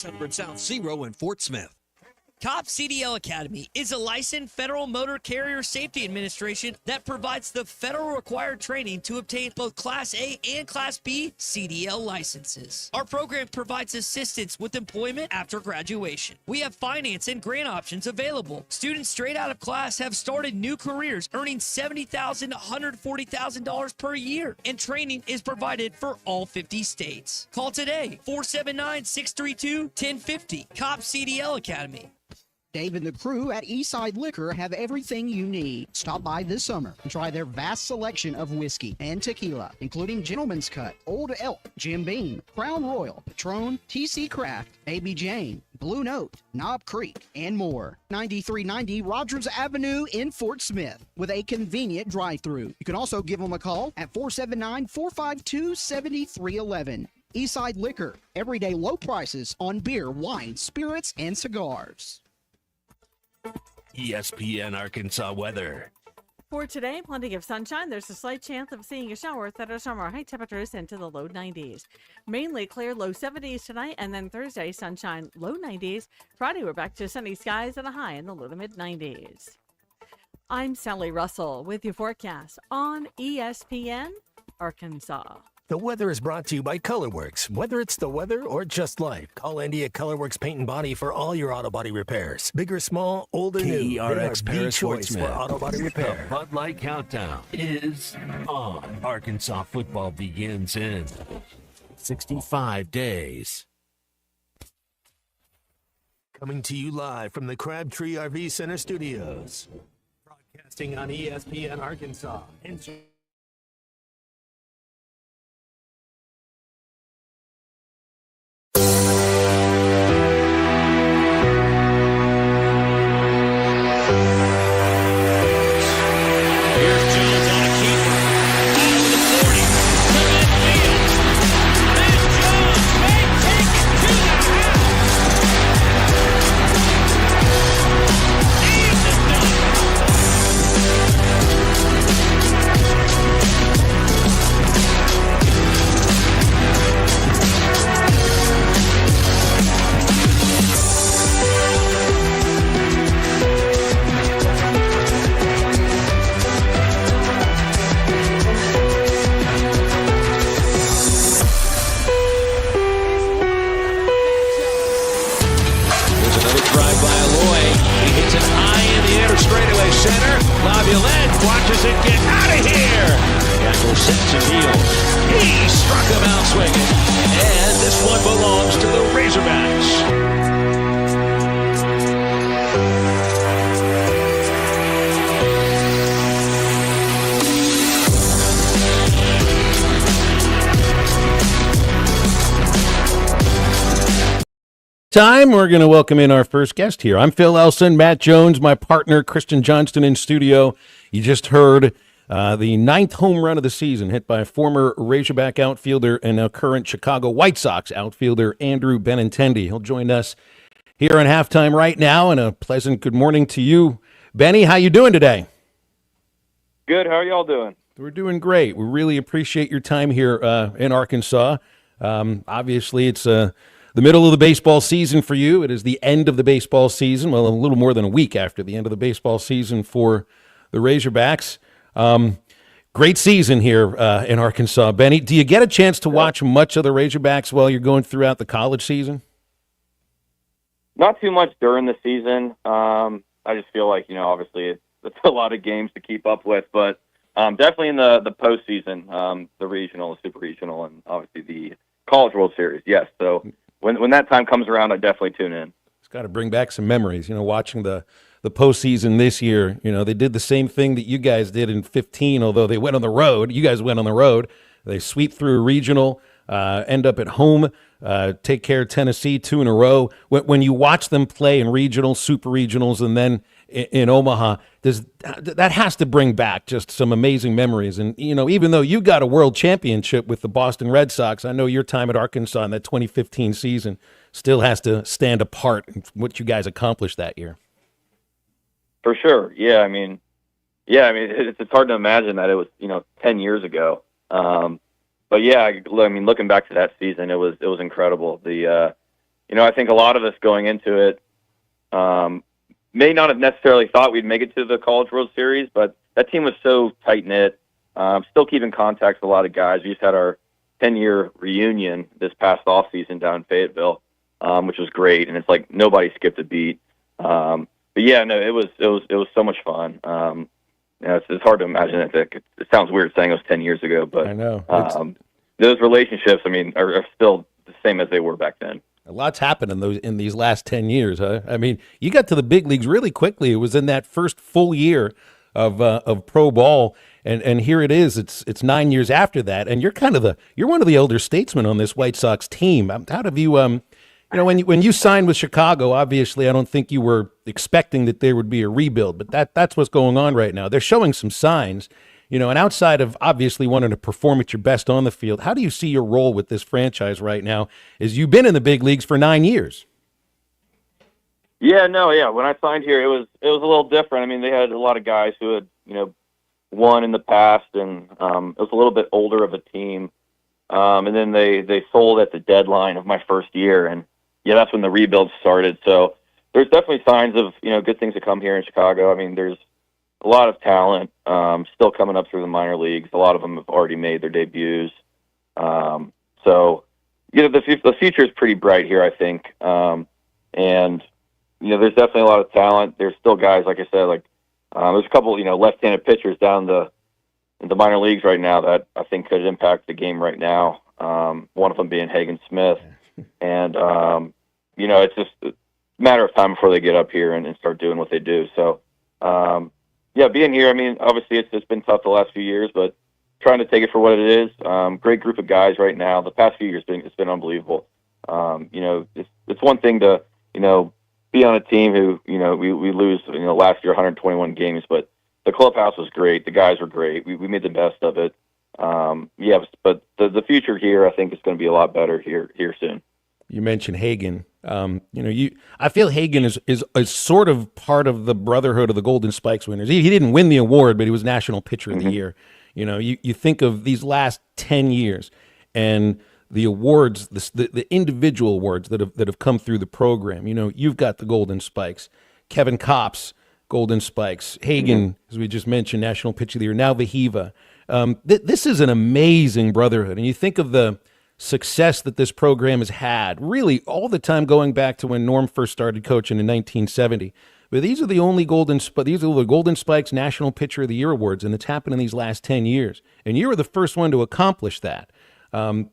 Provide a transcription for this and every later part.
600 South Zero in Fort Smith. COP CDL Academy is a licensed Federal Motor Carrier Safety Administration that provides the federal required training to obtain both Class A and Class B CDL licenses. Our program provides assistance with employment after graduation. We have finance and grant options available. Students straight out of class have started new careers earning $70,000 to $140,000 per year, and training is provided for all 50 states. Call today, 479-632-1050, COP CDL Academy. Dave and the crew at Eastside Liquor have everything you need. Stop by this summer and try their vast selection of whiskey and tequila, including Gentleman's Cut, Old Elk, Jim Beam, Crown Royal, Patron, TC Craft, Baby Jane, Blue Note, Knob Creek, and more. 9390 Rogers Avenue in Fort Smith with a convenient drive-thru. You can also give them a call at 479-452-7311. Eastside Liquor, everyday low prices on beer, wine, spirits, and cigars. ESPN Arkansas weather. For today, plenty of sunshine. There's a slight chance of seeing a shower that are summer high temperatures into the low 90s. Mainly clear, low 70s tonight, and then Thursday, sunshine, low 90s. Friday, we're back to sunny skies and a high in the low to mid 90s. I'm Sally Russell with your forecast on ESPN Arkansas. The weather is brought to you by ColorWorks. Whether it's the weather or just life, call Andy at ColorWorks Paint and Body for all your auto body repairs. Big or small, old or new, KERX they are the choice for auto body repair. The Bud Light Countdown is on. Arkansas football begins in 65 days. Coming to you live from the Crabtree RV Center studios. Broadcasting on ESPN Arkansas. Time. We're going to welcome in our first guest here. I'm Phil Elson, Matt Jones, my partner, Christian Johnston in studio. You just heard the 9th home run of the season hit by former Razorback outfielder and now current Chicago White Sox outfielder Andrew Benintendi. He'll join us here on halftime right now, and a pleasant good morning to you. Benny, how you doing today? Good. How are y'all doing? We're doing great. We really appreciate your time here in Arkansas. Obviously, it's the middle of the baseball season for you. It is the end of the baseball season. Well, a little more than a week after the end of the baseball season for the Razorbacks. Great season here in Arkansas. Benny, do you get a chance to watch much of the Razorbacks while you're going throughout the college season? Not too much during the season. I just feel like, obviously it's a lot of games to keep up with, but definitely in the postseason, the regional, the super regional, and obviously the College World Series. Yes. So when that time comes around, I definitely tune in. It's got to bring back some memories, watching the postseason this year. They did the same thing that you guys did in 15, although they went on the road. You guys went on the road. They sweep through a regional, end up at home, take care of Tennessee 2 in a row. When you watch them play in regional, super regionals, and then in Omaha, that has to bring back just some amazing memories. And, even though you got a world championship with the Boston Red Sox, I know your time at Arkansas in that 2015 season still has to stand apart in what you guys accomplished that year. For sure. Yeah. I mean, it's hard to imagine that it was, 10 years ago. But yeah, looking back to that season, it was incredible. The I think a lot of us going into it may not have necessarily thought we'd make it to the College World Series, but that team was so tight-knit. Still keeping contact with a lot of guys. We just had our 10-year reunion this past offseason down in Fayetteville, which was great, and it's like nobody skipped a beat. But yeah, no, it was so much fun. It's hard to imagine it. It sounds weird saying it was 10 years ago, but I know. Those relationships, are still the same as they were back then. A lot's happened in these last 10 years, huh? I mean, you got to the big leagues really quickly. It was in that first full year of pro ball, and here it is. It's 9 years after that, and you're one of the elder statesmen on this White Sox team. How have you when you signed with Chicago? Obviously, I don't think you were expecting that there would be a rebuild, but that's what's going on right now. They're showing some signs. And outside of obviously wanting to perform at your best on the field, how do you see your role with this franchise right now as you've been in the big leagues for 9 years? Yeah, when I signed here, it was a little different. I mean, they had a lot of guys who had, won in the past, and it was a little bit older of a team. And then they sold at the deadline of my first year, and that's when the rebuild started. So there's definitely signs of, good things to come here in Chicago. I mean, there's a lot of talent still coming up through the minor leagues. A lot of them have already made their debuts. So, the future is pretty bright here, I think. And, there's definitely a lot of talent. There's still guys, like I said, there's a couple, left-handed pitchers down in the minor leagues right now that I think could impact the game right now. One of them being Hagen Smith. And, it's just a matter of time before they get up here and start doing what they do. So, being here, I mean, obviously it's been tough the last few years, but trying to take it for what it is. Great group of guys right now. The past few years, it's been unbelievable. It's one thing to, be on a team who, we lose, last year 121 games, but the clubhouse was great. The guys were great. We made the best of it. But the future here, I think, is going to be a lot better here soon. You mentioned Hagen. I feel Hagen is sort of part of the brotherhood of the Golden Spikes winners. He didn't win the award, but he was National Pitcher of the Year. You think of these last 10 years and the awards, the individual awards that have come through the program. You've got the Golden Spikes, Kevin Kopps, Golden Spikes, Hagen, as we just mentioned, National Pitcher of the Year, now Vahiva. This is an amazing brotherhood, and you think of the success that this program has had, really all the time going back to when Norm first started coaching in 1970. But these are the Golden Spikes National Pitcher of the Year awards, and it's happened in these last 10 years. And you were the first one to accomplish that. There's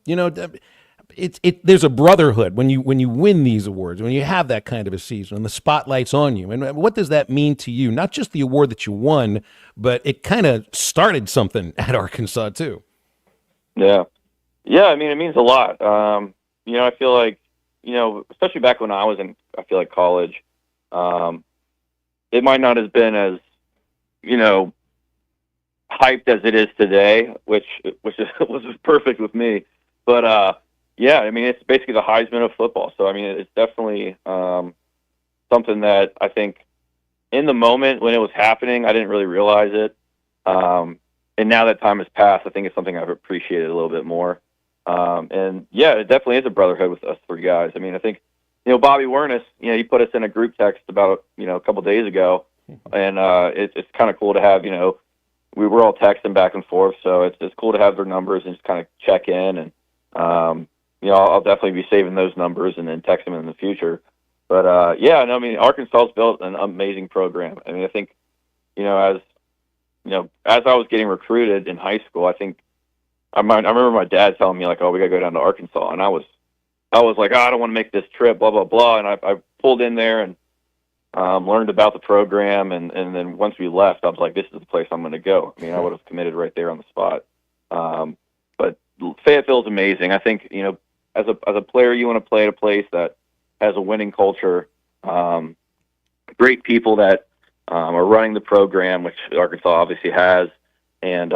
a brotherhood when you win these awards, when you have that kind of a season and the spotlight's on you. And what does that mean to you? Not just the award that you won, but it kind of started something at Arkansas too. Yeah. Yeah, I mean, it means a lot. I feel like, especially back when I was in, college, it might not have been as, hyped as it is today, which was perfect with me. But, I mean, it's basically the Heisman of football. So, I mean, it's definitely something that I think in the moment when it was happening, I didn't really realize it. And now that time has passed, I think it's something I've appreciated a little bit more. It definitely is a brotherhood with us three guys. I mean, I think, Bobby Wernis, he put us in a group text about, a couple days ago, and it's kind of cool to have, we were all texting back and forth, so it's cool to have their numbers and just kind of check in. And, I'll definitely be saving those numbers and then text them in the future. But, Arkansas's built an amazing program. I mean, I think, as I was getting recruited in high school, I remember my dad telling me, like, oh, we got to go down to Arkansas. And I was like, oh, I don't want to make this trip, blah, blah, blah. And I pulled in there and learned about the program. And then once we left, I was like, this is the place I'm going to go. I mean, I would have committed right there on the spot. But Fayetteville is amazing. I think, as a player, you want to play at a place that has a winning culture, great people that are running the program, which Arkansas obviously has. And,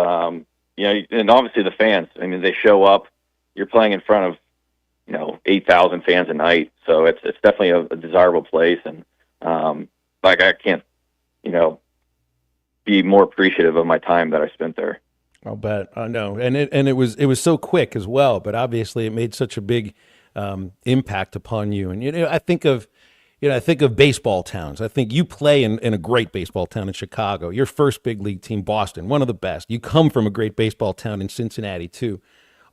and obviously the fans, I mean, they show up. You're playing in front of, 8,000 fans a night. So it's definitely a desirable place. And, I can't, be more appreciative of my time that I spent there. I'll bet. I know. And it was so quick as well, but obviously it made such a big impact upon you. And I think of baseball towns. I think you play in a great baseball town in Chicago. Your first big league team, Boston, one of the best. You come from a great baseball town in Cincinnati too.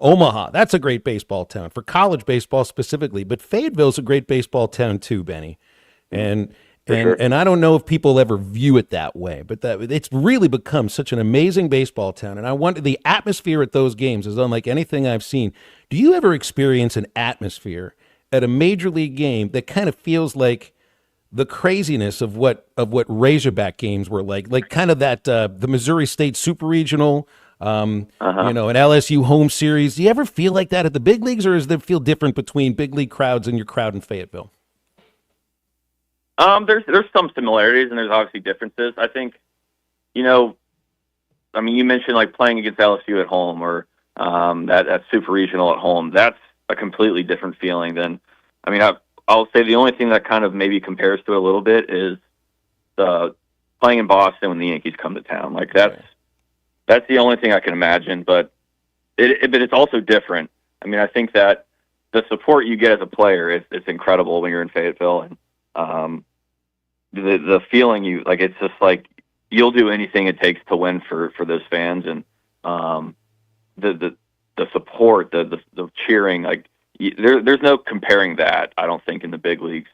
Omaha, that's a great baseball town for college baseball specifically. But Fayetteville's a great baseball town too, Benny. And I don't know if people ever view it that way, but it's really become such an amazing baseball town. And I wonder, the atmosphere at those games is unlike anything I've seen. Do you ever experience an atmosphere at a major league game that kind of feels like the craziness of what Razorback games were like kind of that the Missouri State Super Regional, an LSU home series? Do you ever feel like that at the big leagues, or does it feel different between big league crowds and your crowd in Fayetteville? There's some similarities and there's obviously differences. I think, you mentioned like playing against LSU at home or that Super Regional at home. That's a completely different feeling than, I'll say the only thing that kind of maybe compares to it a little bit is the playing in Boston when the Yankees come to town. Like that's the only thing I can imagine, but it's also different. I think that the support you get as a player is incredible when you're in Fayetteville, and the feeling it's just like you'll do anything it takes to win for those fans, and the support, the cheering, there's no comparing that, I don't think, in the big leagues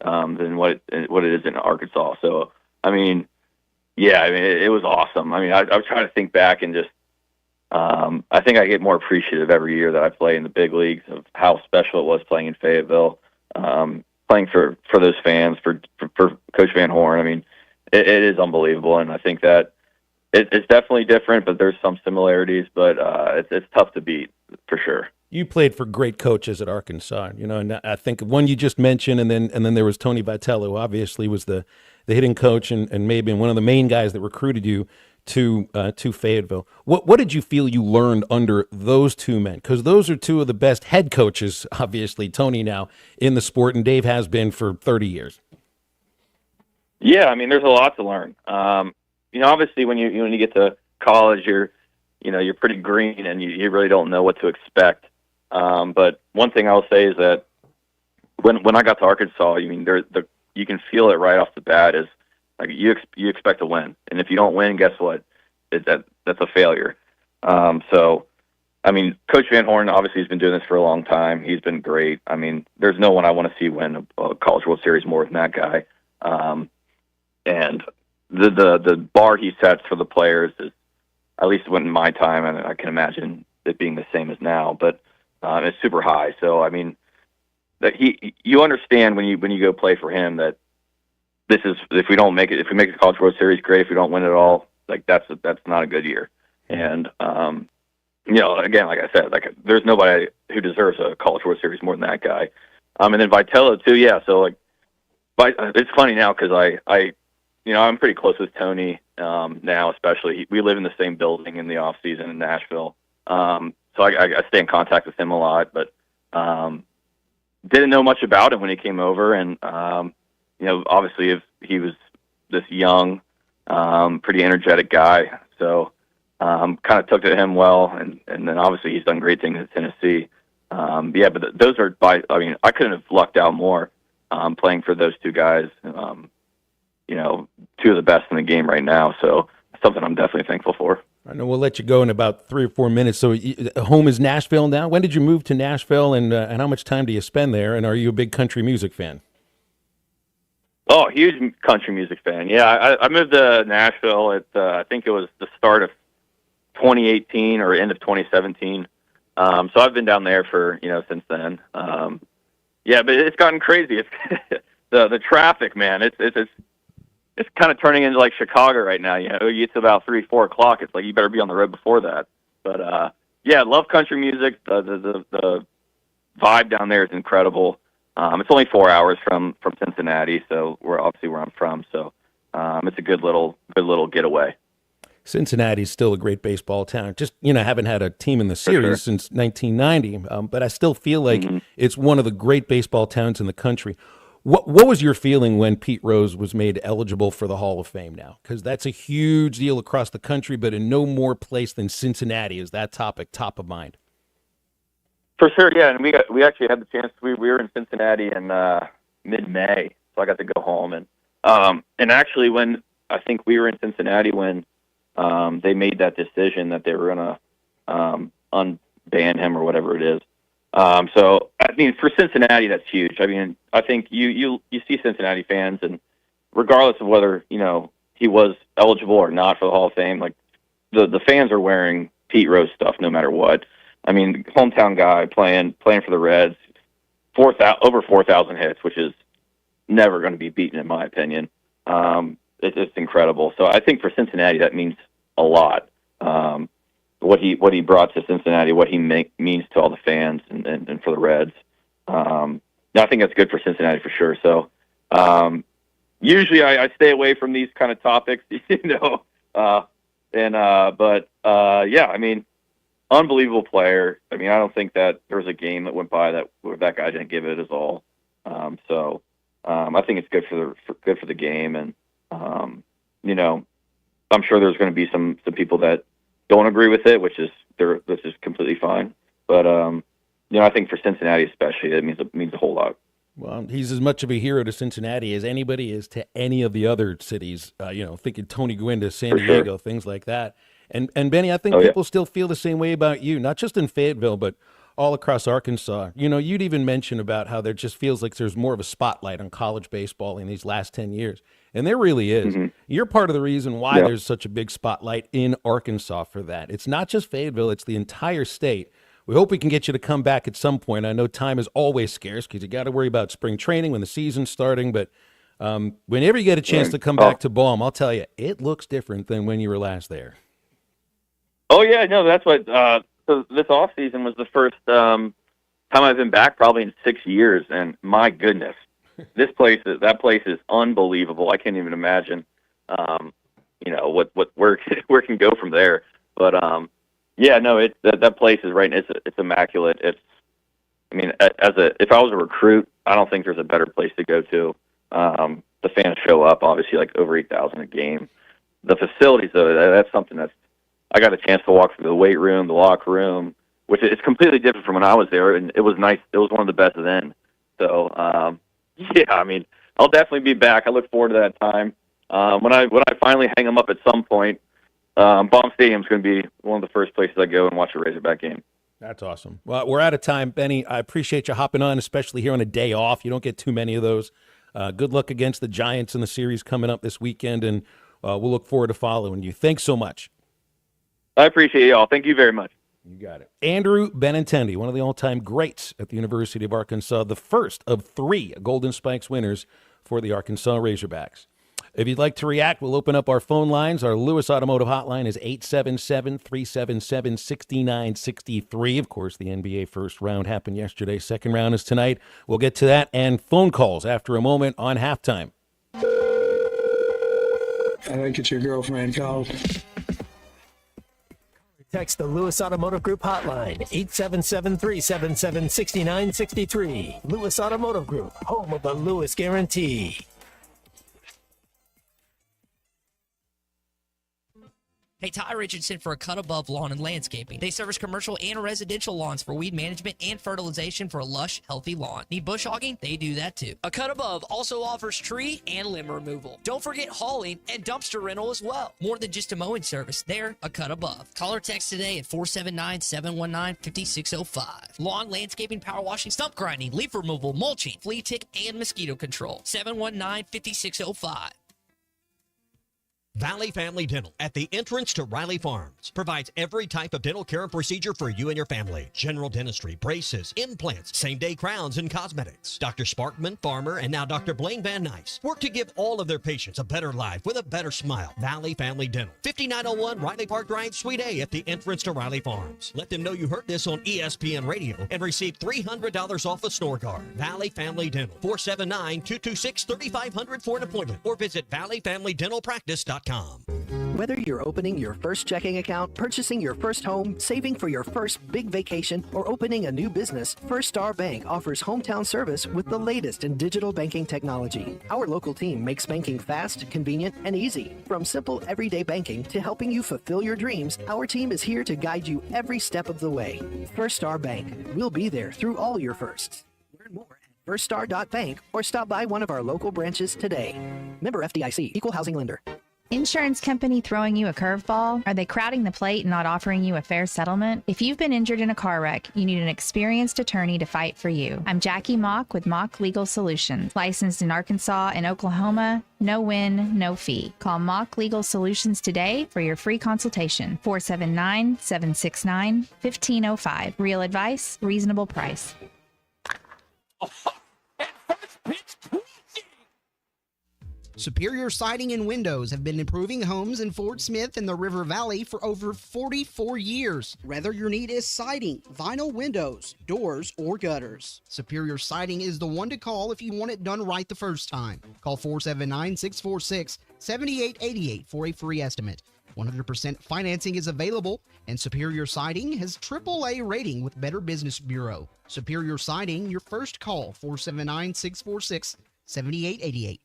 than what it is in Arkansas. So it was awesome. I was trying to think back and just I think I get more appreciative every year that I play in the big leagues of how special it was playing in Fayetteville, playing for those fans, for Coach Van Horn. It is unbelievable, and I think that it's definitely different, but there's some similarities, but it's tough to beat for sure. You played for great coaches at Arkansas, and I think one you just mentioned, and then there was Tony Vitello, who obviously was the hitting coach and maybe one of the main guys that recruited you to Fayetteville. What did you feel you learned under those two men? Because those are two of the best head coaches, obviously, Tony now, in the sport, and Dave has been for 30 years. Yeah, there's a lot to learn. Obviously when you get to college, you're pretty green and you really don't know what to expect. But one thing I'll say is that when I got to Arkansas, you can feel it right off the bat is like you expect to win, and if you don't win, guess what? That's a failure. Coach Van Horn obviously has been doing this for a long time. He's been great. There's no one I want to see win a College World Series more than that guy. And the bar he sets for the players is, at least in my time, and I can imagine it being the same as now, but it's super high. So that you understand when you go play for him that this is, if we make the College World Series, great. If we don't win it all, that's not a good year. And again, like I said, there's nobody who deserves a College World Series more than that guy. And then Vitello too, yeah. So it's funny now because I'm pretty close with Tony now, especially. We live in the same building in the off season in Nashville, so I stay in contact with him a lot. But didn't know much about him when he came over, and obviously if he was this young, pretty energetic guy, so kind of took to him well, and then obviously he's done great things at Tennessee. But those are I couldn't have lucked out more playing for those two guys. Two of the best in the game right now. So something I'm definitely thankful for. I know we'll let you go in about 3 or 4 minutes. So home is Nashville now. When did you move to Nashville, and how much time do you spend there? And are you a big country music fan? Oh, huge country music fan. Yeah, I moved to Nashville at I think it was the start of 2018 or end of 2017. So I've been down there for since then. But it's gotten crazy. It's the traffic, man. It's kind of turning into like Chicago right now. You get to about 3, 4 o'clock. It's like you better be on the road before that. But I love country music. The vibe down there is incredible. It's only 4 hours from Cincinnati, so we're obviously where I'm from. So it's a good little getaway. Cincinnati's still a great baseball town. Just haven't had a team in the series since 1990, but I still feel like it's one of the great baseball towns in the country. What was your feeling when Pete Rose was made eligible for the Hall of Fame now? Because that's a huge deal across the country, but in no more place than Cincinnati is that topic top of mind. For sure, yeah. And we actually had the chance. We were in Cincinnati in mid-May, so I got to go home. And actually, when I think we were in Cincinnati when they made that decision that they were going to unban him or whatever it is. So I mean, for Cincinnati, that's huge. I mean, I think you see Cincinnati fans, and regardless of whether he was eligible or not for the Hall of Fame, like the fans are wearing Pete Rose stuff no matter what. I mean, hometown guy playing for the Reds, over 4,000 hits, which is never going to be beaten in my opinion. It's incredible. So I think for Cincinnati that means a lot. What he brought to Cincinnati, what he means to all the fans and for the Reds. I think that's good for Cincinnati for sure. So usually I stay away from these kind of topics, but yeah, I mean, unbelievable player. I mean, I don't think that there was a game that went by where that guy didn't give it his all. I think it's good for the game, and I'm sure there's going to be some people that don't agree with it, which is completely fine. But I think for Cincinnati especially, it means a whole lot. Well, he's as much of a hero to Cincinnati as anybody is to any of the other cities. Thinking Tony Gwynn to San Diego, things like that. And Benny, I think people still feel the same way about you, not just in Fayetteville, but all across Arkansas. You'd even mention about how there just feels like there's more of a spotlight on college baseball in these last 10 years. And there really is. Mm-hmm. You're part of the reason why there's such a big spotlight in Arkansas for that. It's not just Fayetteville, it's the entire state. We hope we can get you to come back at some point. I know time is always scarce because you got to worry about spring training when the season's starting. But whenever you get a chance to come back to Baum, I'll tell you, it looks different than when you were last there. Oh, yeah, no, that's what so this offseason was the first time I've been back probably in 6 years, and my goodness, that place is unbelievable. I can't even imagine, where it can go from there. But that place is right. It's immaculate. If I was a recruit, I don't think there's a better place to go to. The fans show up, obviously, like over 8,000 a game. The facilities, though, that's something I got a chance to walk through the weight room, the locker room, which is completely different from when I was there, and it was nice. It was one of the best then. So, I'll definitely be back. I look forward to that time. When I finally hang them up at some point, Baum Stadium is going to be one of the first places I go and watch a Razorback game. That's awesome. Well, we're out of time, Benny. I appreciate you hopping on, especially here on a day off. You don't get too many of those. Good luck against the Giants in the series coming up this weekend, and we'll look forward to following you. Thanks so much. I appreciate y'all. Thank you very much. You got it. Andrew Benintendi, one of the all-time greats at the University of Arkansas, the first of 3 Golden Spikes winners for the Arkansas Razorbacks. If you'd like to react, we'll open up our phone lines. Our Lewis Automotive hotline is 877-377-6963. Of course, the NBA first round happened yesterday. Second round is tonight. We'll get to that and phone calls after a moment on Halftime. I think it's your girlfriend called. Text the Lewis Automotive Group hotline, 877-377-6963. Lewis Automotive Group, home of the Lewis Guarantee. Hey, Ty Richardson for A Cut Above Lawn and Landscaping. They service commercial and residential lawns for weed management and fertilization for a lush, healthy lawn. Need bush hogging? They do that too. A Cut Above also offers tree and limb removal. Don't forget hauling and dumpster rental as well. More than just a mowing service, they're A Cut Above. Call or text today at 479-719-5605. Lawn, landscaping, power washing, stump grinding, leaf removal, mulching, flea tick, and mosquito control. 719-5605. Valley Family Dental at the entrance to Riley Farms provides every type of dental care and procedure for you and your family. General dentistry, braces, implants, same-day crowns, and cosmetics. Dr. Sparkman, Farmer, and now Dr. Blaine Van Nice work to give all of their patients a better life with a better smile. Valley Family Dental, 5901 Riley Park Drive, Suite A at the entrance to Riley Farms. Let them know you heard this on ESPN Radio and receive $300 off a store card. Valley Family Dental, 479-226-3500 for an appointment or visit valleyfamilydentalpractice.com. Whether you're opening your first checking account, purchasing your first home, saving for your first big vacation, or opening a new business, First Star Bank offers hometown service with the latest in digital banking technology. Our local team makes banking fast, convenient, and easy. From simple everyday banking to helping you fulfill your dreams, our team is here to guide you every step of the way. First Star Bank. We'll be there through all your firsts. Learn more at firststar.bank or stop by one of our local branches today. Member FDIC, Equal Housing Lender. Insurance company throwing you a curveball? Are they crowding the plate and not offering you a fair settlement? If you've been injured in a car wreck, you need an experienced attorney to fight for you. I'm Jackie Mock with Mock Legal Solutions. Licensed in Arkansas and Oklahoma, no win, no fee. Call Mock Legal Solutions today for your free consultation. 479-769-1505. Real advice, reasonable price. Superior Siding and Windows have been improving homes in Fort Smith and the River Valley for over 44 years. Whether your need is siding, vinyl windows, doors, or gutters, Superior Siding is the one to call if you want it done right the first time. Call 479-646-7888 for a free estimate. 100% financing is available, and Superior Siding has AAA rating with Better Business Bureau. Superior Siding, your first call, 479-646-7888.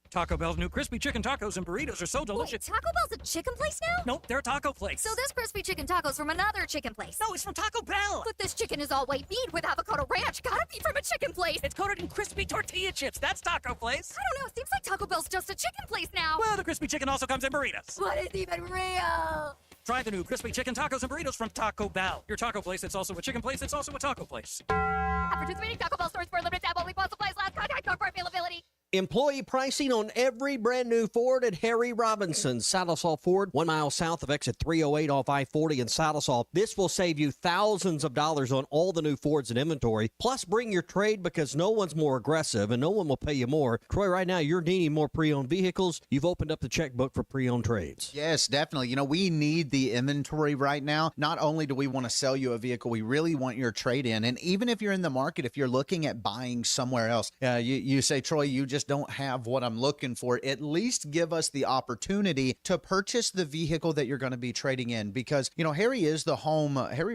Taco Bell's new crispy chicken tacos and burritos are so delicious. Wait, Taco Bell's a chicken place now? Nope, they're a taco place. So this crispy chicken taco's from another chicken place. No, it's from Taco Bell. But this chicken is all white meat with avocado ranch. Gotta be from a chicken place. It's coated in crispy tortilla chips. That's Taco Place. I don't know. Seems like Taco Bell's just a chicken place now. Well, the crispy chicken also comes in burritos. What is even real? Try the new crispy chicken tacos and burritos from Taco Bell. Your taco place, it's also a chicken place, it's also a taco place. At participating Taco Bell stores for a limited time, only while supplies last. Contact code for availability. Employee pricing on every brand new Ford at Harry Robinson. Saddle Ford, 1 mile south of exit 308 off I-40 in Saddle. This will save you thousands of dollars on all the new Fords in inventory. Plus, bring your trade because no one's more aggressive and no one will pay you more. Troy, right now, you're needing more pre-owned vehicles. You've opened up the checkbook for pre-owned trades. Yes, definitely. You know, we need the inventory right now. Not only do we want to sell you a vehicle, we really want your trade-in. And even if you're in the market, if you're looking at buying somewhere else, you say, Troy, you just don't have what I'm looking for. At least give us the opportunity to purchase the vehicle that you're going to be trading in, because, you know, Harry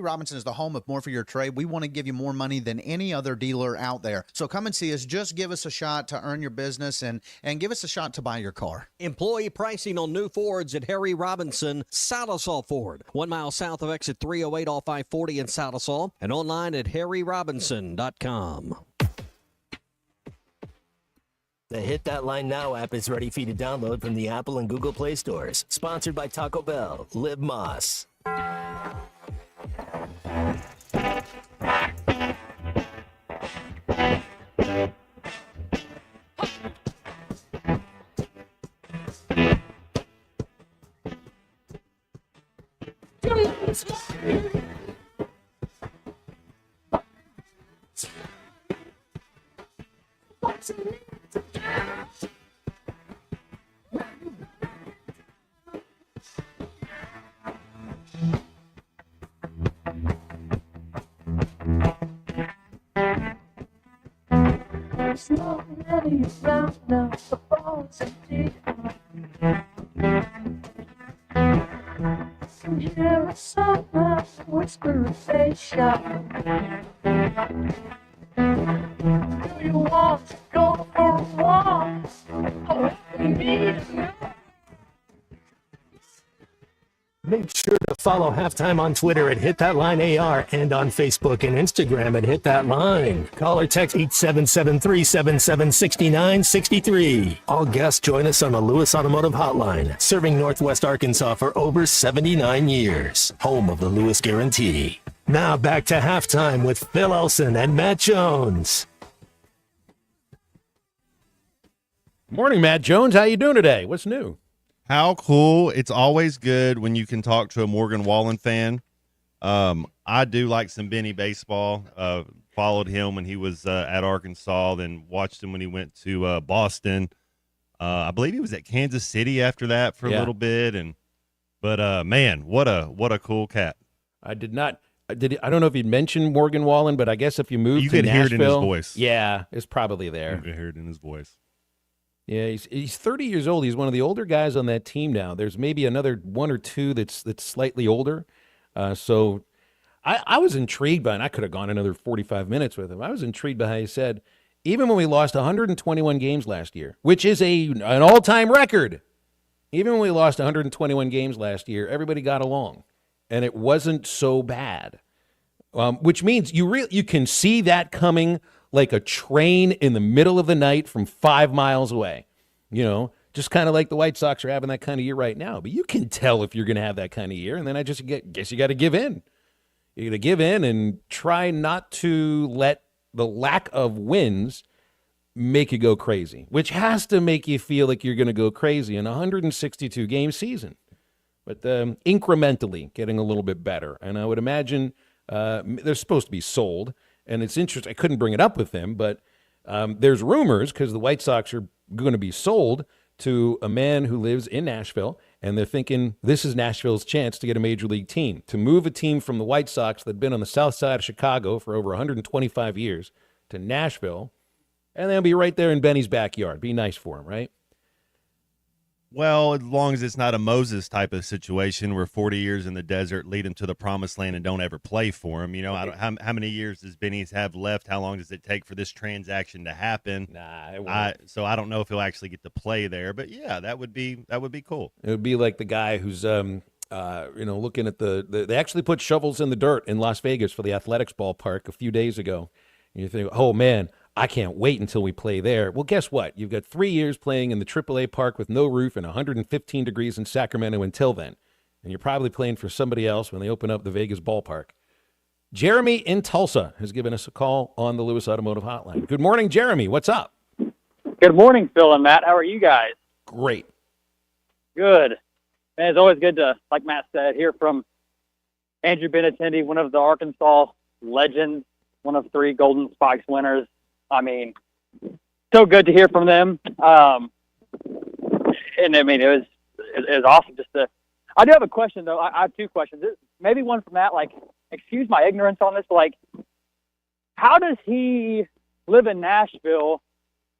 Robinson is the home of More for Your Trade. We want to give you more money than any other dealer out there. So come and see us. Just give us a shot to earn your business and give us a shot to buy your car. Employee pricing on new Fords at Harry Robinson, Saddle Ford, 1 mile south of exit 308 off I-40 in Saddle, and online at harryrobinson.com. The Hit That Line Now app is ready for you to download from the Apple and Google Play stores. Sponsored by Taco Bell. Live Moss. Make sure to follow Halftime on Twitter at Hit That Line AR and on Facebook and Instagram at Hit That Line. Call or text 877-377-6963. All guests join us on the Lewis Automotive Hotline, serving Northwest Arkansas for over 79 years. Home of the Lewis Guarantee. Now back to Halftime with Phil Elson and Matt Jones. Morning, Matt Jones. How you doing today? What's new? How cool. It's always good when you can talk to a Morgan Wallen fan. I do like some Benny baseball. Followed him when he was at Arkansas, then watched him when he went to Boston. I believe he was at Kansas City after that for a little bit. But man, what a cool cat. I did not. I don't know if he'd mentioned Morgan Wallen, but I guess if you moved to could Nashville, hear it in his voice. Yeah, it's probably there. You could hear it in his voice. Yeah, he's 30 years old. He's one of the older guys on that team now. There's maybe another one or two that's slightly older. So I was intrigued by, and I could have gone another 45 minutes with him. I was intrigued by how he said, even when we lost 121 games last year, which is an all-time record, even when we lost 121 games last year, everybody got along, and it wasn't so bad. Which means you can see that coming like a train in the middle of the night from 5 miles away. You know, just kind of like the White Sox are having that kind of year right now. But you can tell if you're going to have that kind of year, and then I just guess you got to give in. You got to give in and try not to let the lack of wins make you go crazy, which has to make you feel like you're going to go crazy in a 162-game season. But incrementally getting a little bit better. And I would imagine they're supposed to be sold. And it's interesting. I couldn't bring it up with him, but there's rumors because the White Sox are going to be sold to a man who lives in Nashville, and they're thinking this is Nashville's chance to get a major league team, to move a team from the White Sox that had been on the south side of Chicago for over 125 years to Nashville, and they'll be right there in Benny's backyard. Be nice for him, right? Well, as long as it's not a Moses type of situation where 40 years in the desert lead him to the promised land and don't ever play for him. You know, how many years does Benny's have left? How long does it take for this transaction to happen? Nah, it won't. So I don't know if he'll actually get to play there. But yeah, that would be cool. It would be like the guy who's looking at they actually put shovels in the dirt in Las Vegas for the Athletics ballpark a few days ago. And you think, oh man, I can't wait until we play there. Well, guess what? You've got 3 years playing in the AAA park with no roof and 115 degrees in Sacramento until then. And you're probably playing for somebody else when they open up the Vegas ballpark. Jeremy in Tulsa has given us a call on the Lewis Automotive Hotline. Good morning, Jeremy. What's up? Good morning, Phil and Matt. How are you guys? Great. Good. Man, it's always good to, like Matt said, hear from Andrew Benintendi, one of the Arkansas legends, one of 3 Golden Spikes winners. I mean, so good to hear from them. And I mean, it was awesome just to. I do have a question though. I have 2 questions. Maybe one for Matt. Like, excuse my ignorance on this, but like, how does he live in Nashville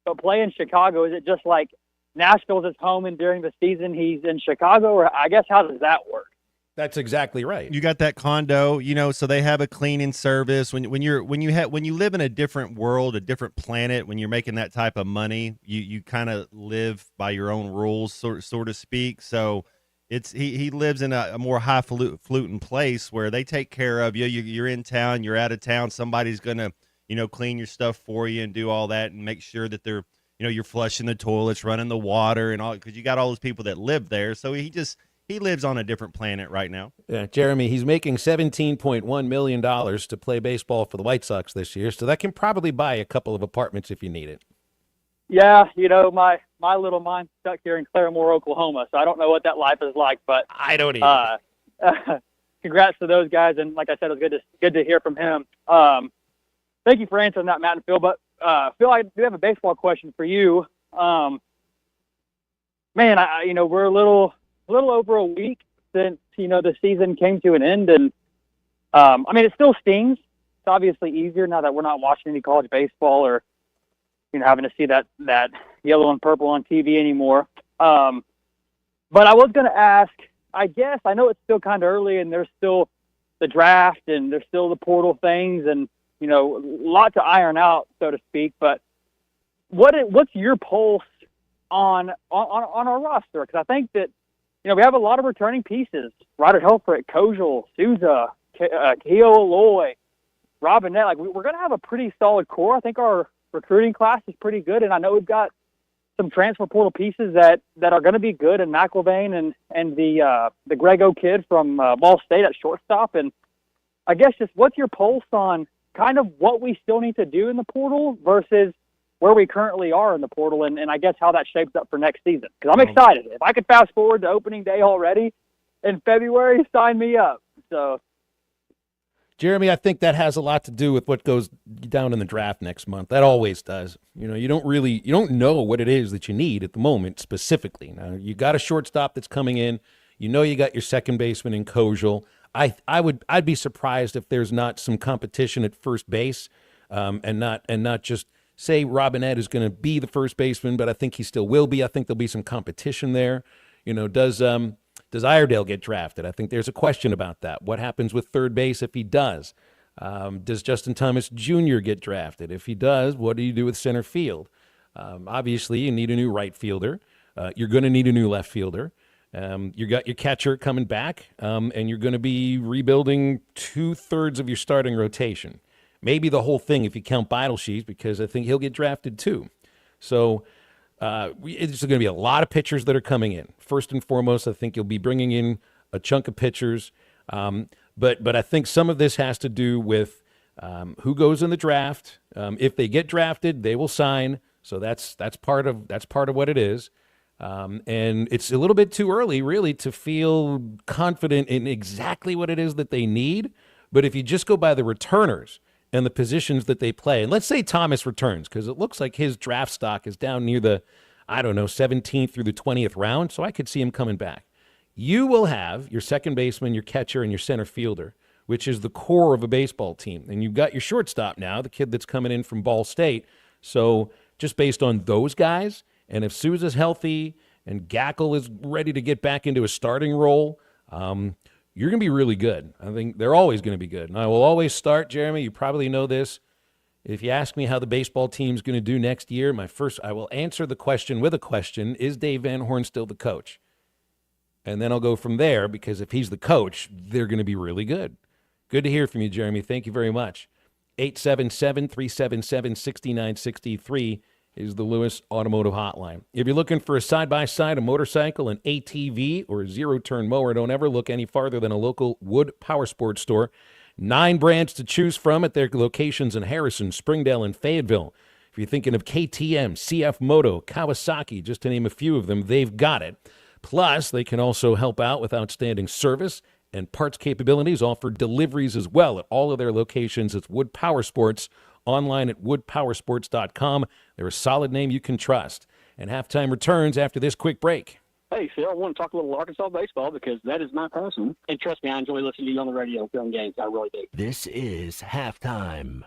but play in Chicago? Is it just like Nashville's his home and during the season he's in Chicago, or I guess how does that work? That's exactly right. You got that condo, you know, so they have a cleaning service. When you live in a different world, a different planet, when you're making that type of money, you kind of live by your own rules, so to speak. So it's he lives in a more highfalutin place where they take care of you. You're in town, you're out of town. Somebody's gonna, clean your stuff for you and do all that and make sure that they're, you're flushing the toilets, running the water and all, because you got all those people that live there. So he lives on a different planet right now. Yeah, Jeremy, he's making $17.1 million to play baseball for the White Sox this year, so that can probably buy a couple of apartments if you need it. Yeah, my little mind's stuck here in Claremore, Oklahoma, so I don't know what that life is like, but I don't either. Congrats to those guys, and like I said, it was good to hear from him. Thank you for answering that, Matt and Phil, but Phil, I do have a baseball question for you. Man, we're a little over a week since, the season came to an end. And, it still stings. It's obviously easier now that we're not watching any college baseball or, having to see that yellow and purple on TV anymore. But I was going to ask, I guess, I know it's still kind of early and there's still the draft and there's still the portal things and, a lot to iron out, so to speak. But what's your pulse on our roster? Because I think that, we have a lot of returning pieces. Ryder Helfrich, Kojal, Souza, Keo Aloy, Robinette. Like, we're going to have a pretty solid core. I think our recruiting class is pretty good, and I know we've got some transfer portal pieces that are going to be good, and McIlvain and the Grego kid from Ball State at shortstop. And I guess just what's your pulse on kind of what we still need to do in the portal versus where we currently are in the portal, and I guess how that shapes up for next season. Because I'm excited. If I could fast forward to opening day already in February, sign me up. So, Jeremy, I think that has a lot to do with what goes down in the draft next month. That always does. You don't know what it is that you need at the moment specifically. Now, you got a shortstop that's coming in. You got your second baseman in Kojal. I'd be surprised if there's not some competition at first base, and not just say Robinette is going to be the first baseman, but I think he still will be. I think there'll be some competition there. Does Iredale get drafted? I think there's a question about that. What happens with third base if he does? Does Justin Thomas Jr. get drafted? If he does, what do you do with center field? Obviously, you need a new right fielder. You're going to need a new left fielder. You got your catcher coming back, and you're going to be rebuilding 2/3 of your starting rotation. Maybe the whole thing if you count Beidelshees, because I think he'll get drafted too. So it's going to be a lot of pitchers that are coming in. First and foremost, I think you'll be bringing in a chunk of pitchers. But I think some of this has to do with who goes in the draft. If they get drafted, they will sign. So that's part of what it is. And it's a little bit too early, really, to feel confident in exactly what it is that they need. But if you just go by the returners and the positions that they play, and let's say Thomas returns, because it looks like his draft stock is down near the, 17th through the 20th round, so I could see him coming back. You will have your second baseman, your catcher, and your center fielder, which is the core of a baseball team. And you've got your shortstop now, the kid that's coming in from Ball State. So just based on those guys, and if Sousa's healthy and Gackle is ready to get back into a starting role, you're going to be really good. I think they're always going to be good. And I will always start, Jeremy, you probably know this. If you ask me how the baseball team's going to do next year, I will answer the question with a question. Is Dave Van Horn still the coach? And then I'll go from there, because if he's the coach, they're going to be really good. Good to hear from you, Jeremy. Thank you very much. 877-377-6963 is the Lewis Automotive Hotline. If you're looking for a side-by-side, a motorcycle, an ATV, or a zero-turn mower, don't ever look any farther than a local Wood Power Sports store. 9 brands to choose from at their locations in Harrison, Springdale, and Fayetteville. If you're thinking of KTM, CF Moto, Kawasaki, just to name a few of them, they've got it. Plus, they can also help out with outstanding service and parts capabilities, offer deliveries as well at all of their locations. It's Wood Power Sports, online at woodpowersports.com. They're a solid name you can trust. And Halftime returns after this quick break. Hey, Phil, I want to talk a little Arkansas baseball because that is my passion. And trust me, I enjoy listening to you on the radio during games. I really do. This is Halftime.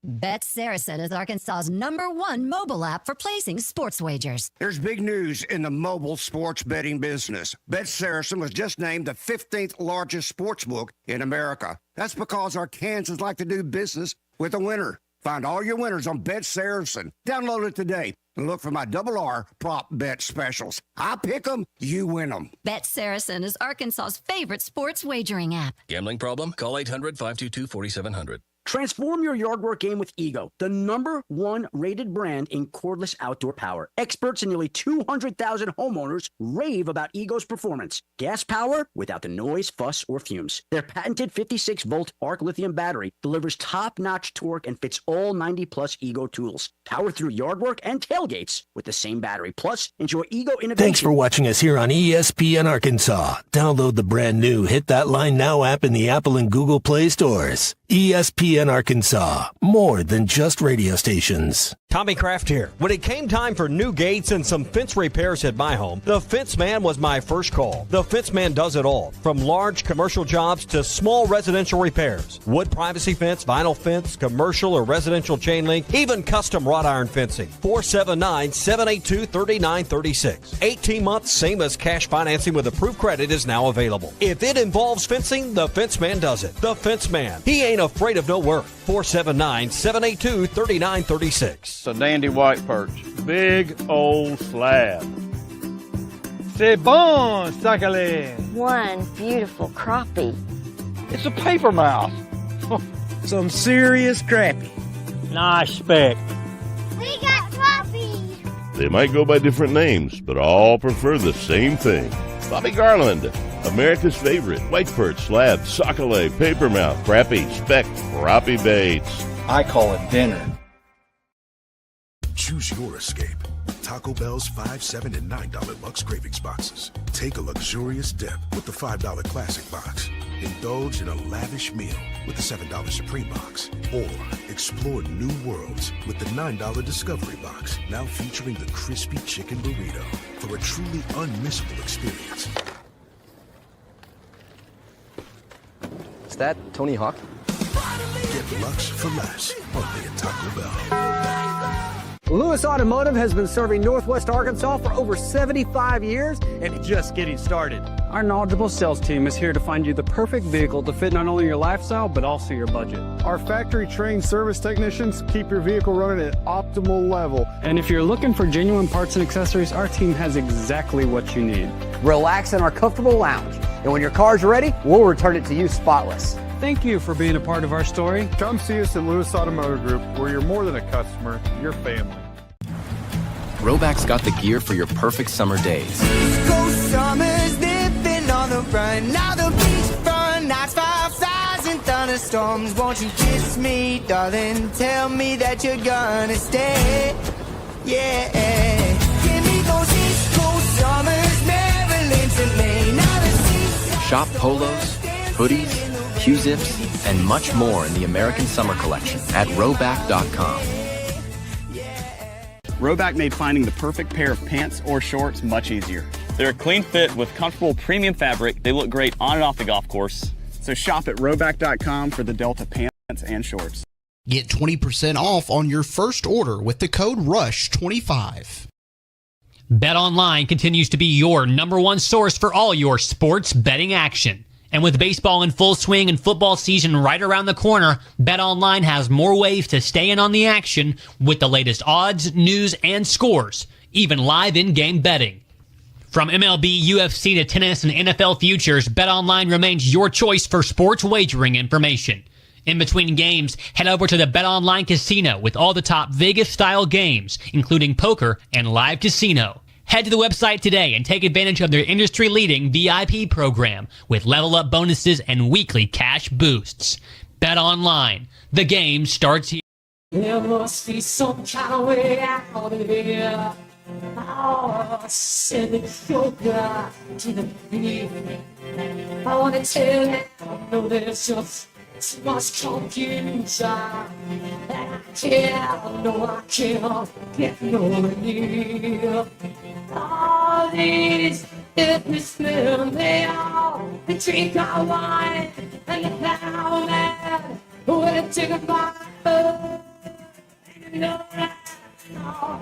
Bet Saracen is Arkansas's #1 mobile app for placing sports wagers. There's big news in the mobile sports betting business. Bet Saracen was just named the 15th largest sportsbook in America. That's because Arkansans like to do business with a winner. Find all your winners on Bet Saracen. Download it today and look for my RR prop bet specials. I pick them, you win them. Bet Saracen is Arkansas's favorite sports wagering app. Gambling problem? Call 800-522-4700. Transform your yard work game with Ego, the #1 rated brand in cordless outdoor power. Experts and nearly 200,000 homeowners rave about Ego's performance. Gas power without the noise, fuss, or fumes. Their patented 56-volt arc lithium battery delivers top-notch torque and fits all 90-plus Ego tools. Power through yard work and tailgates with the same battery. Plus, enjoy Ego innovation. Thanks for watching us here on ESPN Arkansas. Download the brand new Hit That Line Now app in the Apple and Google Play stores. ESPN Arkansas, more than just radio stations. Tommy Kraft here. When it came time for new gates and some fence repairs at my home, the Fence Man was my first call. The Fence Man does it all, from large commercial jobs to small residential repairs. Wood privacy fence, vinyl fence, commercial or residential chain link, even custom wrought iron fencing. 479-782-3936. 18 months, same as cash financing with approved credit is now available. If it involves fencing, the Fence Man does it. The Fence Man. He ain't afraid of no work. 479-782-3936. It's a dandy white perch. Big old slab. C'est bon, sacalé. One beautiful crappie. It's a paper mouse. Some serious crappie. Nice speck. We got crappie. They might go by different names, but all prefer the same thing. Bobby Garland, America's favorite white perch, slab, sockeye, papermouth, crappie, speck, crappie baits. I call it dinner. Choose your escape. Taco Bell's $5, $7, and $9 Lux Cravings boxes. Take a luxurious dip with the $5 Classic box. Indulge in a lavish meal with the $7 Supreme box. Or explore new worlds with the $9 Discovery box, now featuring the crispy chicken burrito for a truly unmissable experience. Is that Tony Hawk? Get Lux for less, only at Taco Bell. Lewis Automotive has been serving Northwest Arkansas for over 75 years and just getting started. Our knowledgeable sales team is here to find you the perfect vehicle to fit not only your lifestyle, but also your budget. Our factory-trained service technicians keep your vehicle running at optimal level. And if you're looking for genuine parts and accessories, our team has exactly what you need. Relax in our comfortable lounge, and when your car's ready, we'll return it to you spotless. Thank you for being a part of our story. Come see us at Lewis Automotive Group, where you're more than a customer, you're family. Roback's got the gear for your perfect summer days. Summers living on the run. Now the beachfront nights, 5,000 thunderstorms. Won't you kiss me, darling? Tell me that you're gonna stay. Yeah. Give me those East Coast summers, Maryland to Maine. Now the seaside. Shop polos, hoodies, Q-zips, and much more in the American Summer Collection at Roback.com. Roback made finding the perfect pair of pants or shorts much easier. They're a clean fit with comfortable premium fabric. They look great on and off the golf course. So shop at Roback.com for the Delta pants and shorts. Get 20% off on your first order with the code RUSH25. BetOnline continues to be your number one source for all your sports betting action. And with baseball in full swing and football season right around the corner, BetOnline has more ways to stay in on the action with the latest odds, news, and scores, even live in-game betting. From MLB, UFC to tennis and NFL futures, BetOnline remains your choice for sports wagering information. In between games, head over to the BetOnline Casino with all the top Vegas-style games, including poker and live casino. Head to the website today and take advantage of their industry-leading VIP program with level-up bonuses and weekly cash boosts. Bet online. The game starts here. There must be some kind of way out of here. Oh, send it sugar to the beat. I want to tell you, I know there's just too much confusion. And I can't, no, I can't get no relief. All these businessmen, they drink our wine and the plowman will take a bite. You know that, no.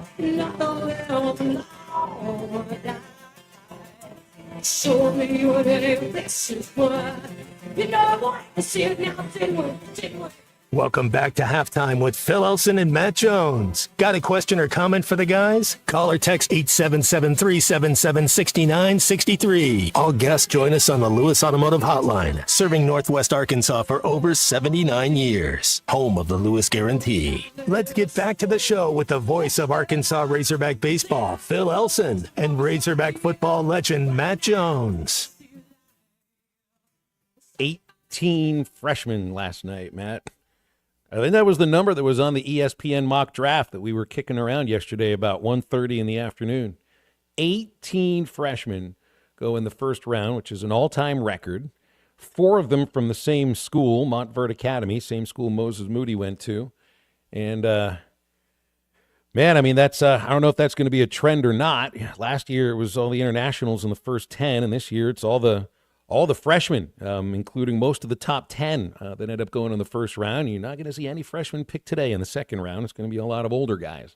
Show me what this is worth. You know what? I see it now. Didn't work. Welcome back to Halftime with Phil Elson and Matt Jones. Got a question or comment for the guys? Call or text 877-377-6963. All guests join us on the Lewis Automotive Hotline, serving Northwest Arkansas for over 79 years. Home of the Lewis Guarantee. Let's get back to the show with the voice of Arkansas Razorback baseball, Phil Elson, and Razorback football legend, Matt Jones. 18 freshmen last night, Matt. I think that was the number that was on the ESPN mock draft that we were kicking around yesterday about 1:30 in the afternoon. 18 freshmen go in the first round, which is an all-time record. 4 of them from the same school, Montverde Academy, same school Moses Moody went to. And, man, I mean, that's I don't know if that's going to be a trend or not. Last year it was all the internationals in the first 10, and this year it's all the freshmen, including most of the top 10 that ended up going in the first round. You're not going to see any freshmen picked today in the second round. It's going to be a lot of older guys.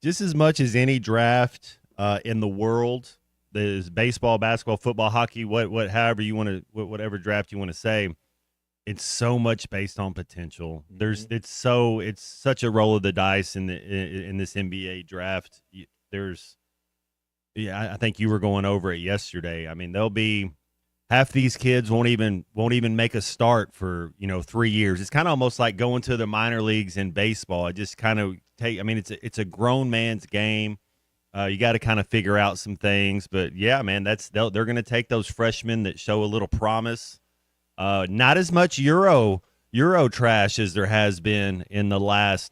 Just as much as any draft in the world, there's baseball, basketball, football, hockey, however you want to, whatever draft you want to say, it's so much based on potential. It's such a roll of the dice in this NBA draft. I think you were going over it yesterday. I mean, there'll be half these kids won't even make a start for 3 years. It's kind of almost like going to the minor leagues in baseball. It just kind of it's a grown man's game. You got to kind of figure out some things, but yeah, man, they're going to take those freshmen that show a little promise. Not as much Euro trash as there has been in the last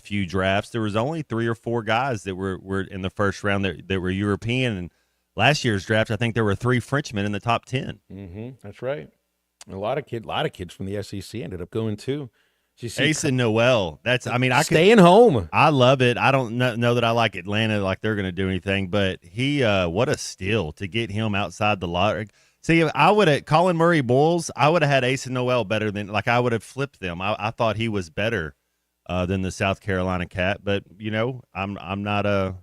few drafts. There was only 3 or 4 guys that were in the first round that were European, and last year's draft, I think there were 3 Frenchmen in the top 10. Mm-hmm. That's right. A lot of kids from the SEC ended up going too. Ace Noel. Staying home. I love it. I don't know that I like Atlanta like they're going to do anything, but he what a steal to get him outside the lottery. See, if I would have Colin Murray Boyles, I would have had Ace Noel better than I would have flipped them. I thought he was better than the South Carolina Cat. But I'm not an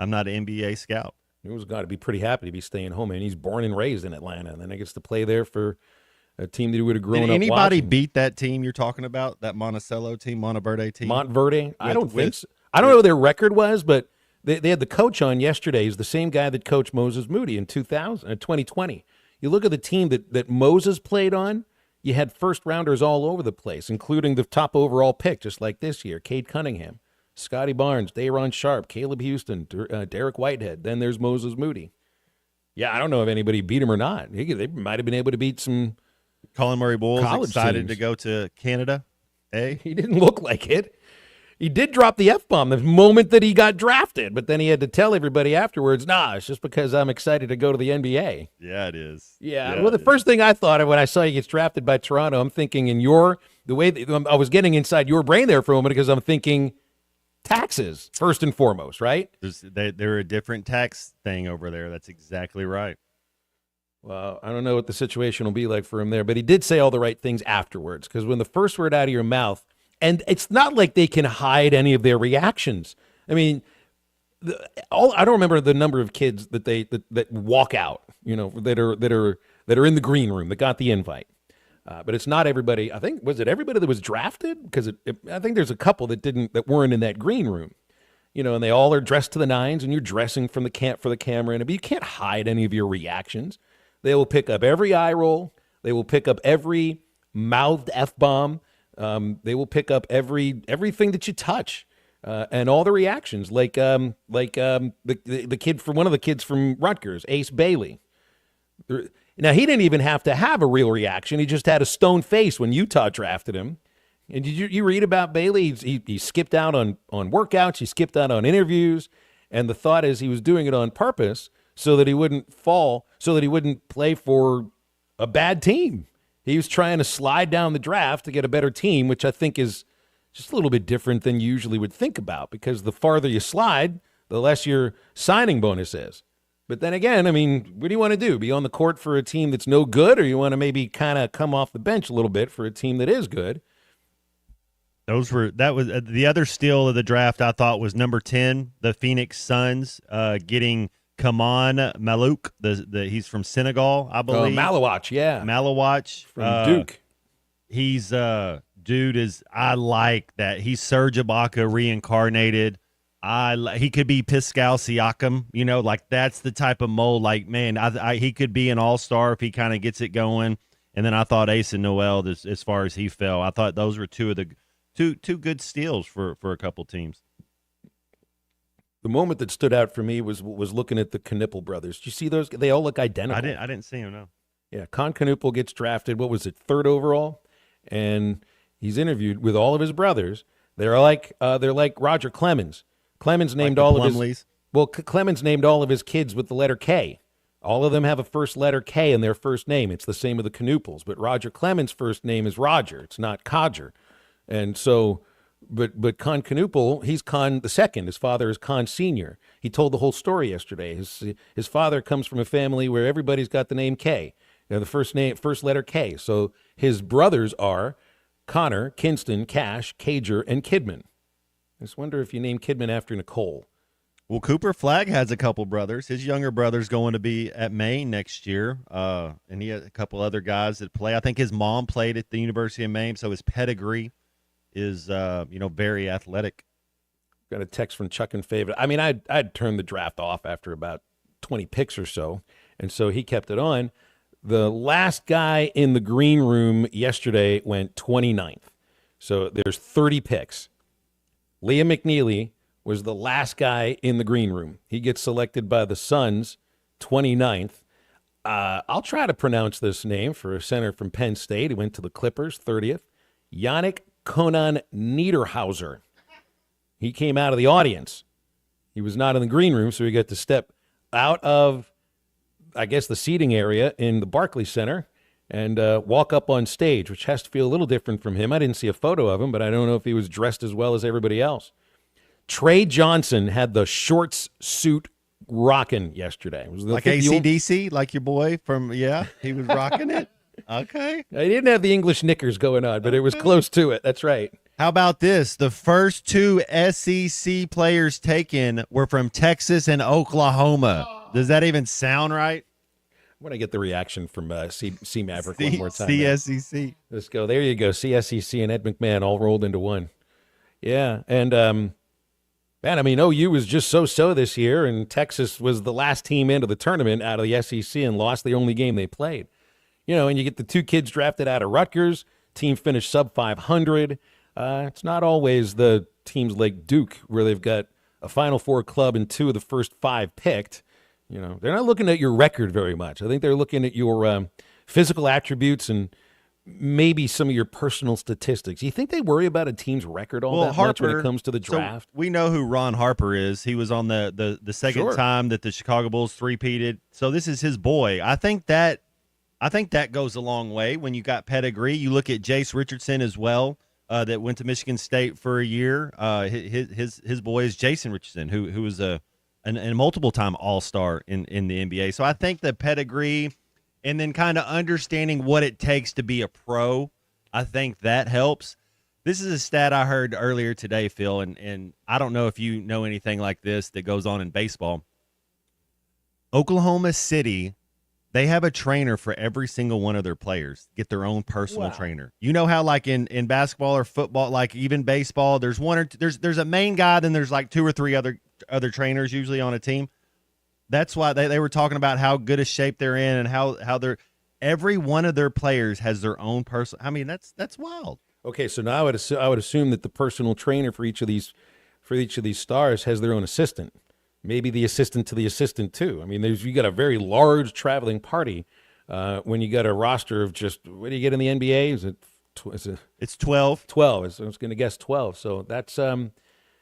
NBA scout. He was got to be pretty happy to be staying home, and he's born and raised in Atlanta, and then he gets to play there for a team that he would have grown up watching. Did anybody beat that team you're talking about, that Monticello team, Monteverde team? Montverde? I don't think so. I don't know what their record was, but they had the coach on yesterday. He's the same guy that coached Moses Moody in 2020. You look at the team that Moses played on, you had first-rounders all over the place, including the top overall pick, just like this year, Cade Cunningham, Scotty Barnes, Day'Ron Sharp, Caleb Houston, Derek Whitehead. Then there's Moses Moody. Yeah, I don't know if anybody beat him or not. They might have been able to beat some Colin Murray Bulls excited teams. to go to Canada. He didn't look like it. He did drop the F-bomb the moment that he got drafted, but then he had to tell everybody afterwards, nah, it's just because I'm excited to go to the NBA. Yeah, it is. Yeah, well, the first thing I thought of when I saw he gets drafted by Toronto, I'm thinking the way that I was getting inside your brain there for a moment because I'm thinking taxes, first and foremost, right? They're a different tax thing over there. That's exactly right. Well, I don't know what the situation will be like for him there, but he did say all the right things afterwards, because when the first word out of your mouth, and it's not like they can hide any of their reactions. I mean, I don't remember the number of kids that walk out, that are in the green room that got the invite. But it's not everybody. I think, was it everybody that was drafted? Because I think there's a couple that weren't in that green room, and they all are dressed to the nines, and you're dressing for the camera, but you can't hide any of your reactions. They will pick up every eye roll. They will pick up every mouthed F-bomb. They will pick up everything that you touch, and all the reactions, like the kid from one of the kids from Rutgers, Ace Bailey. Now, he didn't even have to have a real reaction. He just had a stone face when Utah drafted him. And did you read about Bailey? He skipped out on workouts. He skipped out on interviews. And the thought is he was doing it on purpose so that he wouldn't fall, so that he wouldn't play for a bad team. He was trying to slide down the draft to get a better team, which I think is just a little bit different than you usually would think about, because the farther you slide, the less your signing bonus is. But then again, I mean, what do you want to do? Be on the court for a team that's no good, or you want to maybe kind of come off the bench a little bit for a team that is good? That was the other steal of the draft. I thought was number 10, the Phoenix Suns, getting Kaman Malouk. He's from Senegal, I believe. Malawach, yeah, Malawach from Duke. He's I like that. He's Serge Ibaka reincarnated. He could be Pascal Siakam, like that's the type of mold. Like, man, he could be an all-star if he kind of gets it going. And then I thought Ace and Noel, as far as he fell, I thought those were two good steals for a couple teams. The moment that stood out for me was looking at the Knueppel brothers. Did you see those? They all look identical. I didn't see them, no. Yeah, Con Knueppel gets drafted, what was it, 3rd overall? And he's interviewed with all of his brothers. They're like Roger Clemens. Clemens named all of his Clemens named all of his kids with the letter K. All of them have a first letter K in their first name. It's the same with the Knueppels, but Roger Clemens' first name is Roger. It's not Codger. And so, but Con Knueppel, he's Con the second. His father is Con Senior. He told the whole story yesterday. His father comes from a family where everybody's got the name K. The first letter K. So his brothers are Connor, Kinston, Cash, Cager, and Kidman. I just wonder if you name Kidman after Nicole. Well, Cooper Flagg has a couple brothers. His younger brother's going to be at Maine next year, and he has a couple other guys that play. I think his mom played at the University of Maine, so his pedigree is, very athletic. Got a text from Chuck and Favorite. I mean, I'd turned the draft off after about 20 picks or so, and so he kept it on. The last guy in the green room yesterday went 29th, so there's 30 picks. Liam McNeely was the last guy in the green room. He gets selected by the Suns, 29th. I'll try to pronounce this name for a center from Penn State. He went to the Clippers, 30th. Yannick Conan Niederhauser. He came out of the audience. He was not in the green room, so he got to step out of, I guess, the seating area in the Barclays Center and walk up on stage, which has to feel a little different from him. I didn't see a photo of him, but I don't know if he was dressed as well as everybody else. Trey Johnson had the shorts suit rocking yesterday. Was like AC/DC, like your boy from, he was rocking it. Okay. I didn't have the English knickers going on, but it was close to it. That's right. How about this? The first 2 SEC players taken were from Texas and Oklahoma. Does that even sound right? I want to get the reaction from C Maverick one more time. CSEC. Let's go. There you go. CSEC and Ed McMahon all rolled into one. Yeah, and man, I mean, OU was just so this year, and Texas was the last team into the tournament out of the SEC and lost the only game they played. You know, and you get the 2 kids drafted out of Rutgers. Team finished sub 500. It's not always the teams like Duke where they've got a Final Four club and 2 of the first 5 picked. You know, they're not looking at your record very much. I think they're looking at your physical attributes and maybe some of your personal statistics. You think they worry about a team's record all that much when it comes to the draft? So we know who Ron Harper is. He was on the second time that the Chicago Bulls three-peated. So this is his boy. I think that goes a long way when you got pedigree. You look at Jace Richardson as well. That went to Michigan State for a year. His boy is Jason Richardson, who was a multiple-time All-Star in the NBA. So I think the pedigree and then kind of understanding what it takes to be a pro, I think that helps. This is a stat I heard earlier today, Phil, and I don't know if you know anything like this that goes on in baseball. Oklahoma City, they have a trainer for every single one of their players, get their own personal trainer. You know how like in basketball or football, like even baseball, there's one or two, there's a main guy, then there's like 2 or 3 other trainers usually on a team. That's why they were talking about how good a shape they're in and how they're every one of their players has their own person. I mean, that's wild. Okay, so now I would assume that the personal trainer for each of these stars has their own assistant. Maybe the assistant to the assistant too. I mean, you got a very large traveling party when you got a roster of just what do you get in the NBA? It's 12. 12. I was going to guess 12. So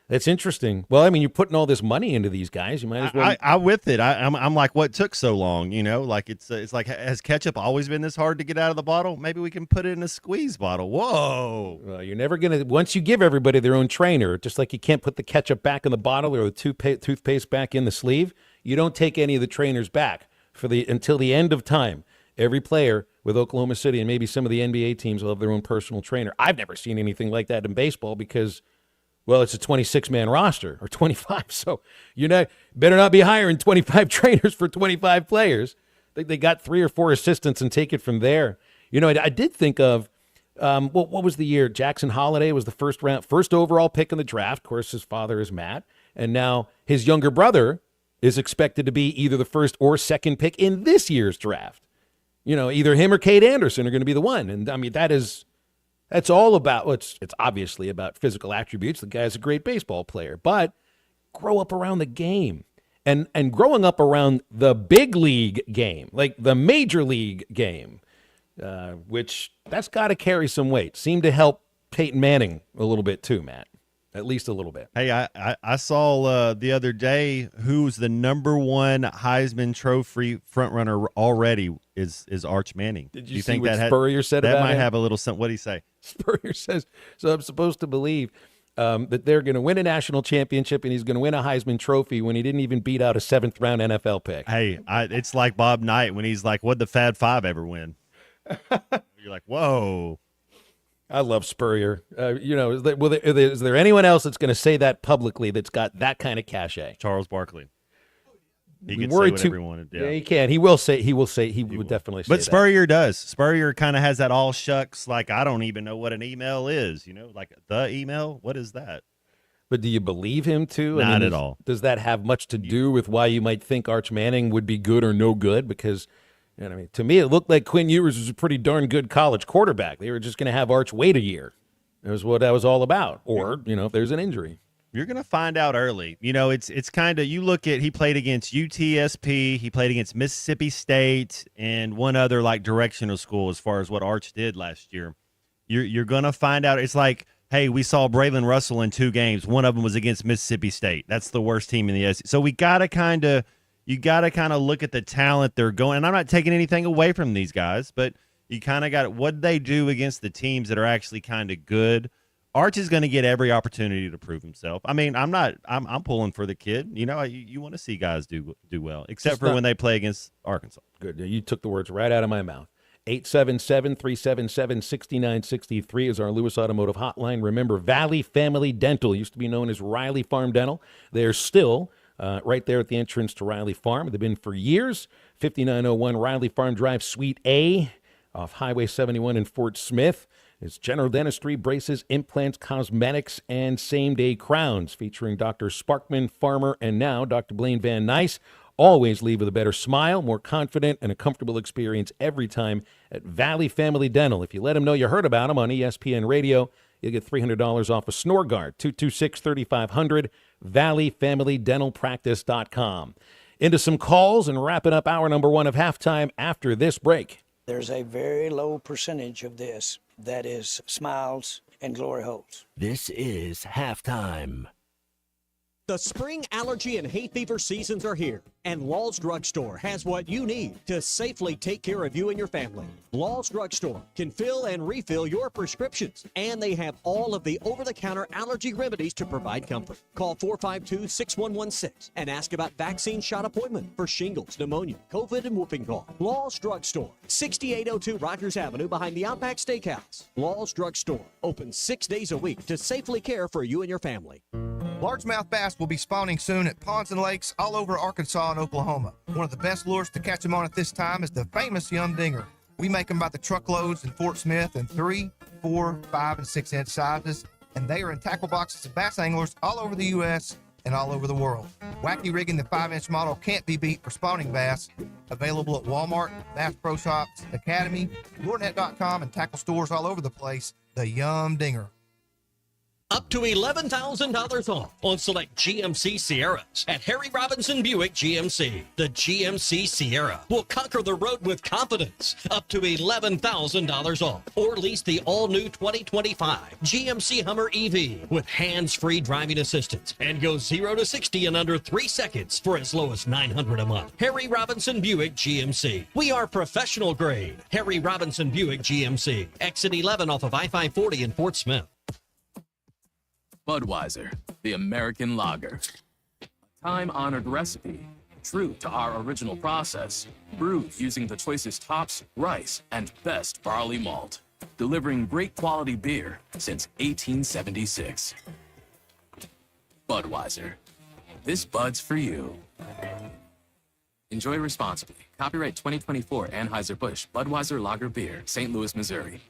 that's interesting. Well, I mean, you're putting all this money into these guys. You might as well. I'm with it. I'm like, what took so long? You know, like it's like, has ketchup always been this hard to get out of the bottle? Maybe we can put it in a squeeze bottle. Whoa! Well, you're never gonna. Once you give everybody their own trainer, just like you can't put the ketchup back in the bottle or the toothpaste back in the sleeve, you don't take any of the trainers back until the end of time. Every player with Oklahoma City and maybe some of the NBA teams will have their own personal trainer. I've never seen anything like that in baseball because. Well, it's a 26-man roster or 25, so better not be hiring 25 trainers for 25 players. I think they got 3 or 4 assistants and take it from there. You know, I did think of what was the year? Jackson Holiday was the first overall pick in the draft. Of course, his father is Matt, and now his younger brother is expected to be either the first or second pick in this year's draft. You know, either him or Cade Anderson are going to be the one, and I mean That's all about, it's obviously about physical attributes. The guy's a great baseball player, but grow up around the game. And growing up around the big league game, like the major league game, which that's got to carry some weight. Seemed to help Peyton Manning a little bit too, Matt. At least a little bit. Hey, I saw the other day who's the number 1 Heisman Trophy frontrunner already is Arch Manning. Did you see what Spurrier said about that? That might him? have a little something. What did he say? Spurrier says, so I'm supposed to believe that they're going to win a national championship and he's going to win a Heisman Trophy when he didn't even beat out a 7th-round NFL pick. Hey, it's like Bob Knight when he's like, what'd the Fab Five ever win? You're like, whoa. I love Spurrier. Is there anyone else that's going to say that publicly that's got that kind of cachet? Charles Barkley. He can say whatever he wanted. Yeah, he can. He will definitely say But that. Spurrier does. Spurrier kind of has that all shucks, like, I don't even know what an email is. You know, like the email? What is that? But do you believe him too? Not at all. Does that have much to do with why you might think Arch Manning would be good or no good? Because, you know what I mean, to me, it looked like Quinn Ewers was a pretty darn good college quarterback. They were just going to have Arch wait a year. That was what that was all about. Or, if there's an injury. You're going to find out early. You know, it's kind of, you look at, he played against UTSP, he played against Mississippi State, and one other, like, directional school as far as what Arch did last year. You're going to find out. It's like, hey, we saw Braylon Russell in 2 games. One of them was against Mississippi State. That's the worst team in the SEC. So you got to kind of look at the talent they're going. And I'm not taking anything away from these guys, but you kind of got what they do against the teams that are actually kind of good. Arch is going to get every opportunity to prove himself. I mean, I'm pulling for the kid. You know, you want to see guys do well, except for when they play against Arkansas. Good. You took the words right out of my mouth. 877-377-6963 is our Lewis Automotive hotline. Remember, Valley Family Dental used to be known as Riley Farm Dental. They're still right there at the entrance to Riley Farm. They've been for years. 5901 Riley Farm Drive, Suite A, off Highway 71 in Fort Smith. It's general dentistry, braces, implants, cosmetics, and same-day crowns, featuring Dr. Sparkman, Farmer, and now Dr. Blaine Van Nice. Always leave with a better smile, more confident, and a comfortable experience every time at Valley Family Dental. If you let them know you heard about them on ESPN Radio, you'll get $300 off a SnoreGuard. 226-3500, valleyfamilydentalpractice.com. Into some calls and wrapping up hour number one of Halftime after this break. There's a very low percentage of this that is smiles and glory holes. This is Halftime. The spring allergy and hay fever seasons are here, and Law's Drugstore has what you need to safely take care of you and your family. Law's Drugstore can fill and refill your prescriptions, and they have all of the over-the-counter allergy remedies to provide comfort. Call 452-6116 and ask about vaccine shot appointment for shingles, pneumonia, COVID, and whooping cough. Law's Drugstore, 6802 Rogers Avenue behind the Outback Steakhouse. Law's Drugstore, open 6 days a week to safely care for you and your family. Largemouth bass will be spawning soon at ponds and lakes all over Arkansas and Oklahoma. One of the best lures to catch them on at this time is the famous Yum Dinger. We make them by the truckloads in Fort Smith in 3, 4, 5, and 6-inch sizes, and they are in tackle boxes of bass anglers all over the U.S. and all over the world. Wacky rigging the 5-inch model can't be beat for spawning bass. Available at Walmart, Bass Pro Shops, Academy, LureNet.com, and tackle stores all over the place. The Yum Dinger. Up to $11,000 off on select GMC Sierras at Harry Robinson Buick GMC. The GMC Sierra will conquer the road with confidence. Up to $11,000 off. Or lease the all-new 2025 GMC Hummer EV with hands-free driving assistance and go 0 to 60 in under 3 seconds for as low as $900 a month. Harry Robinson Buick GMC. We are professional grade. Harry Robinson Buick GMC. Exit 11 off of I-540 in Fort Smith. Budweiser, the American lager. A time-honored recipe, true to our original process, brewed using the choicest hops, rice, and best barley malt, delivering great quality beer since 1876. Budweiser. This Bud's for you. Enjoy responsibly. Copyright 2024 Anheuser-Busch Budweiser Lager Beer, St. Louis, Missouri.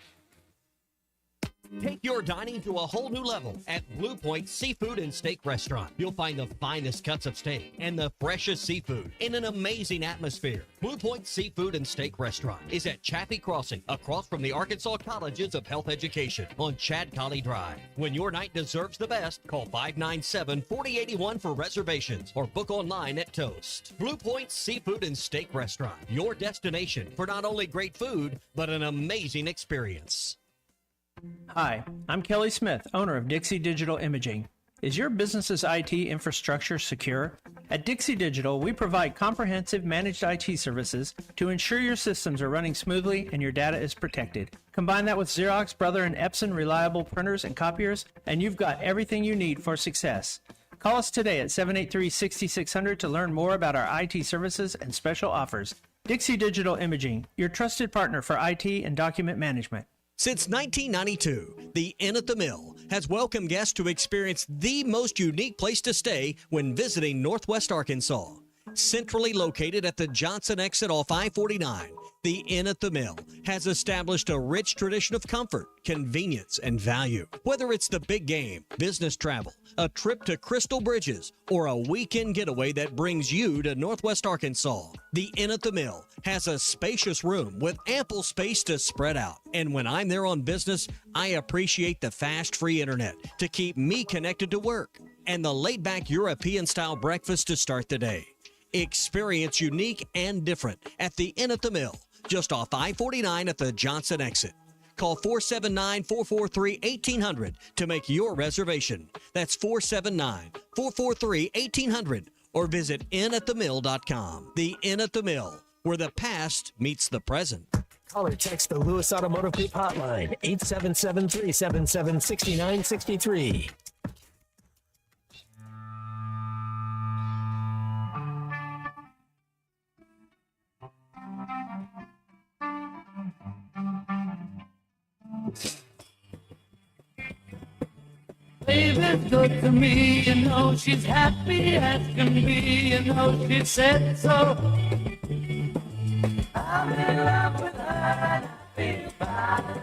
Take your dining to a whole new level at Blue Point Seafood and Steak Restaurant. You'll find the finest cuts of steak and the freshest seafood in an amazing atmosphere. Blue Point Seafood and Steak Restaurant is at Chaffee Crossing, across from the Arkansas Colleges of Health Education on Chad Colley Drive. When your night deserves the best, call 597-4081 for reservations or book online at Toast. Blue Point Seafood and Steak Restaurant, your destination for not only great food, but an amazing experience. Hi, I'm Kelly Smith, owner of Dixie Digital Imaging. Is your business's IT infrastructure secure? At Dixie Digital, we provide comprehensive managed IT services to ensure your systems are running smoothly and your data is protected. Combine that with Xerox, Brother, and Epson reliable printers and copiers, and you've got everything you need for success. Call us today at 783-6600 to learn more about our IT services and special offers. Dixie Digital Imaging, your trusted partner for IT and document management. Since 1992, the Inn at the Mill has welcomed guests to experience the most unique place to stay when visiting Northwest Arkansas. Centrally located at the Johnson exit off I-49, the Inn at the Mill has established a rich tradition of comfort, convenience, and value. Whether it's the big game, business travel, a trip to Crystal Bridges, or a weekend getaway that brings you to Northwest Arkansas, the Inn at the Mill has a spacious room with ample space to spread out. And when I'm there on business, I appreciate the fast, free internet to keep me connected to work and the laid-back European-style breakfast to start the day. Experience unique and different at the Inn at the Mill, just off I-49 at the Johnson exit. Call 479-443-1800 to make your reservation. That's 479-443-1800 or visit innatthemill.com. The Inn at the Mill, where the past meets the present. Call or text the Lewis Automotive Group hotline, 877-377-6963. Baby's good to me, you know she's happy as can be, you know she said so. I'm in love with her and I feel fine.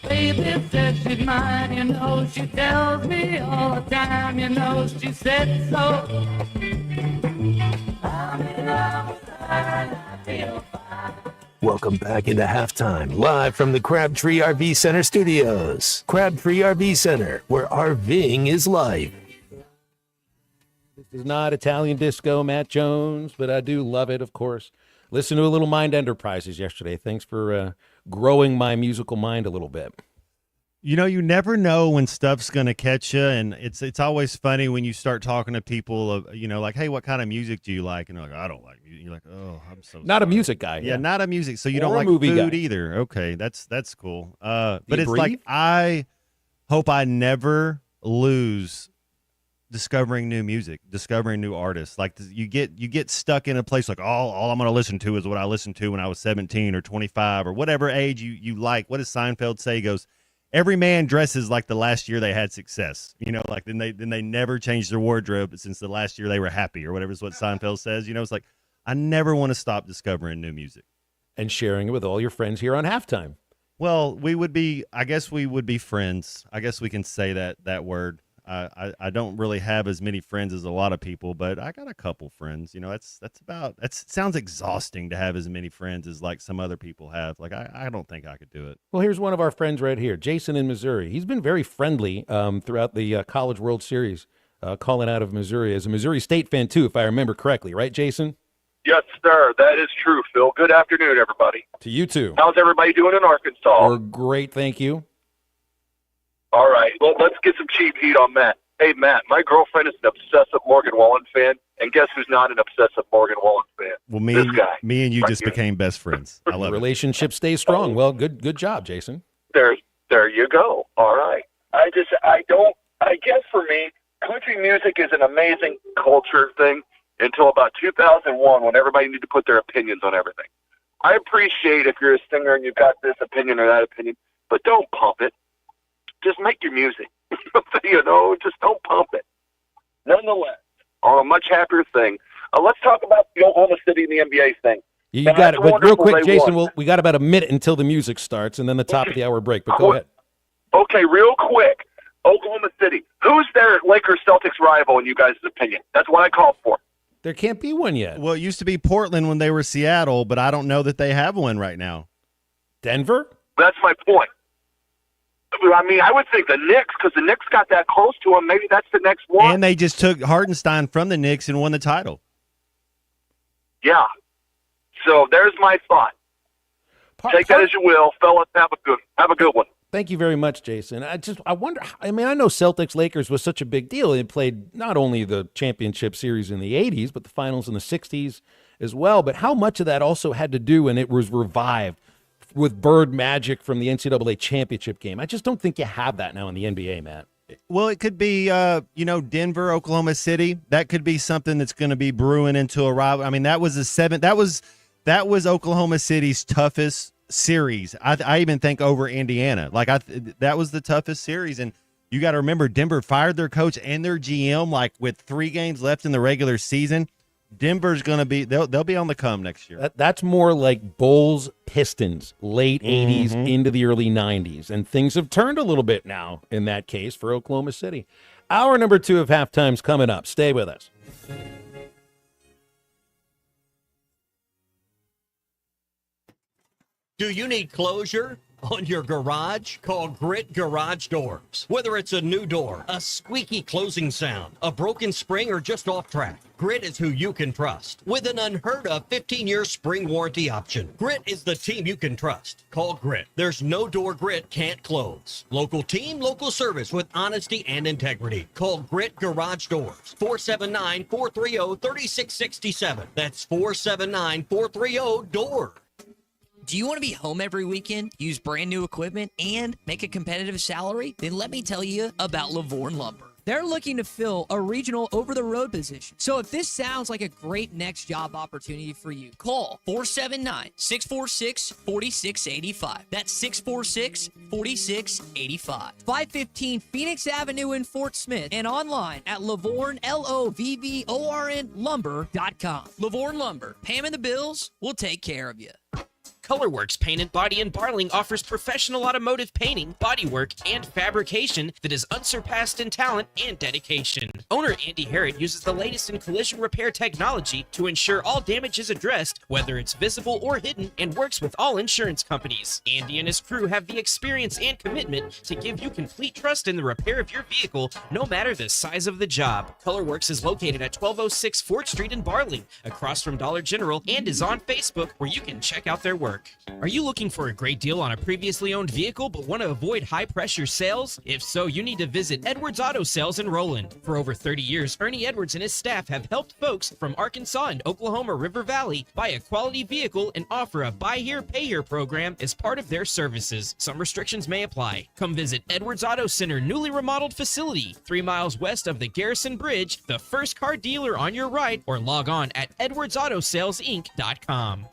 Baby says she's mine, you know she tells me all the time, you know she said so. I'm in love with her and I feel fine. Welcome back into halftime, live from the Crabtree RV Center studios. Crabtree RV Center, where RVing is life. This is not Italian disco, Matt Jones, but I do love it, of course. Listen to a little Mind Enterprises yesterday. Thanks for growing my musical mind a little bit. You know, you never know when stuff's going to catch you, and it's always funny when you start talking to people, like, hey, what kind of music do you like? And they're like, I don't like music. You're like, oh, I'm so Not a music guy. Yeah, not a music. So you Or don't a like movie food guy. either. Okay, that's cool. But you it's like, breathe? I hope I never lose discovering new music, discovering new artists. Like you get stuck in a place like, all I'm going to listen to is what I listened to when I was 17 or 25 or whatever age you like. What does Seinfeld say? He goes, every man dresses like the last year they had success. You know, like then they never changed their wardrobe since the last year they were happy or whatever is what Seinfeld says. You know, it's like, I never want to stop discovering new music. And sharing it with all your friends here on halftime. Well, I guess we would be friends. I guess we can say that word. I don't really have as many friends as a lot of people, but I got a couple friends. You know, it sounds exhausting to have as many friends as like some other people have. Like, I don't think I could do it. Well, here's one of our friends right here, Jason in Missouri. He's been very friendly throughout the College World Series, calling out of Missouri as a Missouri State fan, too, if I remember correctly. Right, Jason? Yes, sir. That is true, Phil. Good afternoon, everybody. To you, too. How's everybody doing in Arkansas? We're great, thank you. All right. Well, let's get some cheap heat on Matt. Hey, Matt, my girlfriend is an obsessive Morgan Wallen fan, and guess who's not an obsessive Morgan Wallen fan? Well, this guy. me and you right just here. became best friends. I love The it. relationship stays strong. Well, good job, Jason. There you go. All right. I guess for me, country music is an amazing culture thing until about 2001 when everybody needed to put their opinions on everything. I appreciate if you're a singer and you've got this opinion or that opinion, but don't pump it. Just make your music. Just don't pump it. Nonetheless, on a much happier thing, let's talk about the Oklahoma City and the NBA thing. You Man, got it's it. But real wonderful quick, they Jason, won. we got about a minute until the music starts and then the top of the hour break, but go ahead. Okay, real quick. Oklahoma City. Who's their Lakers-Celtics rival in you guys' opinion? That's what I called for. There can't be one yet. Well, it used to be Portland when they were Seattle, but I don't know that they have one right now. Denver? That's my point. I mean, I would think the Knicks, because the Knicks got that close to them. Maybe that's the next one. And they just took Hartenstein from the Knicks and won the title. Yeah. So there's my thought. Take that as you will, fellas. Have a good one. Thank you very much, Jason. I wonder, I know Celtics Lakers was such a big deal. They played not only the championship series in the 80s, but the finals in the 60s as well. But how much of that also had to do when it was revived with Bird magic from the NCAA championship game? I just don't think you have that now in the NBA, Matt. Well, it could be, Denver, Oklahoma City. That could be something that's going to be brewing into a rival. I mean, that was that was Oklahoma City's toughest series. I even think over Indiana. That was the toughest series. And you got to remember, Denver fired their coach and their GM like with 3 games left in the regular season. Denver's going to be they'll be on the come next year. That's more like Bulls Pistons, late 80s into the early 90s. And things have turned a little bit now in that case for Oklahoma City. Hour number 2 of halftime's coming up. Stay with us. Do you need closure on your garage? Call Grit Garage Doors. Whether it's a new door, a squeaky closing sound, a broken spring, or just off track, Grit is who you can trust. With an unheard of 15-year spring warranty option, Grit is the team you can trust. Call Grit. There's no door Grit can't close. Local team, local service with honesty and integrity. Call Grit Garage Doors. 479-430-3667. That's 479-430-DOOR. Do you want to be home every weekend, use brand new equipment, and make a competitive salary? Then let me tell you about Lavorne Lumber. They're looking to fill a regional over-the-road position. So if this sounds like a great next job opportunity for you, call 479-646-4685. That's 646-4685. 515 Phoenix Avenue in Fort Smith and online at Lavorn, Lovvorn Lumber.com. Lavorn Lumber. Paying the bills, we'll take care of you. Colorworks Paint and Body in Barling offers professional automotive painting, bodywork, and fabrication that is unsurpassed in talent and dedication. Owner Andy Harrod uses the latest in collision repair technology to ensure all damage is addressed, whether it's visible or hidden, and works with all insurance companies. Andy and his crew have the experience and commitment to give you complete trust in the repair of your vehicle, no matter the size of the job. Colorworks is located at 1206 4th Street in Barling, across from Dollar General, and is on Facebook, where you can check out their work. Are you looking for a great deal on a previously owned vehicle but want to avoid high-pressure sales? If so, you need to visit Edwards Auto Sales in Roland. For over 30 years, Ernie Edwards and his staff have helped folks from Arkansas and Oklahoma River Valley buy a quality vehicle and offer a buy here, pay here program as part of their services. Some restrictions may apply. Come visit Edwards Auto Center newly remodeled facility, 3 miles west of the Garrison Bridge, the first car dealer on your right, or log on at edwardsautosalesinc.com.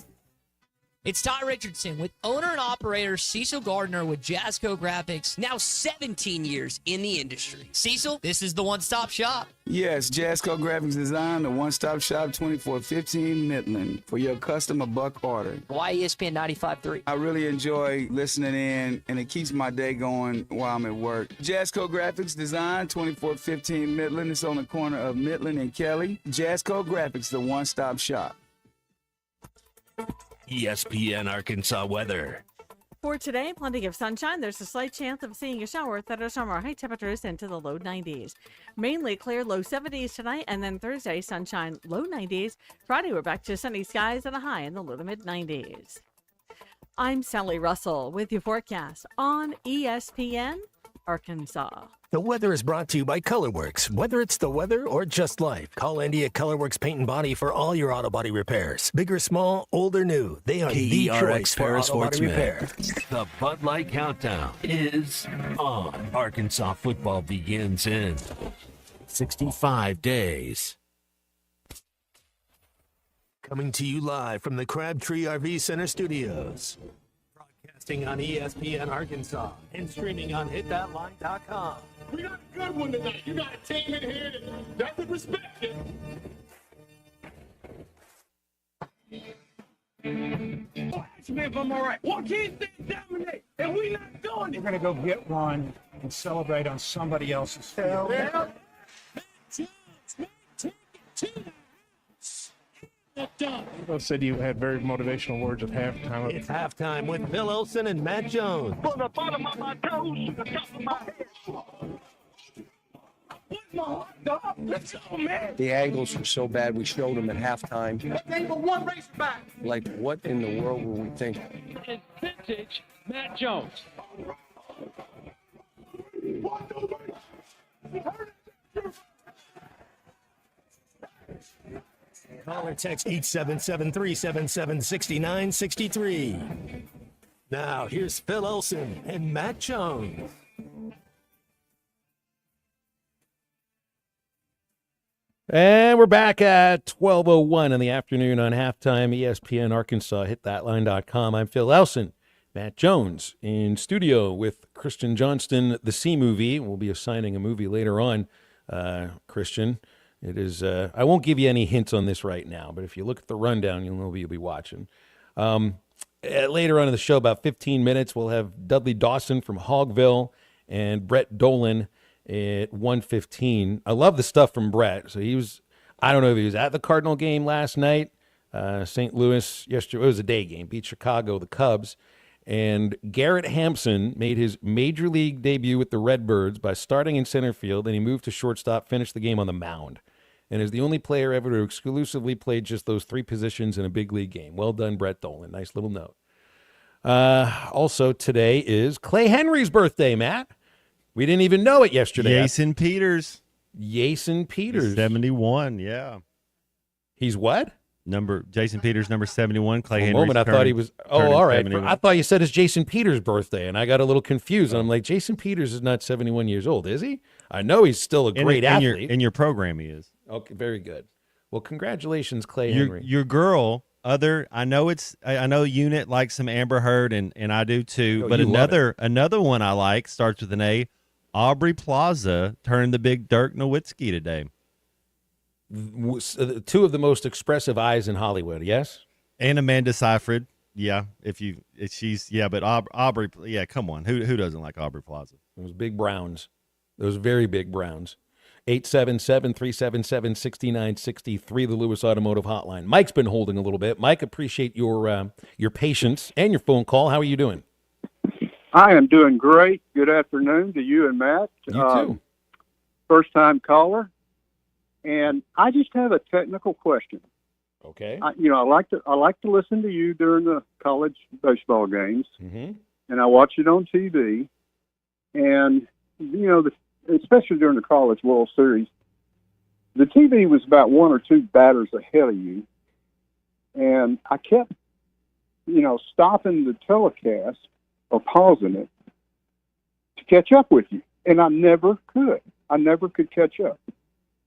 It's Ty Richardson with owner and operator Cecil Gardner with Jasco Graphics, now 17 years in the industry. Cecil, this is the one-stop shop. Yes, Jasco Graphics Design, the one-stop shop, 2415 Midland, for your customer buck order. Why ESPN 95.3? I really enjoy listening in, and it keeps my day going while I'm at work. Jasco Graphics Design, 2415 Midland. It's on the corner of Midland and Kelly. Jasco Graphics, the one-stop shop. ESPN Arkansas weather. For today, plenty of sunshine. There's a slight chance of seeing a shower. Thunderstorm or high temperatures into the low 90s. Mainly clear, low 70s tonight, and then Thursday, sunshine, low 90s. Friday, we're back to sunny skies and a high in the low to mid 90s. I'm Sally Russell with your forecast on ESPN Arkansas. The weather is brought to you by Colorworks. Whether it's the weather or just life, call Andy at Colorworks Paint and Body for all your auto body repairs. Big or small, old or new, they are the choice for auto body repair. The Bud Light Countdown is on. Arkansas football begins in 65 days. Coming to you live from the Crabtree RV Center studios. Broadcasting on ESPN Arkansas and streaming on hitthatline.com. We got a good one tonight. You got a team in here that doesn't respect it. Ask me if I'm all right. Well, can't they dominate? And we not doing it. We're going to go get one and celebrate on somebody else's field. Bill said you had very motivational words at halftime. It's halftime with Bill Olsen and Matt Jones. From the bottom of my toes to the top of my head. Let's go, man. The angles were so bad, we showed them at halftime. That ain't but one Razorback. Like, what in the world were we thinking? It's vintage Matt Jones. Call or text 877-377-6963. Now, here's Phil Olsen and Matt Jones. And we're back at 12:01 in the afternoon on halftime. ESPN Arkansas, hitthatline.com. I'm Phil Elson. Matt Jones in studio with Christian Johnston, the C Movie. We'll be assigning a movie later on, Christian. It is. I won't give you any hints on this right now, but if you look at the rundown, you'll know what you'll be watching. Later on in the show, about 15 minutes, we'll have Dudley Dawson from Hogville and Brett Dolan at 1:15. I love the stuff from Brett. So he was, I don't know if he was at the Cardinal game last night. St. Louis yesterday, it was a day game, beat Chicago, the Cubs. And Garrett Hampson made his major league debut with the Redbirds by starting in center field, and he moved to shortstop, finished the game on the mound, and is the only player ever to exclusively play just those three positions in a big league game. Well done, Brett Dolan. Nice little note. Also, today is Clay Henry's birthday, Matt. We didn't even know it yesterday. Jason Peters. Jason Peters. He's 71, yeah. He's what? Jason Peters, number 71. Clay For a Henry's moment, I thought he was. Oh, turning all right. 71. I thought you said it's Jason Peters' birthday, and I got a little confused. And I'm like, Jason Peters is not 71 years old, is he? I know he's still a great athlete. In your program, he is. Okay, very good. Well, congratulations, Clay Henry. Your girl. I know Unit likes some Amber Heard, and I do too. Oh, But you love another one I like starts with an A. Aubrey Plaza turned the big Dirk Nowitzki today. Two of the most expressive eyes in Hollywood, yes? And Amanda Seyfried. Yeah, but Aubrey, yeah, come on. Who doesn't like Aubrey Plaza? Those big browns. Those very big browns. 877-377-6963, the Lewis Automotive Hotline. Mike's been holding a little bit. Mike, appreciate your patience and your phone call. How are you doing? I am doing great. Good afternoon to you and Matt. You too. First-time caller. And I just have a technical question. Okay. I like to listen to you during the college baseball games, Mm-hmm. and I watch it on TV. And especially during the College World Series, the TV was about one or two batters ahead of you, and I kept, stopping the telecast or pausing it to catch up with you, and I never could. I never could catch up.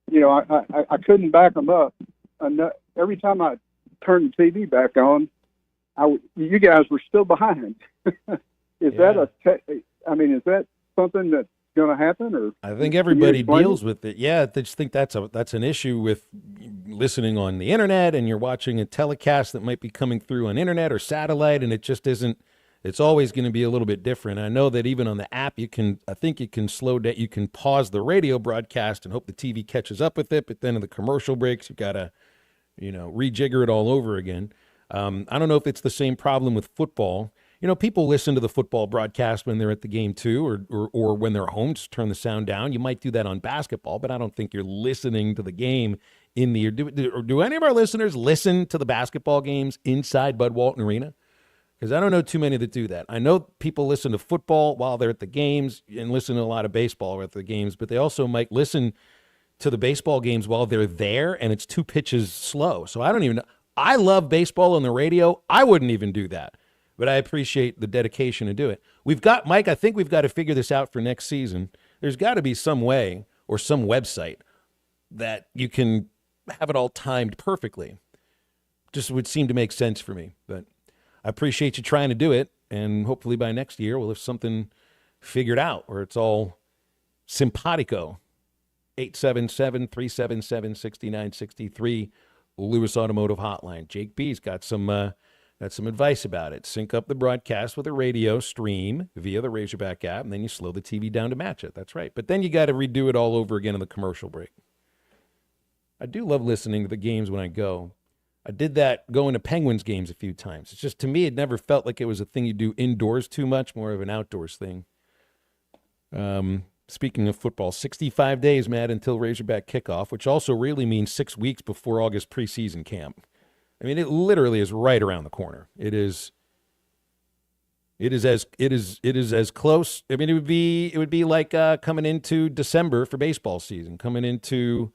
I couldn't back them up. Every time I turned the TV back on, you guys were still behind. Is that something that's going to happen? Or I think everybody deals with it. Yeah, I just think that's an issue with listening on the internet, and you're watching a telecast that might be coming through on internet or satellite, and it just isn't. It's always going to be a little bit different. I know that even on the app, I think you can slow down. You can pause the radio broadcast and hope the TV catches up with it. But then in the commercial breaks, you've got to, rejigger it all over again. I don't know if it's the same problem with football. People listen to the football broadcast when they're at the game too, or when they're home, just turn the sound down. You might do that on basketball, but I don't think you're listening to the game in the. Do any of our listeners listen to the basketball games inside Bud Walton Arena? Because I don't know too many that do that. I know people listen to football while they're at the games and listen to a lot of baseball at the games, but they also might listen to the baseball games while they're there and it's 2 pitches slow. So I don't even know. I love baseball on the radio. I wouldn't even do that, but I appreciate the dedication to do it. Mike, I think we've got to figure this out for next season. There's got to be some way or some website that you can have it all timed perfectly. Just would seem to make sense for me, but I appreciate you trying to do it, and hopefully by next year we'll have something figured out where it's all simpatico. 877-377-6963, Lewis Automotive Hotline. Jake B's got some advice about it. Sync up the broadcast with a radio stream via the Razorback app, and then you slow the TV down to match it. That's right. But then you got to redo it all over again in the commercial break. I do love listening to the games when I go. I did that going to Penguins games a few times. It's just, to me, it never felt like it was a thing you do indoors too much, more of an outdoors thing. Speaking of football, 65 days, Matt, until Razorback kickoff, which also really means 6 weeks before August preseason camp. I mean, it literally is right around the corner. It is as close. I mean, it would be like coming into December for baseball season, coming into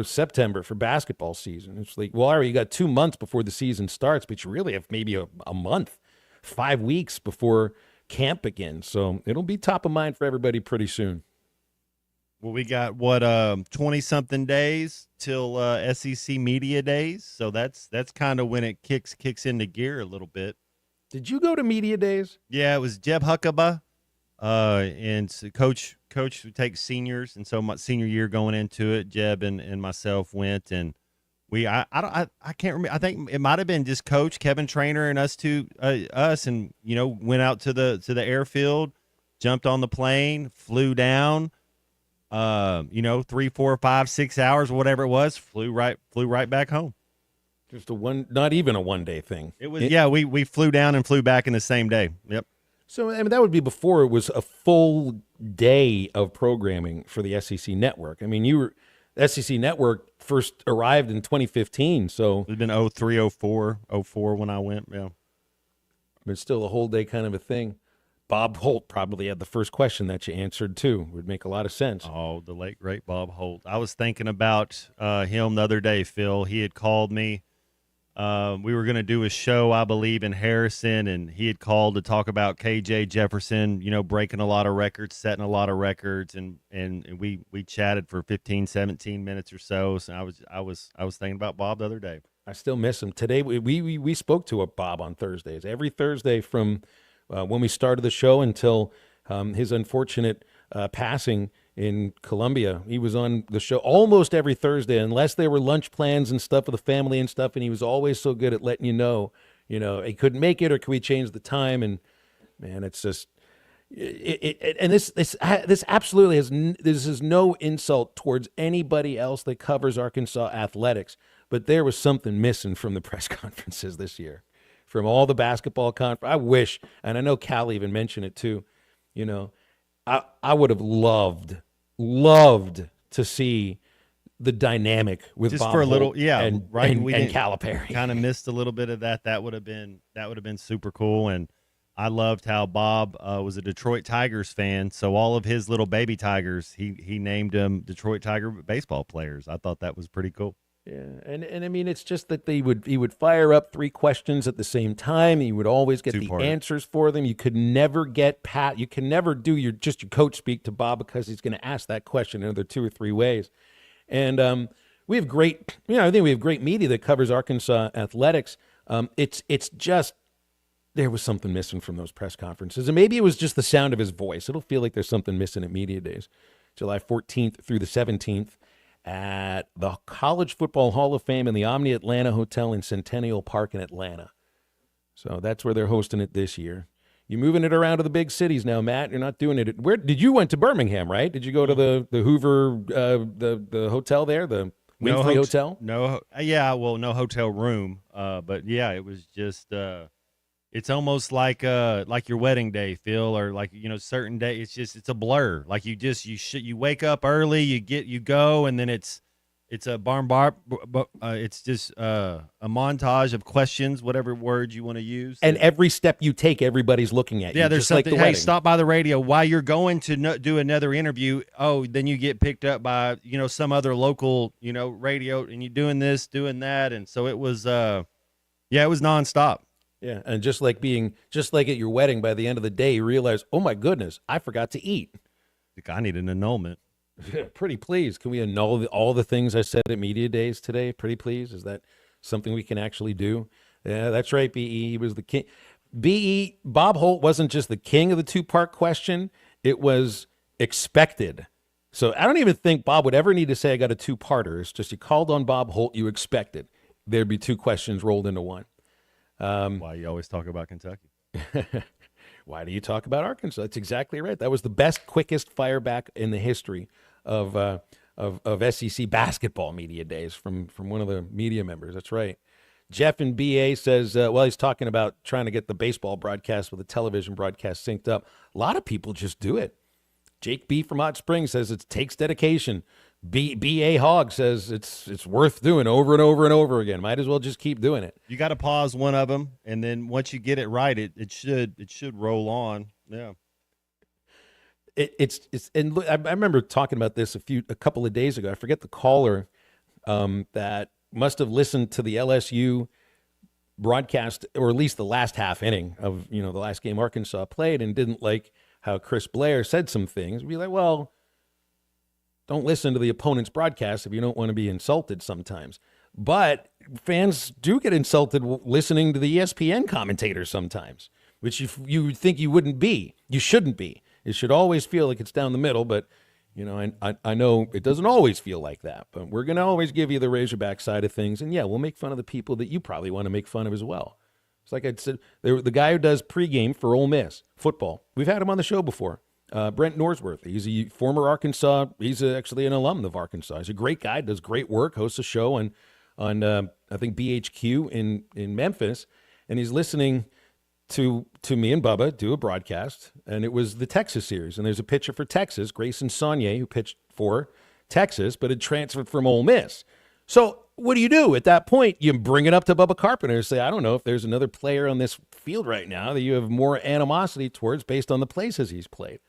September for basketball season. It's like, well, all right, you got 2 months before the season starts, but you really have maybe a month, 5 weeks before camp begins. So it'll be top of mind for everybody pretty soon. Well, we got 20-something days till SEC Media Days, so that's kind of when it kicks into gear a little bit. Did you go to Media Days? Yeah, it was Jeb Huckabee, and so coach who takes seniors, and so my senior year going into it, Jeb and myself went, and I can't remember. I think it might have been just Coach Kevin Trainer and us and went out to the airfield, jumped on the plane, flew down. 3, 4, 5, 6 hours, whatever it was, flew right back home. Just not even a one-day thing. It was, we flew down and flew back in the same day. Yep. So, I mean, that would be before it was a full day of programming for the SEC Network. I mean, SEC Network first arrived in 2015, so. It had been 03, 04 when I went, yeah. But still a whole day kind of a thing. Bob Holt probably had the first question that you answered too. Would make a lot of sense. Oh, the late great Bob Holt. I was thinking about him the other day, Phil. He had called me. We were going to do a show, I believe, in Harrison, and he had called to talk about KJ Jefferson, breaking a lot of records, setting a lot of records, and we chatted for 15, 17 minutes or so. So I was thinking about Bob the other day. I still miss him. Today we spoke to a Bob on Thursdays. Every Thursday from when we started the show until his unfortunate passing in Colombia. He was on the show almost every Thursday, unless there were lunch plans and stuff with the family and stuff, and he was always so good at letting you know, he couldn't make it, or could we change the time? And man, it's just and this absolutely this is no insult towards anybody else that covers Arkansas athletics, but there was something missing from the press conferences this year. From all the basketball I wish, and I know Cal even mentioned it too, I would have loved to see the dynamic with just Bob for a little, Holt and Calipari. Kind of missed a little bit of that. That would have been super cool. And I loved how Bob was a Detroit Tigers fan, so all of his little baby Tigers, he named them Detroit Tiger baseball players. I thought that was pretty cool. Yeah, and I mean, it's just that he would fire up 3 questions at the same time. He would always get the answers for them. You could never you can never do your coach speak to Bob, because he's going to ask that question in another 2 or 3 ways. And we have great, I think we have great media that covers Arkansas athletics. It's just there was something missing from those press conferences, and maybe it was just the sound of his voice. It'll feel like there's something missing at Media Days, July 14th through the 17th. At the College Football Hall of Fame in the Omni Atlanta Hotel in Centennial Park in Atlanta. So that's where they're hosting it this year. You're moving it around to the big cities now, Matt. You're not doing it. Where did you went to Birmingham, right? Did you go to the Hoover, the hotel there, the Winfrey Hotel? No, no hotel room. But yeah, it was just. It's almost like your wedding day, Phil, or certain day. It's a blur. Like you wake up early, you go, and then it's a it's just a montage of questions, whatever word you want to use. And every step you take, everybody's looking at you. Yeah, there's just something. Like the wedding. Stop by the radio while you're going to do another interview. Oh, then you get picked up by some other local radio, and you're doing this, doing that, and so it was it was nonstop. Yeah, and just like at your wedding, by the end of the day, you realize, oh my goodness, I forgot to eat. I need an annulment. Pretty please. Can we annul all the things I said at Media Days today? Pretty please. Is that something we can actually do? Yeah, that's right, B.E. He was the king. B.E. Bob Holt wasn't just the king of the 2-part question. It was expected. So I don't even think Bob would ever need to say, I got a 2-parter. It's just you called on Bob Holt, you expected there'd be 2 questions rolled into one. Why you always talk about Kentucky? Why do you talk about Arkansas? That's exactly right. That was the best, quickest fire back in the history of SEC basketball Media Days from one of the media members. That's right. Jeff in BA says, he's talking about trying to get the baseball broadcast with the television broadcast synced up. A lot of people just do it. Jake B from Hot Springs says it takes dedication. B.A. Hogg says it's worth doing over and over and over again. Might as well just keep doing it. You got to pause one of them, and then once you get it right, it should roll on. Yeah. It's and I remember talking about this a couple of days ago. I forget the caller that must have listened to the LSU broadcast, or at least the last half inning of the last game Arkansas played, and didn't like how Chris Blair said some things. Be like, well, don't listen to the opponent's broadcast if you don't want to be insulted sometimes. But fans do get insulted listening to the ESPN commentators sometimes, which you would think you wouldn't be. You shouldn't be. It should always feel like it's down the middle, but I know it doesn't always feel like that. But we're going to always give you the Razorback side of things, and yeah, we'll make fun of the people that you probably want to make fun of as well. It's like I said, the guy who does pregame for Ole Miss football. We've had him on the show before. Brent Norsworth. He's a former Arkansas. He's actually an alum of Arkansas. He's a great guy. Does great work. Hosts a show on I think BHQ in Memphis, and he's listening to me and Bubba do a broadcast, and it was the Texas series. And there's a pitcher for Texas, Grayson Saunier, who pitched for Texas, but had transferred from Ole Miss. So what do you do at that point? You bring it up to Bubba Carpenter and say, I don't know if there's another player on this field right now that you have more animosity towards based on the places he's played.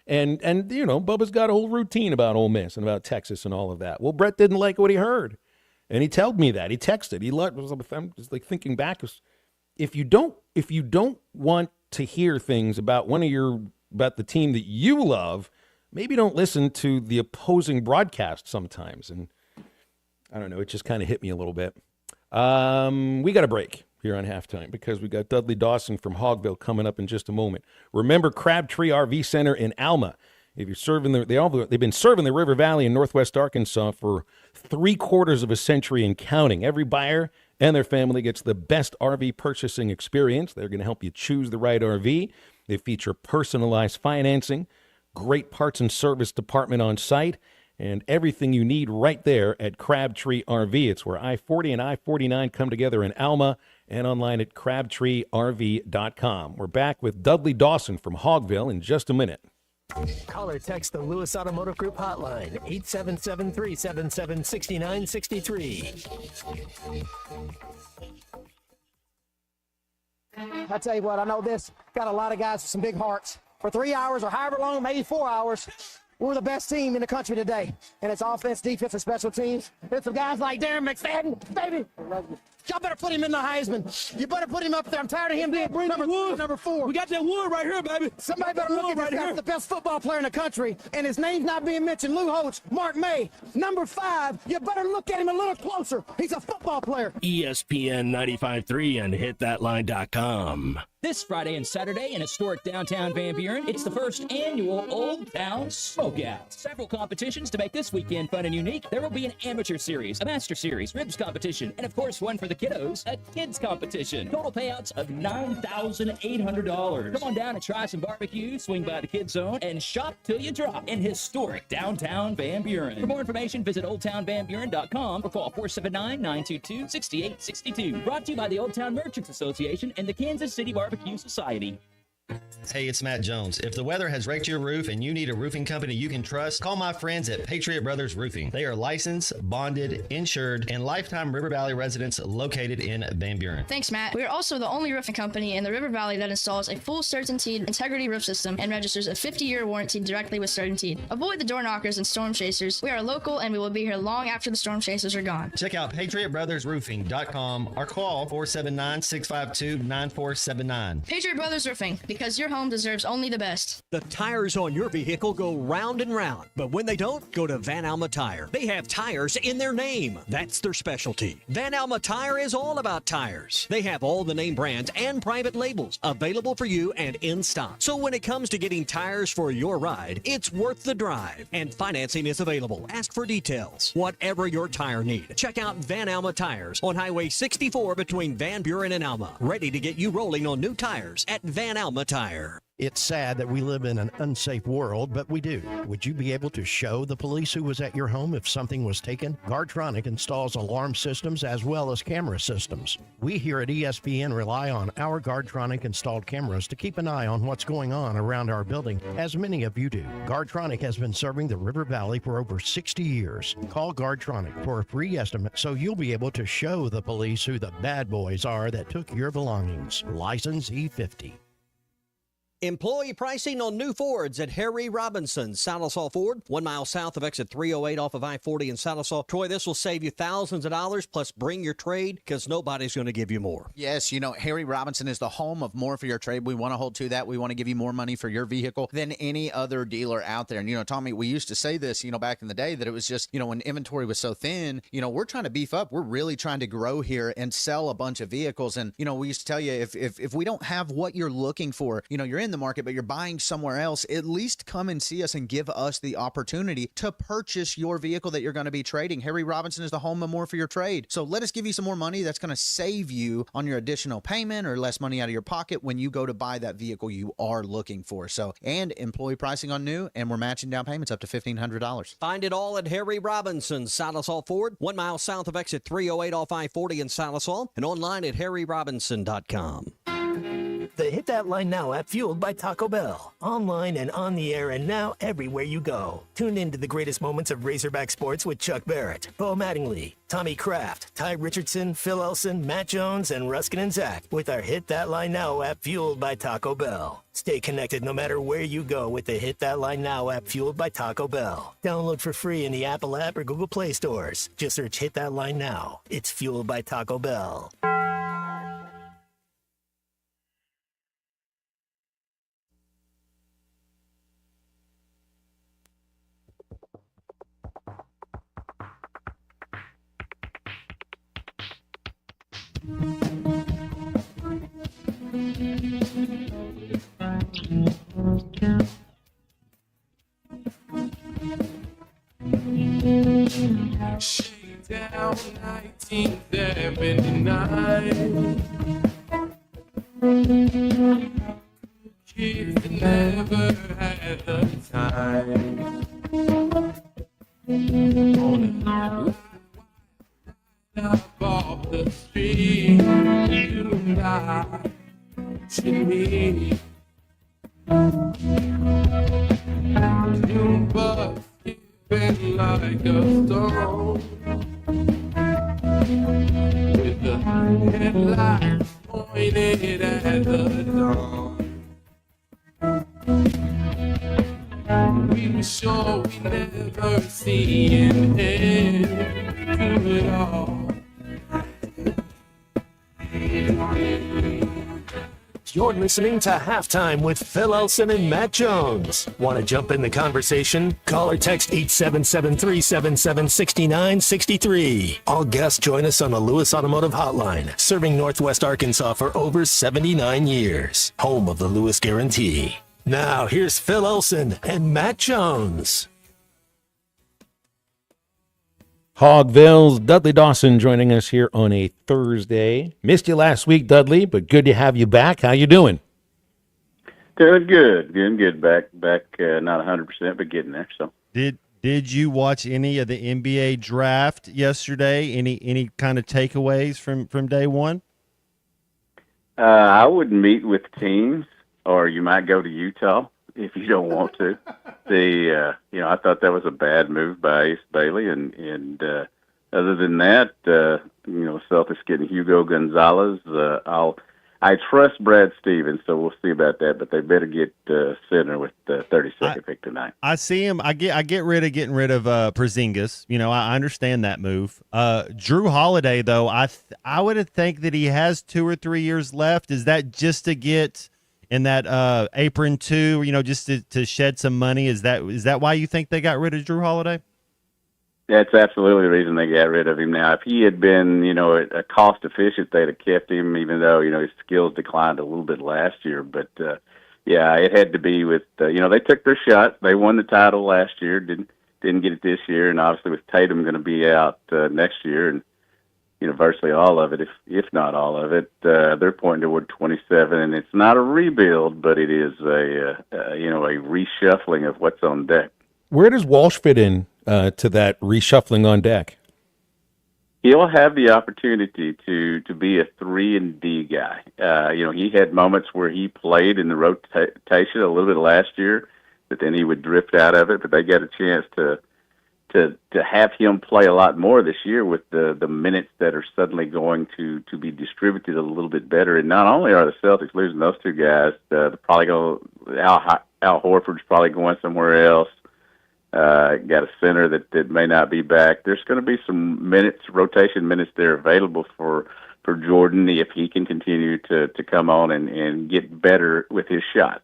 And you know, Bubba's got a whole routine about Ole Miss and about Texas and all of that. Well, Brett didn't like what he heard. And he told me that. He texted. I'm just like thinking back. If you don't want to hear things about about the team that you love, maybe don't listen to the opposing broadcast sometimes. And I don't know, it just kind of hit me a little bit. We got a break here on Halftime because we got Dudley Dawson from Hogville coming up in just a moment. Remember Crabtree RV Center in Alma. If you're serving they've been serving the River Valley in Northwest Arkansas for 3/4 of a century and counting. Every buyer and their family gets the best RV purchasing experience. They're going to help you choose the right RV. They feature personalized financing, great parts and service department on site, and everything you need right there at Crabtree RV. It's where I-40 and I-49 come together in Alma and online at crabtreerv.com. We're back with Dudley Dawson from Hogville in just a minute. Call or text the Lewis Automotive Group hotline, 877-377-6963. I tell you what, I know this. Got a lot of guys with some big hearts. For 3 hours or however long, maybe 4 hours, we're the best team in the country today. And it's offense, defense, and special teams. It's some guys like Darren McFadden, baby. Y'all better put him in the Heisman. You better put him up there. I'm tired of him being number 4. We got that wood right here, baby. Somebody better look at this guy, the best football player in the country. And his name's not being mentioned. Lou Holtz, Mark May, number 5. You better look at him a little closer. He's a football player. ESPN 95.3 and hitthatline.com. This Friday and Saturday in historic downtown Van Buren, it's the first annual Old Town Smokeout. Several competitions to make this weekend fun and unique. There will be an amateur series, a master series, ribs competition, and of course one for the kiddos, a kids competition. Total payouts of $9,800. Come on down and try some barbecue, swing by the kids zone, and shop till you drop in historic downtown Van Buren. For more information, visit oldtownvanburen.com or call 479-922-6862. Brought to you by the Old Town Merchants Association and the Kansas City Barbecue Society. Hey, it's Matt Jones. If the weather has raked your roof and you need a roofing company you can trust, call my friends at Patriot Brothers Roofing. They are licensed, bonded, insured, and lifetime River Valley residents located in Van Buren. Thanks, Matt. We are also the only roofing company in the River Valley that installs a full CertainTeed integrity roof system and registers a 50-year warranty directly with CertainTeed. Avoid the door knockers and storm chasers. We are local and we will be here long after the storm chasers are gone. Check out PatriotBrothersRoofing.com or call 479-652-9479. Patriot Brothers Roofing, because your home deserves only the best. The tires on your vehicle go round and round, but when they don't, go to Van Alma Tire. They have tires in their name. That's their specialty. Van Alma Tire is all about tires. They have all the name brands and private labels available for you and in stock. So when it comes to getting tires for your ride, it's worth the drive. And financing is available. Ask for details. Whatever your tire need, check out Van Alma Tires on Highway 64 between Van Buren and Alma. Ready to get you rolling on new tires at Van Alma Tire. It's sad that we live in an unsafe world, but we do. Would you be able to show the police who was at your home if something was taken? Guardtronic installs alarm systems as well as camera systems. We here at ESPN rely on our Guardtronic installed cameras to keep an eye on what's going on around our building, as many of you do. Guardtronic has been serving the River Valley for over 60 years. Call Guardtronic for a free estimate so you'll be able to show the police who the bad boys are that took your belongings. License E50. Employee pricing on new Fords at Harry Robinson, Salisaw Ford, 1 mile south of exit 308 off of I-40 in Salisaw. Troy, this will save you thousands of dollars, plus bring your trade because nobody's going to give you more. Yes, you know, Harry Robinson is the home of more for your trade. We want to hold to that. We want to give you more money for your vehicle than any other dealer out there. And, you know, Tommy, we used to say this, you know, back in the day that it was just, you know, when inventory was so thin, you know, we're trying to beef up. We're really trying to grow here and sell a bunch of vehicles. And, you know, we used to tell you if we don't have what you're looking for, you know, you're in the market, but you're buying somewhere else, at least come and see us and give us the opportunity to purchase your vehicle that you're going to be trading. Harry Robinson is the home of more for your trade. So let us give you some more money that's going to save you on your additional payment or less money out of your pocket when you go to buy that vehicle you are looking for. So, and employee pricing on new, and we're matching down payments up to $1,500. Find it all at Harry Robinson, Salisaw Ford, 1 mile south of exit 308 off I-40 in Salisaw, and online at harryrobinson.com. The Hit That Line Now app, fueled by Taco Bell. Online and on the air and now everywhere you go. Tune in to the greatest moments of Razorback sports with Chuck Barrett, Bo Mattingly, Tommy Kraft, Ty Richardson, Phil Elson, Matt Jones, and Ruskin and Zach with our Hit That Line Now app, fueled by Taco Bell. Stay connected no matter where you go with the Hit That Line Now app, fueled by Taco Bell. Download for free in the Apple app or Google Play stores. Just search Hit That Line Now. It's fueled by Taco Bell. Shakedown 1979. Kids never had the time. Up off the street, you and I should meet. You bust skipping like a stone, with the headlights pointed at the dawn. We were sure we'd never see an end to it all. You're listening to Halftime with Phil Elson and Matt Jones. Want to jump in the conversation? Call or text 877-377-6963. All guests join us on the Lewis Automotive Hotline, serving Northwest Arkansas for over 79 years. Home of the Lewis Guarantee. Now, here's Phil Elson and Matt Jones. Hogville's Dudley Dawson joining us here on a Thursday. Missed you last week, Dudley, but good to have you back. How you doing? Doing good. Doing good. Back. Not 100%, but getting there. So Did you watch any of the NBA draft yesterday? Any kind of takeaways from day one? I would meet with teams, or you might go to Utah if you don't want to. I thought that was a bad move by Ace Bailey, and other than that, Celtics getting Hugo Gonzalez. I trust Brad Stevens, so we'll see about that. But they better get center with the 32nd pick tonight. I see him. I get getting rid of Porzingis. I understand that move. Drew Holiday, though, I would think that he has 2 or 3 years left. Is that just to get in that apron too, just to shed some money? Is that why you think they got rid of Drew Holiday? That's absolutely the reason they got rid of him. Now, if he had been, a cost efficient, they'd have kept him, even though, his skills declined a little bit last year. But, it had to be with, they took their shot. They won the title last year, didn't get it this year. And obviously with Tatum going to be out next year, and virtually all of it, if not all of it, they're pointing toward 27, and it's not a rebuild, but it is a reshuffling of what's on deck. Where does Walsh fit in to that reshuffling on deck? He'll have the opportunity to be a 3-and-D guy. He had moments where he played in the rotation a little bit last year, but then he would drift out of it. But they got a chance to have him play a lot more this year with the minutes that are suddenly going to be distributed a little bit better. And not only are the Celtics losing those two guys, they're probably going. Al Horford's probably going somewhere else. Got a center that may not be back. There's going to be some rotation minutes there available for Jordan if he can continue to come on and get better with his shot.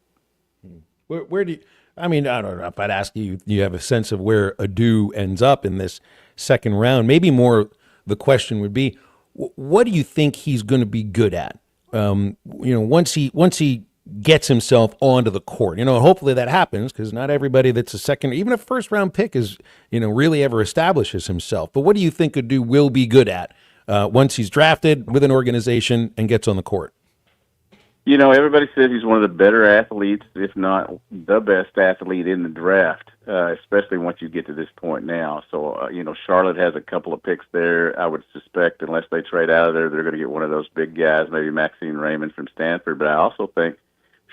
Where do you? I don't know if I'd ask you. You have a sense of where Adu ends up in this second round. Maybe more the question would be, what do you think he's going to be good at? Once he gets himself onto the court. Hopefully that happens, because not everybody that's a second, even a first round pick is, really ever establishes himself. But what do you think Adu will be good at once he's drafted with an organization and gets on the court? Everybody says he's one of the better athletes, if not the best athlete in the draft. especially once you get to this point now. So, Charlotte has a couple of picks there. I would suspect unless they trade out of there, they're going to get one of those big guys, maybe Maxine Raymond from Stanford. But I also think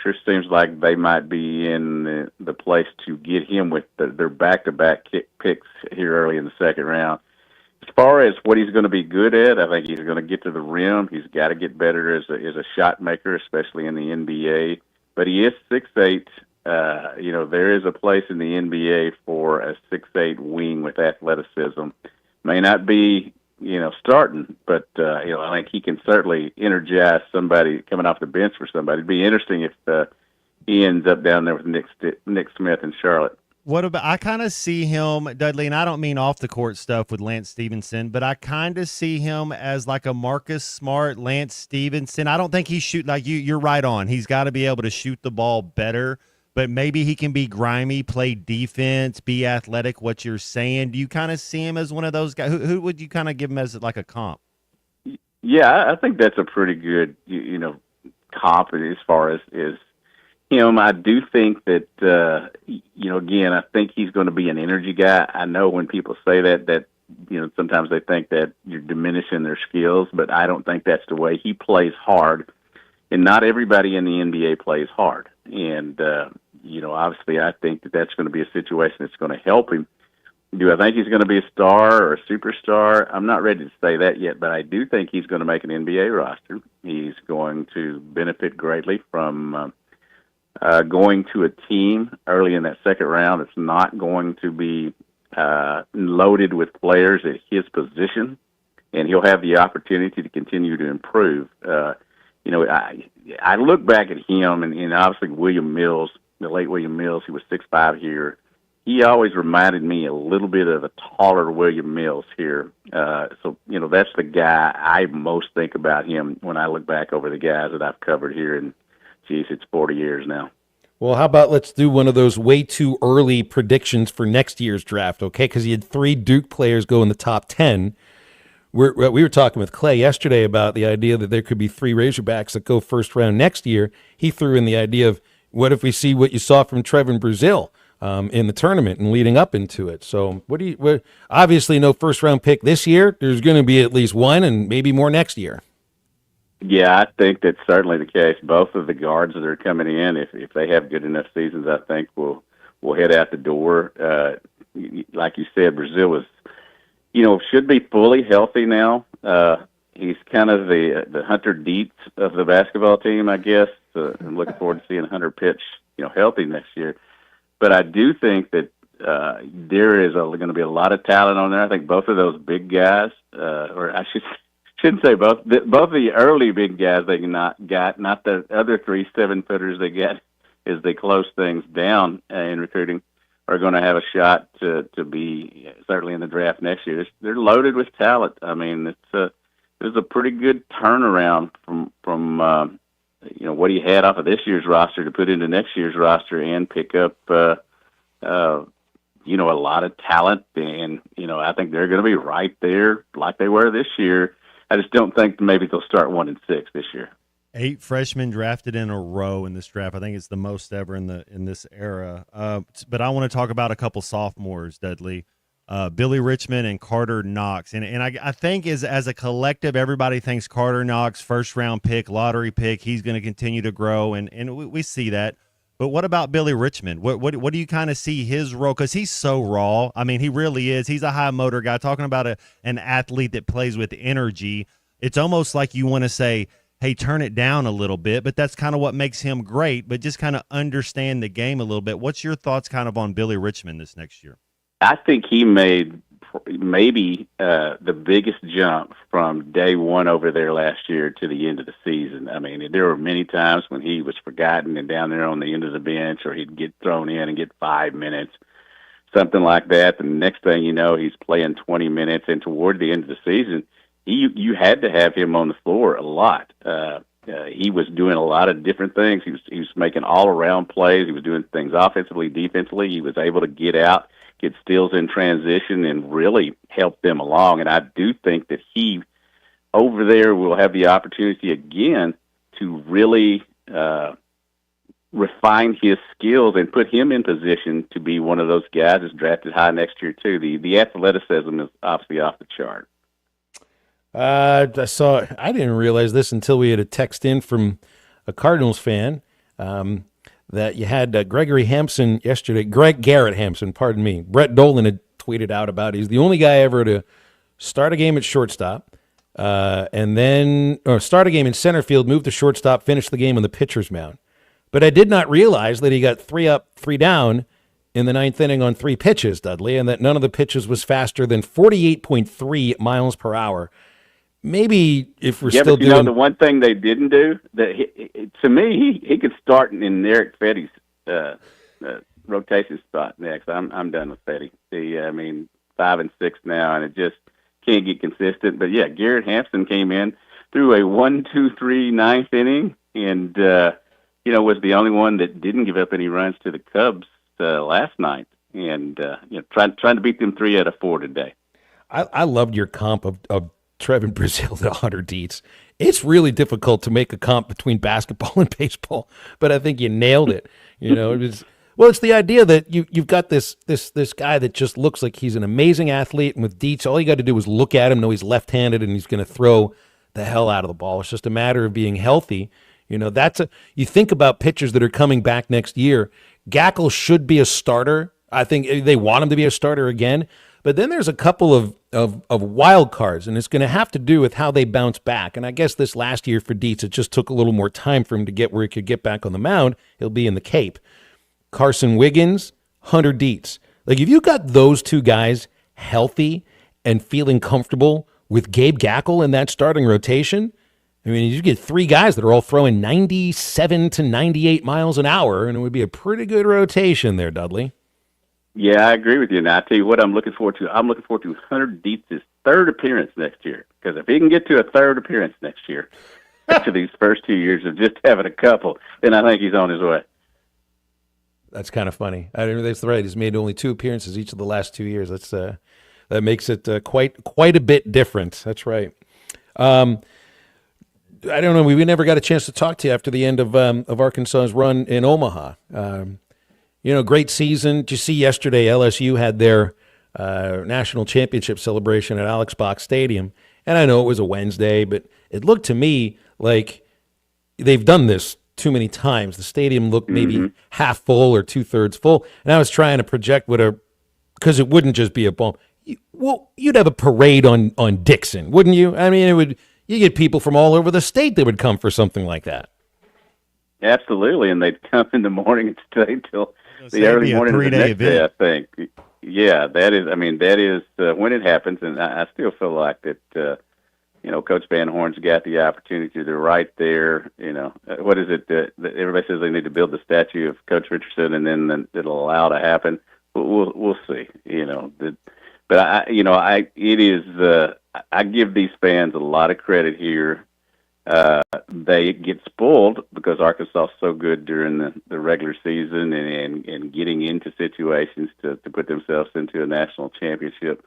sure seems like they might be in the place to get him with their back-to-back picks here early in the second round. As far as what he's going to be good at, I think he's going to get to the rim. He's got to get better as a shot maker, especially in the NBA. But he is 6'8". There is a place in the NBA for a 6'8" wing with athleticism. May not be, starting, but, I think he can certainly energize somebody coming off the bench for somebody. It'd be interesting if he ends up down there with Nick Smith in Charlotte. What about, I kind of see him, Dudley, and I don't mean off the court stuff with Lance Stevenson, but I kind of see him as like a Marcus Smart, Lance Stevenson. I don't think he's like you're right on. He's got to be able to shoot the ball better, but maybe he can be grimy, play defense, be athletic, what you're saying. Do you kind of see him as one of those guys? Who would you kind of give him as like a comp? Yeah, I think that's a pretty good, comp as far as him. I do think that, again, I think he's going to be an energy guy. I know when people say that, sometimes they think that you're diminishing their skills, but I don't think that's the way. He plays hard, and not everybody in the NBA plays hard. And, obviously I think that that's going to be a situation that's going to help him. Do I think he's going to be a star or a superstar? I'm not ready to say that yet, but I do think he's going to make an NBA roster. He's going to benefit greatly from going to a team early in that second round. It's not going to be loaded with players at his position, and he'll have the opportunity to continue to improve. I look back at him, and obviously William Mills, the late William Mills, who was 6'5" here. He always reminded me a little bit of a taller William Mills here. So that's the guy I most think about him when I look back over the guys that I've covered here. And, geez, it's 40 years now. Well, how about let's do one of those way too early predictions for next year's draft, okay? Because you had 3 Duke players go in the top 10. We were talking with Clay yesterday about the idea that there could be 3 Razorbacks that go first round next year. He threw in the idea of what if we see what you saw from Trevin Brazile in the tournament and leading up into it. So obviously no first round pick this year. There's going to be at least one and maybe more next year. Yeah, I think that's certainly the case. Both of the guards that are coming in, if they have good enough seasons, I think will head out the door. Like you said, Brazile was, should be fully healthy now. He's kind of the Hunter Dietz of the basketball team, I guess. I'm looking forward to seeing Hunter pitch, healthy next year. But I do think that there is going to be a lot of talent on there. I think both of those big guys, or I shouldn't say both the early big guys they not the other 3 7-footers they get as they close things down in recruiting, are going to have a shot to be certainly in the draft next year. They're loaded with talent. I mean, there's a pretty good turnaround from what he had off of this year's roster to put into next year's roster and pick up a lot of talent. And I think they're going to be right there like they were this year. I just don't think maybe they'll start 1-6 this year. 8 freshmen drafted in a row in this draft. I think it's the most ever in this era. But I want to talk about a couple sophomores, Dudley. Billy Richmond and Carter Knox. And I think as a collective, everybody thinks Carter Knox, first-round pick, lottery pick, he's going to continue to grow, and we see that. But what about Billy Richmond? What do you kind of see his role? Because he's so raw. I mean, he really is. He's a high-motor guy. Talking about an athlete that plays with energy, it's almost like you want to say, hey, turn it down a little bit, but that's kind of what makes him great, but just kind of understand the game a little bit. What's your thoughts kind of on Billy Richmond this next year? I think he made maybe the biggest jump from day one over there last year to the end of the season. I mean, there were many times when he was forgotten and down there on the end of the bench, or he'd get thrown in and get 5 minutes, something like that. And the next thing you know, he's playing 20 minutes. And toward the end of the season, you had to have him on the floor a lot. He was doing a lot of different things. He was making all-around plays. He was doing things offensively, defensively. He was able to get out, get steals in transition, and really help them along. And I do think that he, over there, will have the opportunity again to really refine his skills and put him in position to be one of those guys that's drafted high next year too. The athleticism is obviously off the chart. I didn't realize this until we had a text in from a Cardinals fan that you had Gregory Hampson yesterday. Garrett Hampson, pardon me. Brett Dolan had tweeted out about it. He's the only guy ever to start a game at shortstop, and then start a game in center field, move to shortstop, finish the game on the pitcher's mound. But I did not realize that he got 3 up, 3 down in the 9th inning on 3 pitches, Dudley, and that none of the pitches was faster than 48.3 miles per hour. Maybe if we're still but doing the one thing they didn't do that to me he could start in Eric Fetty's rotation spot next. I'm done with Fetty. 5 and 6 now, and it just can't get consistent. But yeah, Garrett Hampson came in through a 1-2-3 9th inning, and was the only one that didn't give up any runs to the Cubs last night, and trying to beat them 3 out of 4 today. I loved your comp of Trevin Brazile to Hunter Dietz. It's really difficult to make a comp between basketball and baseball, but I think you nailed it. It's the idea that you've got this guy that just looks like he's an amazing athlete, and with Dietz, all you got to do is look at him, know he's left-handed, and he's going to throw the hell out of the ball. It's just a matter of being healthy. You think about pitchers that are coming back next year. Gackle should be a starter. I think they want him to be a starter again. But then there's a couple of wild cards, and it's going to have to do with how they bounce back. And I guess this last year for Dietz, it just took a little more time for him to get where he could get back on the mound. He'll be in the Cape. Carson Wiggins, Hunter Dietz. Like, if you got those 2 guys healthy and feeling comfortable with Gabe Gackle in that starting rotation, you get 3 guys that are all throwing 97 to 98 miles an hour, and it would be a pretty good rotation there, Dudley. Yeah, I agree with you. Now, I tell you what I'm looking forward to. I'm looking forward to Hunter Dietz's 3rd appearance next year. Because if he can get to a 3rd appearance next year, after these first 2 years of just having a couple, then I think he's on his way. That's kind of funny. That's right. He's made only 2 appearances each of the last 2 years. That makes it quite a bit different. That's right. I don't know. We never got a chance to talk to you after the end of Arkansas's run in Omaha. Great season. Did you see yesterday LSU had their national championship celebration at Alex Box Stadium? And I know it was a Wednesday, but it looked to me like they've done this too many times. The stadium looked maybe half full or 2/3 full. And I was trying to project because it wouldn't just be a ball. You'd have a parade on Dixon, wouldn't you? You get people from all over the state that would come for something like that. Absolutely, and they'd come in the morning and stay till the early morning of the next day, I think. Yeah, that is when it happens, and I still feel like that, Coach Van Horn's got the opportunity. They're right there. What is it that everybody says they need to build the statue of Coach Richardson, and then it'll allow to happen. We'll see. I give these fans a lot of credit here. They get spoiled because Arkansas is so good during the regular season and getting into situations to put themselves into a national championship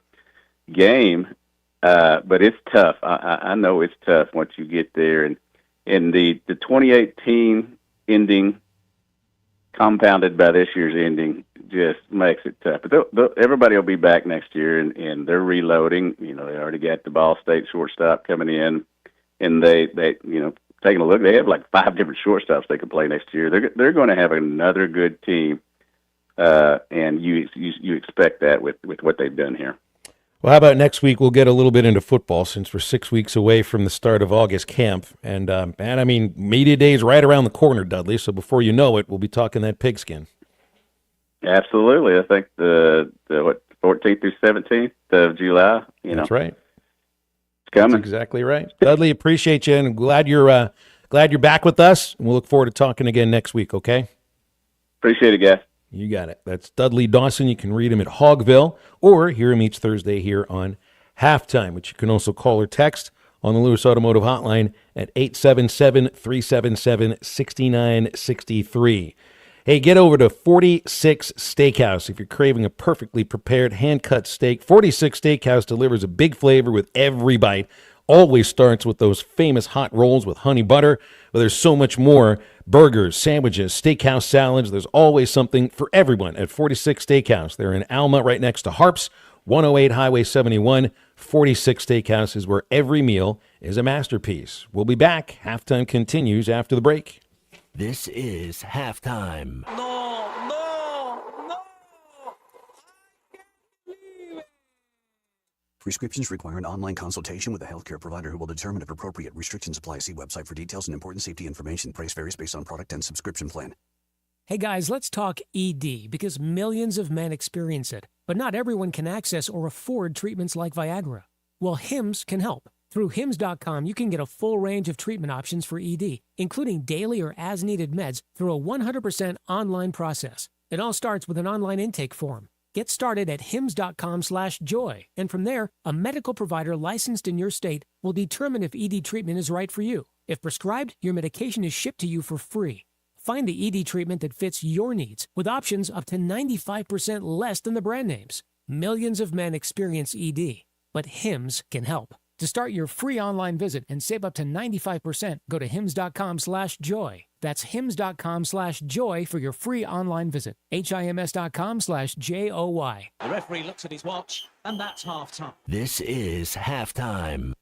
game. But it's tough. I know it's tough once you get there. And the 2018 ending compounded by this year's ending just makes it tough. But everybody will be back next year, and they're reloading. They already got the Ball State shortstop coming in. And they taking a look, they have like 5 different shortstops they can play next year. They're going to have another good team, and you expect that with what they've done here. Well, how about next week? We'll get a little bit into football since we're 6 weeks away from the start of August camp, and media day is right around the corner, Dudley. So before you know it, we'll be talking that pigskin. Absolutely, I think the 14th through 17th of July. That's right. Coming. That's exactly right. Dudley, appreciate you, and glad you're back with us. And we'll look forward to talking again next week, okay? Appreciate it, guys. You got it. That's Dudley Dawson. You can read him at Hogville or hear him each Thursday here on Halftime, which you can also call or text on the Lewis Automotive Hotline at 877-377-6963. Hey, get over to 46 Steakhouse if you're craving a perfectly prepared hand-cut steak. 46 Steakhouse delivers a big flavor with every bite. always starts with those famous hot rolls with honey butter, but there's so much more. Burgers, sandwiches, steakhouse salads. There's always something for everyone at 46 Steakhouse. They're in Alma, right next to Harps, 108 Highway 71. 46 Steakhouse is where every meal is a masterpiece. We'll be back. Halftime continues after the break. This is Halftime. Prescriptions require an online consultation with a healthcare provider who will determine if appropriate. Restrictions apply. See website for details and important safety information. Price varies based on product and subscription plan. Hey guys, let's talk ED because millions of men experience it, but not everyone can access or afford treatments like Viagra. Well, Hims can help. Through Hims.com, you can get a full range of treatment options for ED, including daily or as-needed meds through a 100% online process. It all starts with an online intake form. Get started at hims.com/joy, and from there, a medical provider licensed in your state will determine if ED treatment is right for you. If prescribed, your medication is shipped to you for free. Find the ED treatment that fits your needs with options up to 95% less than the brand names. Millions of men experience ED, but Hims can help. To start your free online visit and save up to 95%, go to hims.com/joy. That's hims.com/joy for your free online visit. HIMS.com/JOY. The referee looks at his watch, and that's half-time. This is Halftime.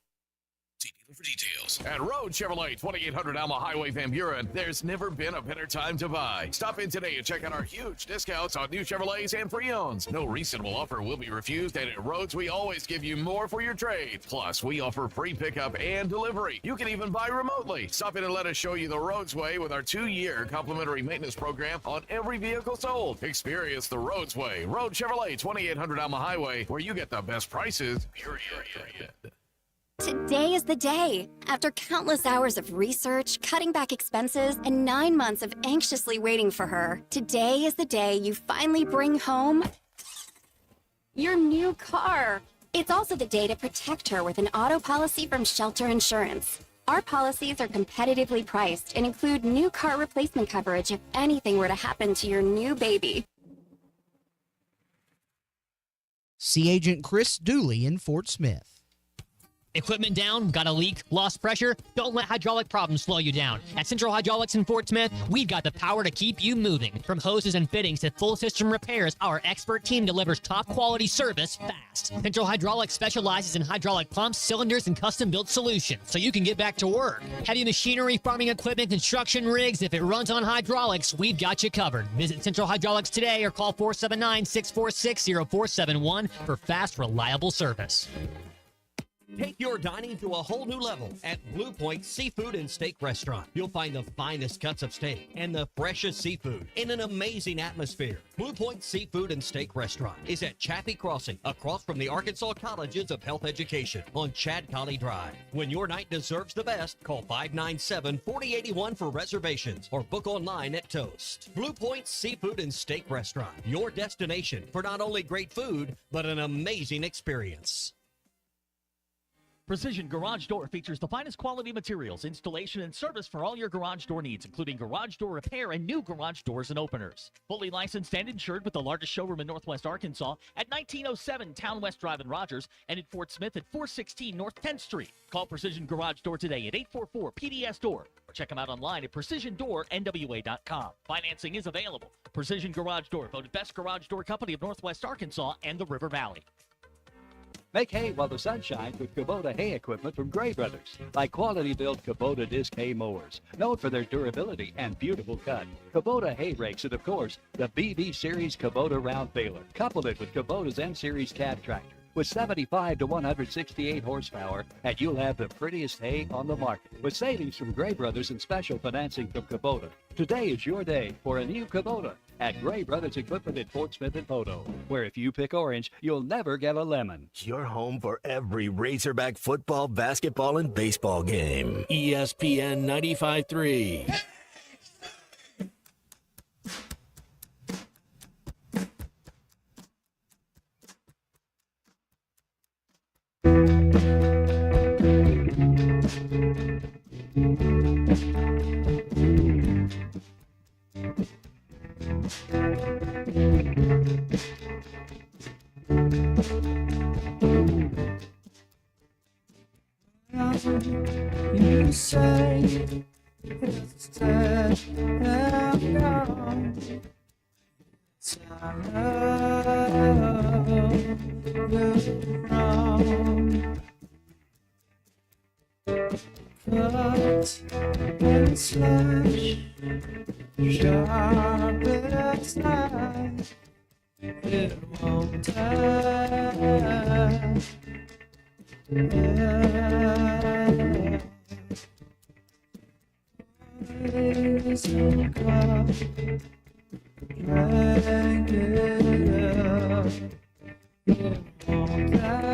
For details. At Road Chevrolet, 2800 Alma Highway, Van Buren, there's never been a better time to buy. Stop in today and check out our huge discounts on new Chevrolets and pre-owns. No reasonable offer will be refused, and at Roads, we always give you more for your trade. Plus, we offer free pickup and delivery. You can even buy remotely. Stop in and let us show you the Roads way with our 2-year complimentary maintenance program on every vehicle sold. Experience the Roads way. Road Chevrolet, 2800 Alma Highway, where you get the best prices, period. Today is the day. After countless hours of research, cutting back expenses, and 9 months of anxiously waiting for her, today is the day you finally bring home your new car. It's also the day to protect her with an auto policy from Shelter Insurance. Our policies are competitively priced and include new car replacement coverage if anything were to happen to your new baby. See Agent Chris Dooley in Fort Smith. Equipment down? Got a leak? Lost pressure? Don't let hydraulic problems slow you down. At Central Hydraulics in Fort Smith, we've got the power to keep you moving. From hoses and fittings to full system repairs, our expert team delivers top quality service fast. Central Hydraulics specializes in hydraulic pumps, cylinders, and custom-built solutions, so you can get back to work. Heavy machinery, farming equipment, construction rigs, if it runs on hydraulics, we've got you covered. Visit Central Hydraulics today or call 479-646-0471 for fast, reliable service. Take your dining to a whole new level at Blue Point Seafood and Steak Restaurant. You'll find the finest cuts of steak and the freshest seafood in an amazing atmosphere. Blue Point Seafood and Steak Restaurant is at Chaffee Crossing, across from the Arkansas Colleges of Health Education on Chad Colley Drive. When your night deserves the best, call 597-4081 for reservations or book online at Toast. Blue Point Seafood and Steak Restaurant, your destination for not only great food, but an amazing experience. Precision Garage Door features the finest quality materials, installation, and service for all your garage door needs, including garage door repair and new garage doors and openers. Fully licensed and insured with the largest showroom in Northwest Arkansas at 1907 Town West Drive in Rogers and in Fort Smith at 416 North 10th Street. Call Precision Garage Door today at 844-PDS-DOOR or check them out online at PrecisionDoorNWA.com. Financing is available. Precision Garage Door, voted Best Garage Door Company of Northwest Arkansas and the River Valley. Make hay while the sun shines with Kubota hay equipment from Gray Brothers. Like quality-built Kubota disc hay mowers, known for their durability and beautiful cut. Kubota hay rakes and, of course, the BB Series Kubota round baler. Couple it with Kubota's M-Series cab tractor. With 75 to 168 horsepower, and you'll have the prettiest hay on the market. With savings from Gray Brothers and special financing from Kubota. Today is your day for a new Kubota at Gray Brothers Equipment in Fort Smith and Photo, where if you pick orange, you'll never get a lemon. Your home for every Razorback football, basketball, and baseball game. ESPN 95.3. You say it's dead and gone. It's our love wrong. Cut and slash, sharp as knife. It won't die. Raise a cup, drink it up. It won't die.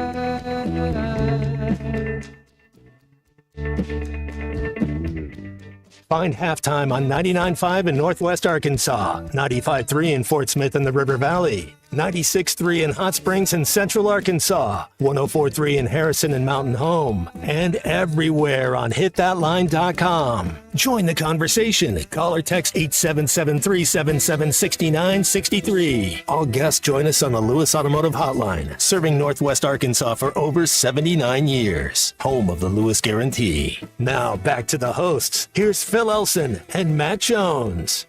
Find Halftime on 99.5 in Northwest Arkansas, 95.3 in Fort Smith and the River Valley, 96.3 in Hot Springs and Central Arkansas, 104.3 in Harrison and Mountain Home, and everywhere on hitthatline.com. Join the conversation. Call or text 877-377-6963. All guests join us on the Lewis Automotive Hotline, serving Northwest Arkansas for over 79 years. Home of the Lewis Guarantee. Now back to the hosts. Here's Phil Elson and Matt Jones.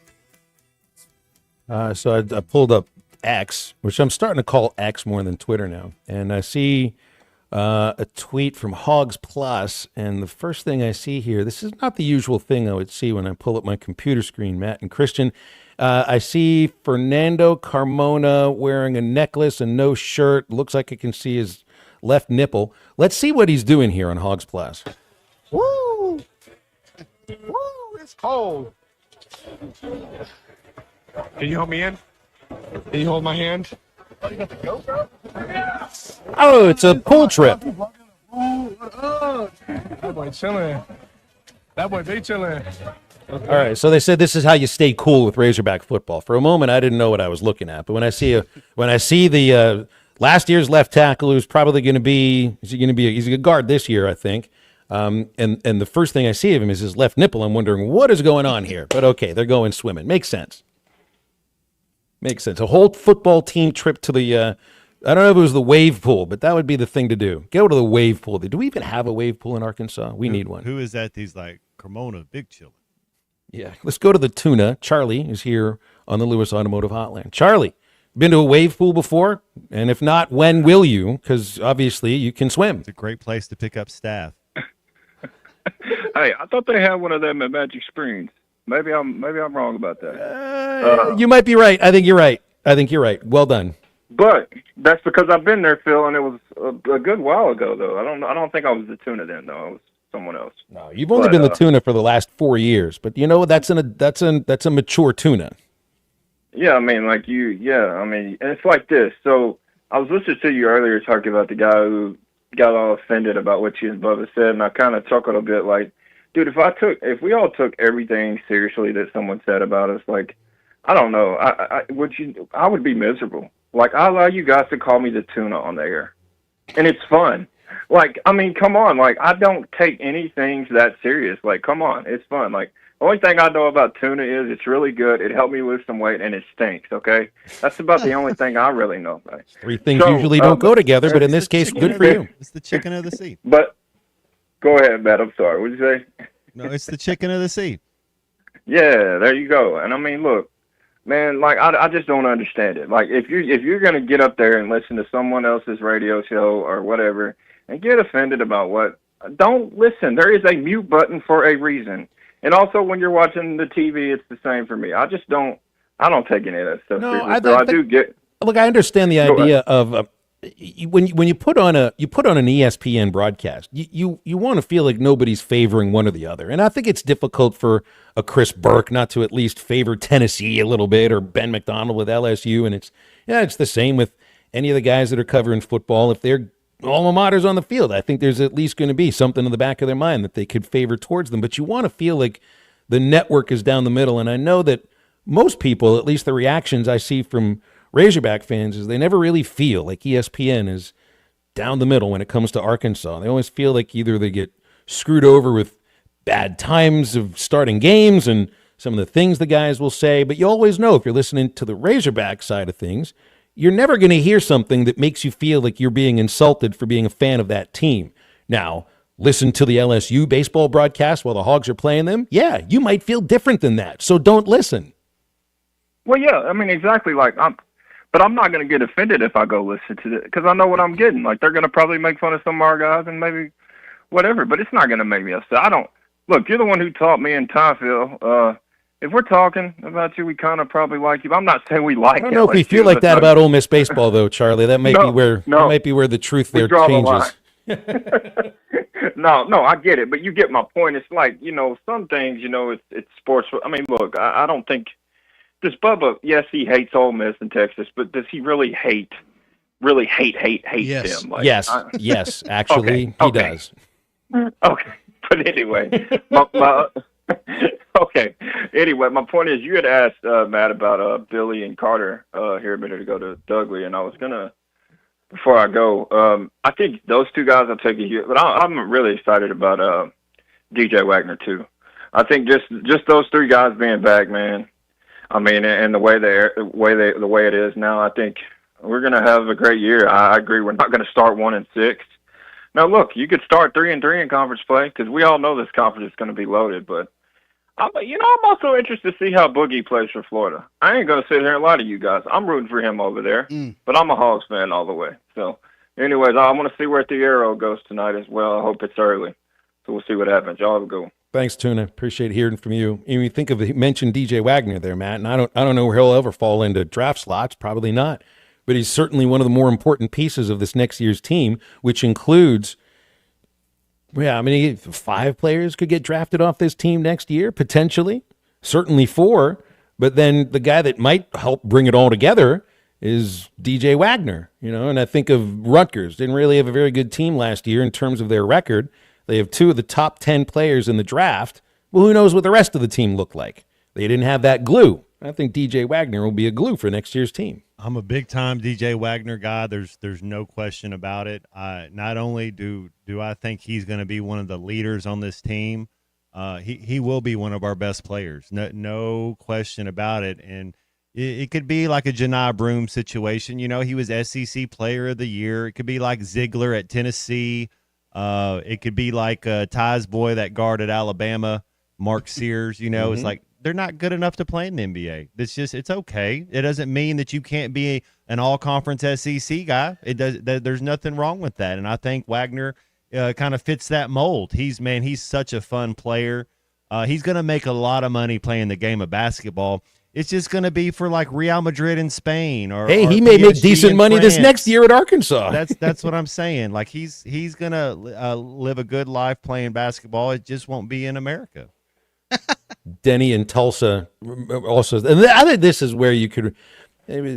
So I pulled up X, which I'm starting to call X more than Twitter now. And I see a tweet from Hogs Plus, and the first thing I see here, this is not the usual thing I would see when I pull up my computer screen, Matt and Christian. I see Fernando Carmona wearing a necklace and no shirt. Looks like I can see his left nipple. Let's see what he's doing here on Hogs Plus. Woo! Woo! It's cold. Can you hold me in? Can you hold my hand? Oh, you got the GoPro? Oh, it's a pool trip. That boy chilling. That boy be chilling. All right, so they said this is how you stay cool with Razorback football. For a moment, I didn't know what I was looking at, but when I see the last year's left tackle, who's probably going to be he's a guard this year, I think. And the first thing I see of him is his left nipple. I'm wondering what is going on here. But okay, they're going swimming. Makes sense. Makes sense. A whole football team trip to the, I don't know if it was the wave pool, but that would be the thing to do. Go to the wave pool. Do we even have a wave pool in Arkansas? We need one. Who is at these like Cremona Big Chillin'? Yeah. Let's go to the tuna. Charlie is here on the Lewis Automotive Hotline. Charlie, been to a wave pool before? And if not, when will you? Because obviously you can swim. It's a great place to pick up staff. Hey, I thought they had one of them at Magic Springs. Maybe I'm wrong about that. You might be right. I think you're right. Well done. But that's because I've been there, Phil, and it was a good while ago, though. I don't think I was the tuna then, though. I was someone else. No, you've only been the tuna for the last 4 years, but you know what? That's a mature tuna. Yeah, I mean, it's like this. So I was listening to you earlier talking about the guy who got all offended about what you and Bubba said, and I kind of chuckled a bit like, dude, if we all took everything seriously that someone said about us, like, I don't know, I would be miserable. Like, I allow you guys to call me the tuna on the air, and it's fun. Like, I mean, come on, like, I don't take anything that serious. Like, come on, it's fun. Like, the only thing I know about tuna is it's really good. It helped me lose some weight, and it stinks. Okay, that's about the only thing I really know. Right? Three things usually don't go together, but in this case, good for you. It's the chicken of the sea. But go ahead, Matt. I'm sorry. What did you say? No, it's the chicken of the sea. Yeah, there you go. And I mean, look, man, like I just don't understand it. Like if you're gonna get up there and listen to someone else's radio show or whatever and get offended about what, don't listen. There is a mute button for a reason. And also, when you're watching the TV, it's the same for me. I don't take any of that stuff seriously. Look, I understand the idea of when you put on an ESPN broadcast, you want to feel like nobody's favoring one or the other. And I think it's difficult for a Chris Burke not to at least favor Tennessee a little bit, or Ben McDonald with LSU. And it's the same with any of the guys that are covering football. If they're alma mater's on the field, I think there's at least going to be something in the back of their mind that they could favor towards them. But you want to feel like the network is down the middle. And I know that most people, at least the reactions I see from Razorback fans, is they never really feel like ESPN is down the middle when it comes to Arkansas. They always feel like either they get screwed over with bad times of starting games and some of the things the guys will say. But you always know, if you're listening to the Razorback side of things, you're never going to hear something that makes you feel like you're being insulted for being a fan of that team. Now, listen to the LSU baseball broadcast while the Hogs are playing them, yeah, you might feel different than that. So don't listen. Well, yeah, I mean, exactly. But I'm not going to get offended if I go listen to it because I know what I'm getting. Like, they're going to probably make fun of some of our guys and maybe whatever, but it's not going to make me upset. Look, you're the one who taught me in Tyville. If we're talking about you, we kind of probably like you. I'm not saying we like. I don't know if we feel like that about Ole Miss baseball, though, Charlie. That might be where the truth there changes. No, I get it, but you get my point. It's like, some things, it's sports. I mean, look, I don't think does Bubba. Yes, he hates Ole Miss and Texas, but does he really hate Yes. them? Yes, actually, he does. Okay, but anyway, okay. Anyway, my point is, you had asked Matt about Billy and Carter here a minute ago to Dudley, and I was gonna. Before I go, I think those two guys will take a huge. But I'm really excited about DJ Wagner too. I think just those three guys being back, man. I mean, and the way it is now, I think we're gonna have a great year. I agree. We're not gonna start 1-6. Now, look, you could start 3-3 in conference play because we all know this conference is going to be loaded. But I'm also interested to see how Boogie plays for Florida. I ain't gonna sit here and lie to you guys. I'm rooting for him over there, but I'm a Hogs fan all the way. So, anyways, I want to see where Thiero goes tonight as well. I hope it's early, so we'll see what happens. Y'all have a good one. Thanks, Tuna. Appreciate hearing from you. And you think of you mentioned DJ Wagner there, Matt, and I don't know where he'll ever fall into draft slots. Probably not, but he's certainly one of the more important pieces of this next year's team, which includes. Yeah, I mean, 5 players could get drafted off this team next year, potentially. Certainly 4. But then the guy that might help bring it all together is DJ Wagner, and I think of Rutgers. Didn't really have a very good team last year in terms of their record. They have 2 of the top 10 players in the draft. Well, who knows what the rest of the team looked like? They didn't have that glue. I think DJ Wagner will be a glue for next year's team. I'm a big-time DJ Wagner guy. There's no question about it. Not only do I think he's going to be one of the leaders on this team, he will be one of our best players. No question about it. And it could be like a Janai Broom situation. He was SEC Player of the Year. It could be like Ziegler at Tennessee. It could be like Ty's boy that guard at Alabama, Mark Sears. It's like, they're not good enough to play in the NBA. It's okay. It doesn't mean that you can't be an all-conference SEC guy. There's nothing wrong with that. And I think Wagner kind of fits that mold. He's such a fun player. He's going to make a lot of money playing the game of basketball. It's just going to be for like Real Madrid in Spain or he may make decent money this next year at Arkansas. That's what I'm saying. Like he's going to live a good life playing basketball. It just won't be in America. Denny in Tulsa also. And I think this is where you could.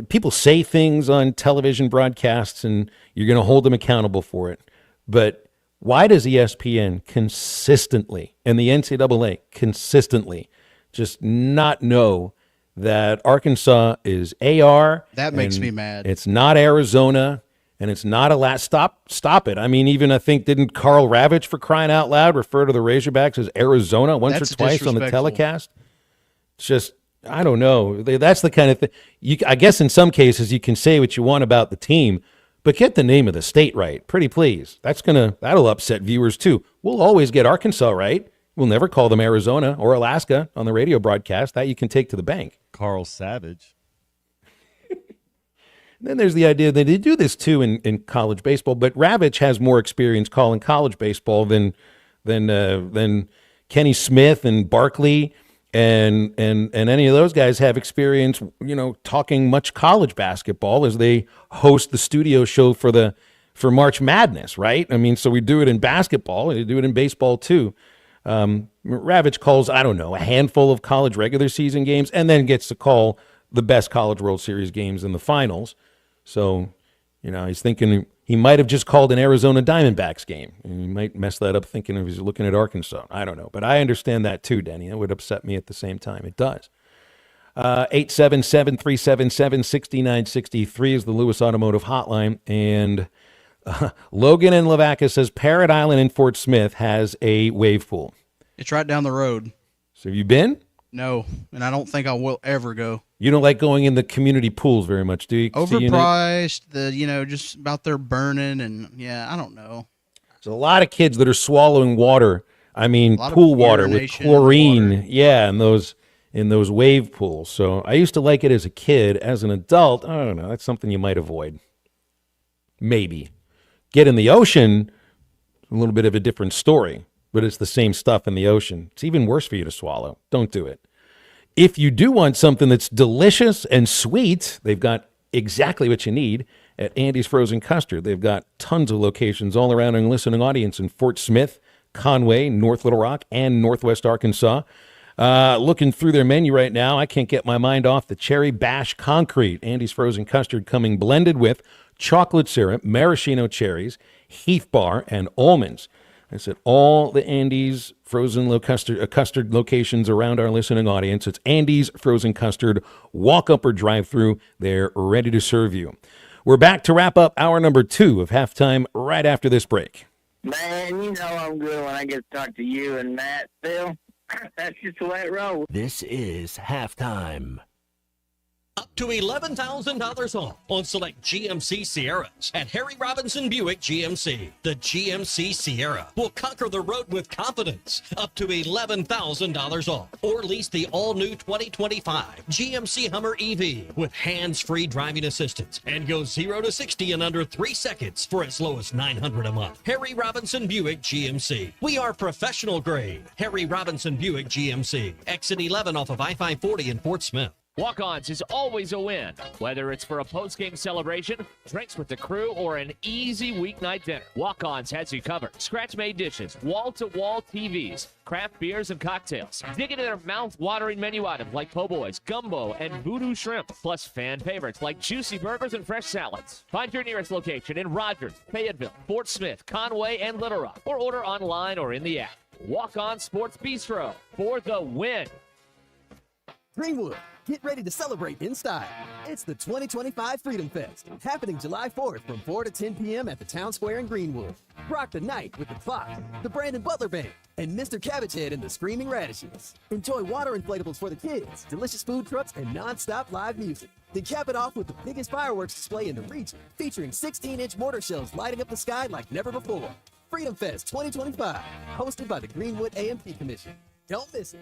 People say things on television broadcasts, and you're going to hold them accountable for it. But why does ESPN consistently and the NCAA consistently just not know that Arkansas is AR? That makes me mad. It's not Arizona. And it's not a stop it. I mean, even I think didn't Carl Ravitch, for crying out loud, refer to the Razorbacks as Arizona once or twice on the telecast? It's just, I don't know. That's the kind of thing. I guess in some cases you can say what you want about the team, but get the name of the state right, pretty please. That'll upset viewers too. We'll always get Arkansas right. We'll never call them Arizona or Alaska on the radio broadcast. That you can take to the bank. Carl Savage. Then there's the idea that they do this too in college baseball, but Ravitch has more experience calling college baseball than Kenny Smith and Barkley and any of those guys have experience, talking much college basketball as they host the studio show for March Madness, right? I mean, so we do it in basketball, we do it in baseball too. Ravitch calls, I don't know, a handful of college regular season games and then gets to call the best College World Series games in the finals. So, he's thinking he might have just called an Arizona Diamondbacks game. And he might mess that up thinking he's looking at Arkansas. I don't know. But I understand that too, Denny. That would upset me at the same time. It does. 877-377-6963 is the Lewis Automotive Hotline. And Logan in Lavaca says Parrot Island in Fort Smith has a wave pool. It's right down the road. So have you been? No, and I don't think I will ever go. You don't like going in the community pools very much, do you? Overpriced, just about their burning, and I don't know. There's a lot of kids that are swallowing water. I mean, lot of pool water with urination in the chlorine. Yeah, in those wave pools. So I used to like it as a kid. As an adult, I don't know. That's something you might avoid. Maybe. Get in the ocean, a little bit of a different story, but it's the same stuff in the ocean. It's even worse for you to swallow. Don't do it. If you do want something that's delicious and sweet, they've got exactly what you need at Andy's Frozen Custard. They've got tons of locations all around our listening audience in Fort Smith, Conway, North Little Rock, and Northwest Arkansas. Looking through their menu right now, I can't get my mind off the Cherry Bash Concrete. Andy's Frozen Custard coming blended with chocolate syrup, maraschino cherries, Heath Bar, and almonds. I said all the Andy's Frozen Custard locations around our listening audience. It's Andy's Frozen Custard. Walk up or drive through. They're ready to serve you. We're back to wrap up hour number 2 of Halftime right after this break. Man, you know I'm good when I get to talk to you and Matt, Phil. That's just the way it rolls. This is Halftime. Up to $11,000 off on select GMC Sierras at Harry Robinson Buick GMC. The GMC Sierra will conquer the road with confidence. Up to $11,000 off. Or lease the all-new 2025 GMC Hummer EV with hands-free driving assistance and go 0 to 60 in under 3 seconds for as low as $900 a month. Harry Robinson Buick GMC. We are professional grade. Harry Robinson Buick GMC. Exit 11 off of I-540 in Fort Smith. Walk-Ons is always a win, whether it's for a post-game celebration, drinks with the crew, or an easy weeknight dinner. Walk-Ons has you covered. Scratch-made dishes, wall-to-wall TVs, craft beers and cocktails. Dig into their mouth-watering menu items like po' boys, gumbo, and voodoo shrimp, plus fan favorites like juicy burgers and fresh salads. Find your nearest location in Rogers, Fayetteville, Fort Smith, Conway, and Little Rock, or order online or in the app. Walk-On Sports Bistro for the win. Greenwood, get ready to celebrate in style. It's the 2025 Freedom Fest, happening July 4th from 4 to 10 p.m. at the Town Square in Greenwood. Rock the night with the Clock, the Brandon Butler Band, and Mr. Cabbagehead and the Screaming Radishes. Enjoy water inflatables for the kids, delicious food trucks, and non-stop live music. Then cap it off with the biggest fireworks display in the region, featuring 16-inch mortar shells lighting up the sky like never before. Freedom Fest 2025, hosted by the Greenwood AMP Commission. Don't miss it.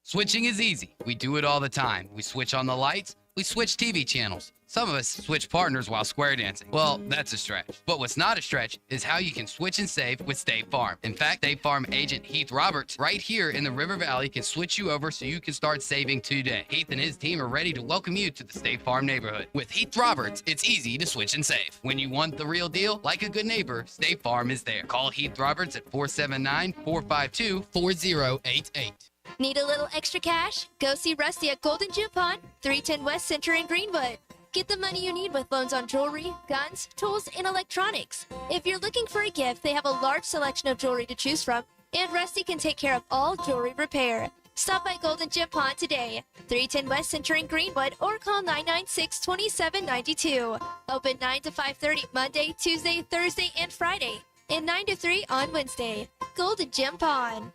Switching is easy. We do it all the time. We switch on the lights. We switch TV channels. Some of us switch partners while square dancing. Well, that's a stretch. But what's not a stretch is how you can switch and save with State Farm. In fact, State Farm agent Heath Roberts right here in the River Valley can switch you over so you can start saving today. Heath and his team are ready to welcome you to the State Farm neighborhood. With Heath Roberts, it's easy to switch and save. When you want the real deal, like a good neighbor, State Farm is there. Call Heath Roberts at 479-452-4088. Need a little extra cash? Go see Rusty at Golden Gym Pond, 310 West Center in Greenwood. Get the money you need with loans on jewelry, guns, tools, and electronics. If you're looking for a gift, they have a large selection of jewelry to choose from, and Rusty can take care of all jewelry repair. Stop by Golden Gym Pond today, 310 West Center in Greenwood, or call 996-2792. Open 9 to 5:30 Monday, Tuesday, Thursday, and Friday, and 9 to 3 on Wednesday. Golden Gym Pond.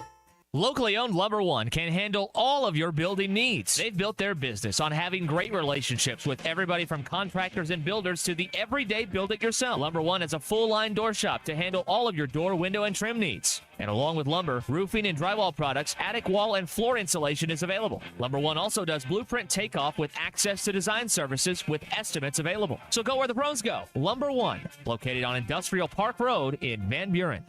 Locally owned Lumber One can handle all of your building needs. They've built their business on having great relationships with everybody from contractors and builders to the everyday build-it-yourself. Lumber One has a full-line door shop to handle all of your door, window, and trim needs. And along with lumber, roofing and drywall products, attic wall and floor insulation is available. Lumber One also does blueprint takeoff with access to design services with estimates available. So go where the pros go. Lumber One, located on Industrial Park Road in Van Buren.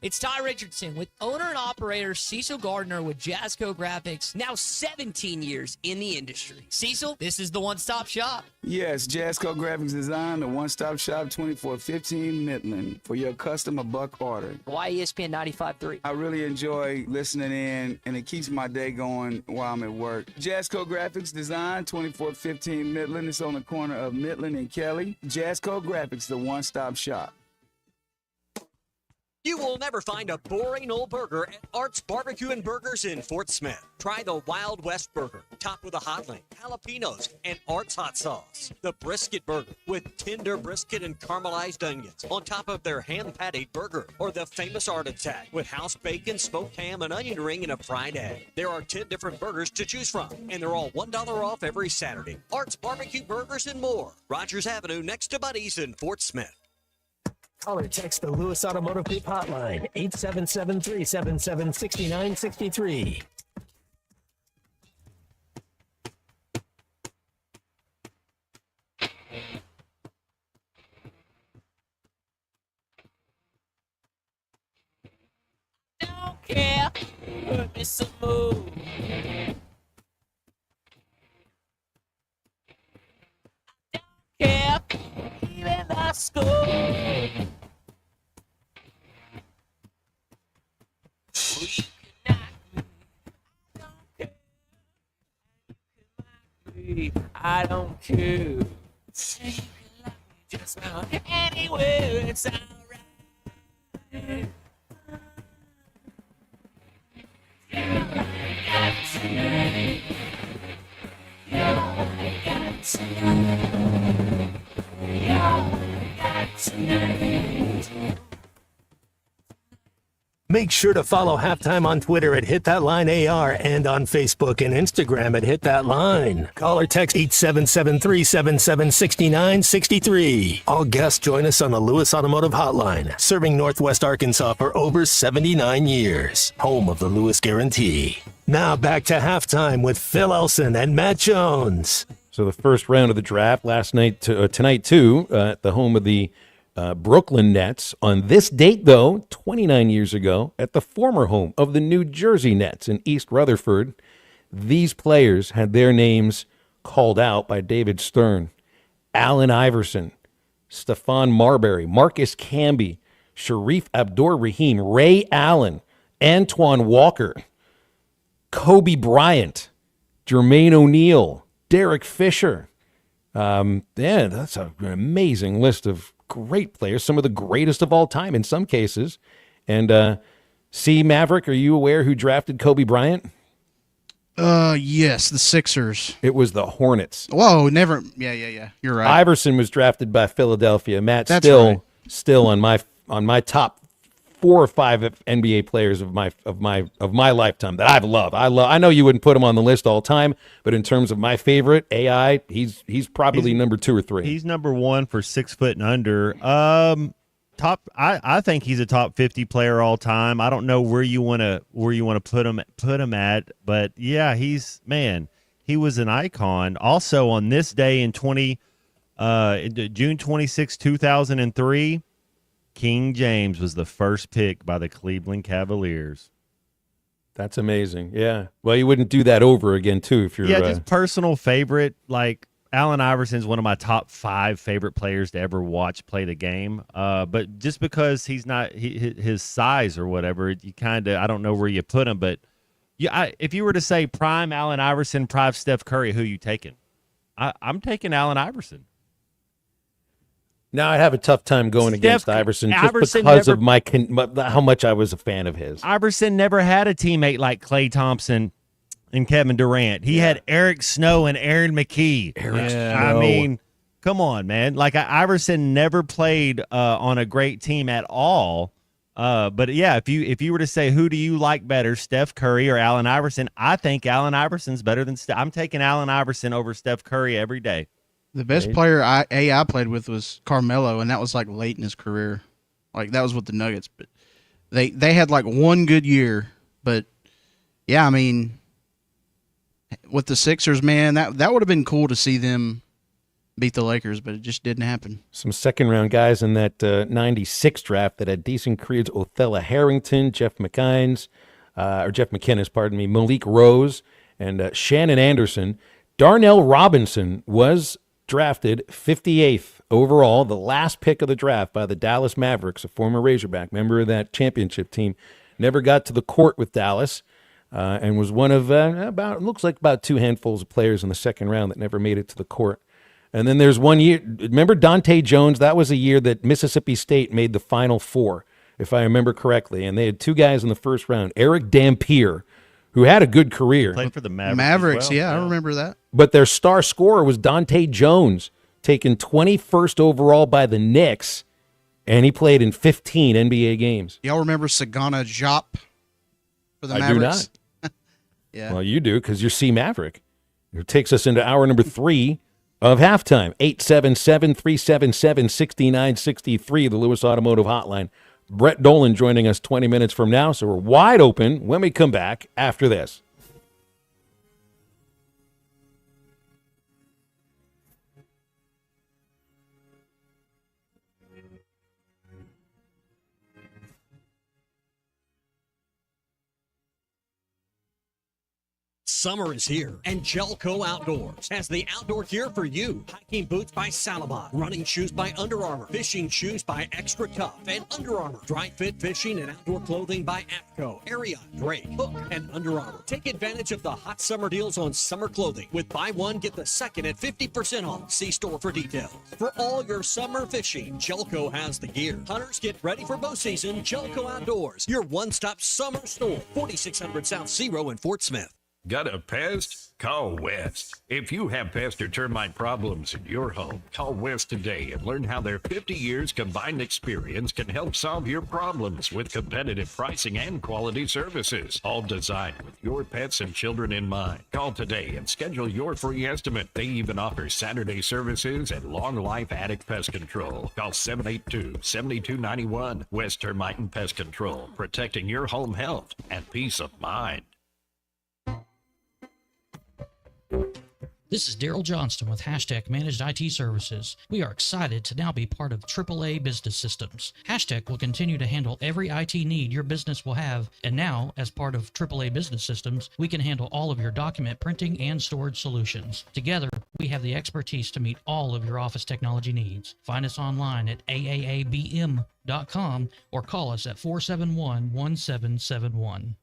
It's Ty Richardson with owner and operator Cecil Gardner with Jasco Graphics, now 17 years in the industry. Cecil, this is the one-stop shop. Yes, Jasco Graphics Design, the one-stop shop, 2415 Midland, for your custom or buck order. Why ESPN 95.3? I really enjoy listening in, and it keeps my day going while I'm at work. Jasco Graphics Design, 2415 Midland. It's on the corner of Midland and Kelly. Jasco Graphics, the one-stop shop. You will never find a boring old burger at Art's Barbecue and Burgers in Fort Smith. Try the Wild West Burger, topped with a hot link, jalapenos, and Art's hot sauce. The Brisket Burger, with tender brisket and caramelized onions on top of their hand-patted burger. Or the famous Art Attack, with house bacon, smoked ham, an onion ring, and a fried egg. There are 10 different burgers to choose from, and they're all $1 off every Saturday. Art's Barbecue Burgers and more. Rogers Avenue next to Buddy's in Fort Smith. Call or text the Lewis Automotive Group hotline, 877-377-6963. care, put me some move. Care, even the school. I don't care. Say you can love me just about anywhere, it's alright. Make sure to follow Halftime on Twitter at HitThatLineAR and on Facebook and Instagram at HitThatLine. Call or text 877-377-6963. All guests join us on the Lewis Automotive Hotline, serving Northwest Arkansas for over 79 years. Home of the Lewis Guarantee. Now back to Halftime with Phil Elson and Matt Jones. So the first round of the draft last night, tonight too, at the home of the Brooklyn Nets. On this date, though, 29 years ago, at the former home of the New Jersey Nets in East Rutherford, these players had their names called out by David Stern. Allen Iverson, Stephon Marbury, Marcus Camby, Sharif Abdur-Rahim, Ray Allen, Antoine Walker, Kobe Bryant, Jermaine O'Neal, Derek Fisher. That's an amazing list of great players, some of the greatest of all time in some cases. And Maverick, are you aware who drafted Kobe Bryant? Yes, the Sixers. It was the Hornets. Whoa, never. Yeah. You're right. Iverson was drafted by Philadelphia. Matt, That's still on my top 4 or 5 NBA players of my lifetime that I've loved. I know you wouldn't put him on the list all time, but in terms of my favorite, AI, he's probably number 2 or 3. He's number 1 for 6 foot and under. I think he's a top 50 player all time. I don't know where you want to put him at, but yeah, he was an icon. Also on this day in June 26, 2003. King James was the first pick by the Cleveland Cavaliers. That's amazing. Yeah. Well, you wouldn't do that over again, too, if you're... Yeah, just personal favorite. Like, Allen Iverson's one of my top 5 favorite players to ever watch play the game. But just because he's not his size or whatever, you kind of... I don't know where you put him, but if you were to say prime Allen Iverson, prime Steph Curry, who you taking? I'm taking Allen Iverson. Now I have a tough time going against Iverson just because of how much I was a fan of his. Iverson never had a teammate like Klay Thompson and Kevin Durant. He had Eric Snow and Aaron McKee. I mean, come on, man. Like Iverson never played on a great team at all. But yeah, if you were to say who do you like better, Steph Curry or Allen Iverson, I think Allen Iverson's better than Steph. I'm taking Allen Iverson over Steph Curry every day. The best player I played with was Carmelo, and that was like late in his career. Like that was with the Nuggets, but they had like one good year. But yeah, I mean, with the Sixers, man, that would have been cool to see them beat the Lakers, but it just didn't happen. Some second-round guys in that 96 draft that had decent careers: Othello Harrington, Jeff McKinnis, Malik Rose, and Shannon Anderson. Darnell Robinson was drafted 58th overall, the last pick of the draft by the Dallas Mavericks, a former Razorback, member of that championship team. Never got to the court with Dallas and was one of about 2 handfuls of players in the second round that never made it to the court. And then there's 1 year, remember Dante Jones? That was a year that Mississippi State made the Final Four, if I remember correctly. And they had 2 guys in the first round, Eric Dampier, who had a good career. Played for the Mavericks. Yeah, I remember that. But their star scorer was Dante Jones, taken 21st overall by the Knicks, and he played in 15 NBA games. Y'all remember Sagana Diop for the Mavericks? I do not. Yeah. Well, you do because you're C Maverick. It takes us into hour number 3 of halftime. 877-377-6963, the Lewis Automotive Hotline. Brett Dolan joining us 20 minutes from now, so we're wide open when we come back after this. Summer is here, and Gelco Outdoors has the outdoor gear for you. Hiking boots by Salomon, running shoes by Under Armour, fishing shoes by Extra Tough and Under Armour, dry fit fishing and outdoor clothing by APCO, Ariat, Drake, Hook, and Under Armour. Take advantage of the hot summer deals on summer clothing with buy one, get the second at 50% off. See store for details. For all your summer fishing, Gelco has the gear. Hunters, get ready for bow season. Gelco Outdoors, your one-stop summer store. 4600 South Zero in Fort Smith. Got a pest? Call West. If you have pest or termite problems in your home, call West today and learn how their 50 years combined experience can help solve your problems with competitive pricing and quality services, all designed with your pets and children in mind. Call today and schedule your free estimate. They even offer Saturday services and long life attic pest control. Call 782-7291. West Termite and Pest Control, protecting your home health and peace of mind. This is Daryl Johnston with Hashtag Managed IT Services. We are excited to now be part of AAA Business Systems. Hashtag will continue to handle every IT need your business will have, and now, as part of AAA Business Systems, we can handle all of your document printing and storage solutions. Together, we have the expertise to meet all of your office technology needs. Find us online at aaabm.com or call us at 471-1771.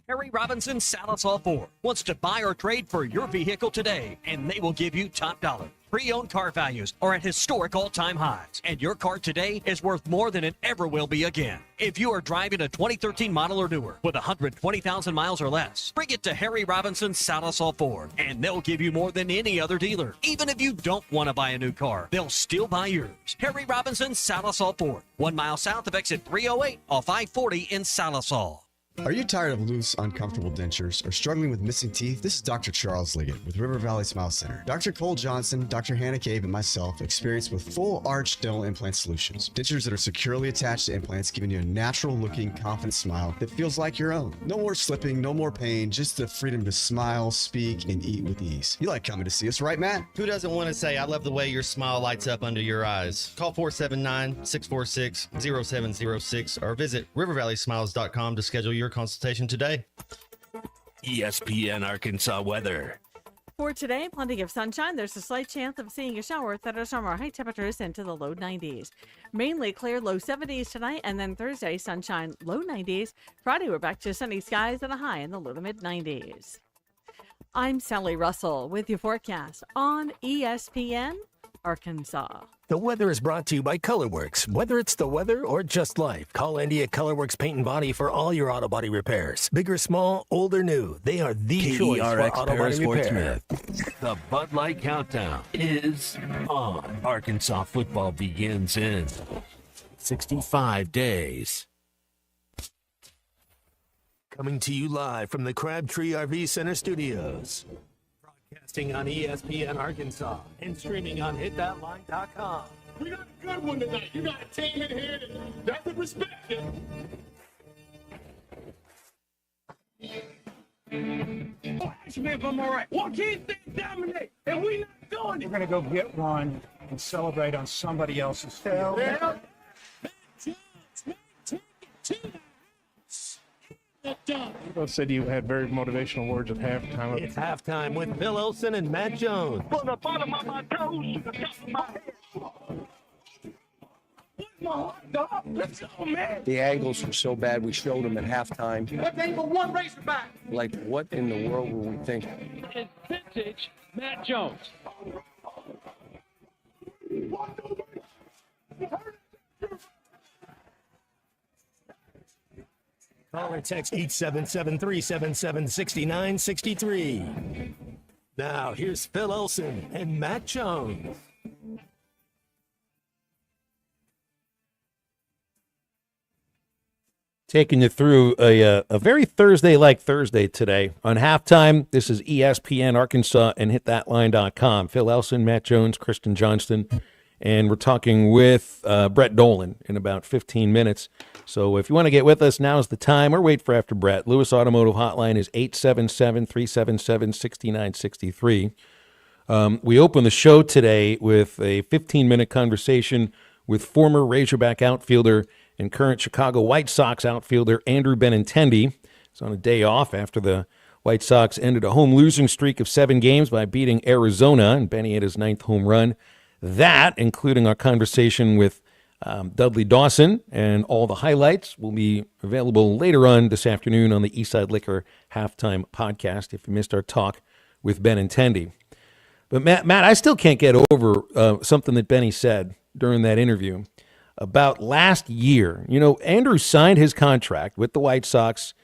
Harry Robinson Salisol Ford wants to buy or trade for your vehicle today, and they will give you top dollar. Pre-owned car values are at historic all-time highs, and your car today is worth more than it ever will be again. If you are driving a 2013 model or newer with 120,000 miles or less, bring it to Harry Robinson Salisol Ford, and they'll give you more than any other dealer. Even if you don't want to buy a new car, they'll still buy yours. Harry Robinson Salisol Ford, 1 mile south of exit 308 off I-40 in Salisol. Are you tired of loose, uncomfortable dentures or struggling with missing teeth? This is Dr. Charles Liggett with River Valley Smile Center. Dr. Cole Johnson, Dr. Hannah Cave, and myself experience with full arch dental implant solutions. Dentures that are securely attached to implants, giving you a natural looking, confident smile that feels like your own. No more slipping, no more pain, just the freedom to smile, speak, and eat with ease. You like coming to see us, right, Matt? Who doesn't want to say, I love the way your smile lights up under your eyes? Call 479-646-0706 or visit rivervalleysmiles.com to schedule your consultation today. ESPN Arkansas weather. For today, plenty of sunshine. There's a slight chance of seeing a shower. Thunderstorm, high temperatures into the low 90s. Mainly clear, low 70s tonight, and then Thursday, sunshine, low 90s. Friday, we're back to sunny skies and a high in the low to mid 90s. I'm Sally Russell with your forecast on ESPN Arkansas. The weather is brought to you by ColorWorks. Whether it's the weather or just life, call Andy at ColorWorks Paint and Body for all your auto body repairs. Big or small, old or new, they are the choice for auto body repair. The Bud Light Countdown is on. Arkansas football begins in 65 days. Coming to you live from the Crabtree RV Center Studios. Broadcasting on ESPN Arkansas and streaming on hitthatline.com. We got a good one tonight. You got a team in here that doesn't respect you. Oh, ask me if I'm all right. Well, can't they dominate? And we not doing it. We're going to go get one and celebrate on somebody else's field. Yeah. Both said you had very motivational words at halftime. It's halftime with Bill Olsen and Matt Jones. From the bottom of my toes to the top of my head. What's my hot dog? Let's go, man. The angles were so bad we showed them at halftime. What they for one Razorback? Like, what in the world were we thinking? It's vintage Matt Jones. Call or text 877-377-6963. Now, here's Phil Olsen and Matt Jones. taking you through a very Thursday-like Thursday today. On halftime, this is ESPN Arkansas and hitthatline.com. Phil Elson, Matt Jones, Kristen Johnston, and we're talking with Brett Dolan in about 15 minutes. So if you want to get with us, now's the time, or wait for after Brett. Lewis Automotive Hotline is 877-377-6963. We open the show today with a 15-minute conversation with former Razorback outfielder and current Chicago White Sox outfielder Andrew Benintendi. He's on a day off after the White Sox ended a home losing streak of 7 games by beating Arizona, and Benny had his 9th home run. That, including our conversation with Dudley Dawson and all the highlights, will be available later on this afternoon on the Eastside Liquor Halftime Podcast if you missed our talk with Benintendi. But Matt, I still can't get over something that Benny said during that interview about last year. You know, Andrew signed his contract with the White Sox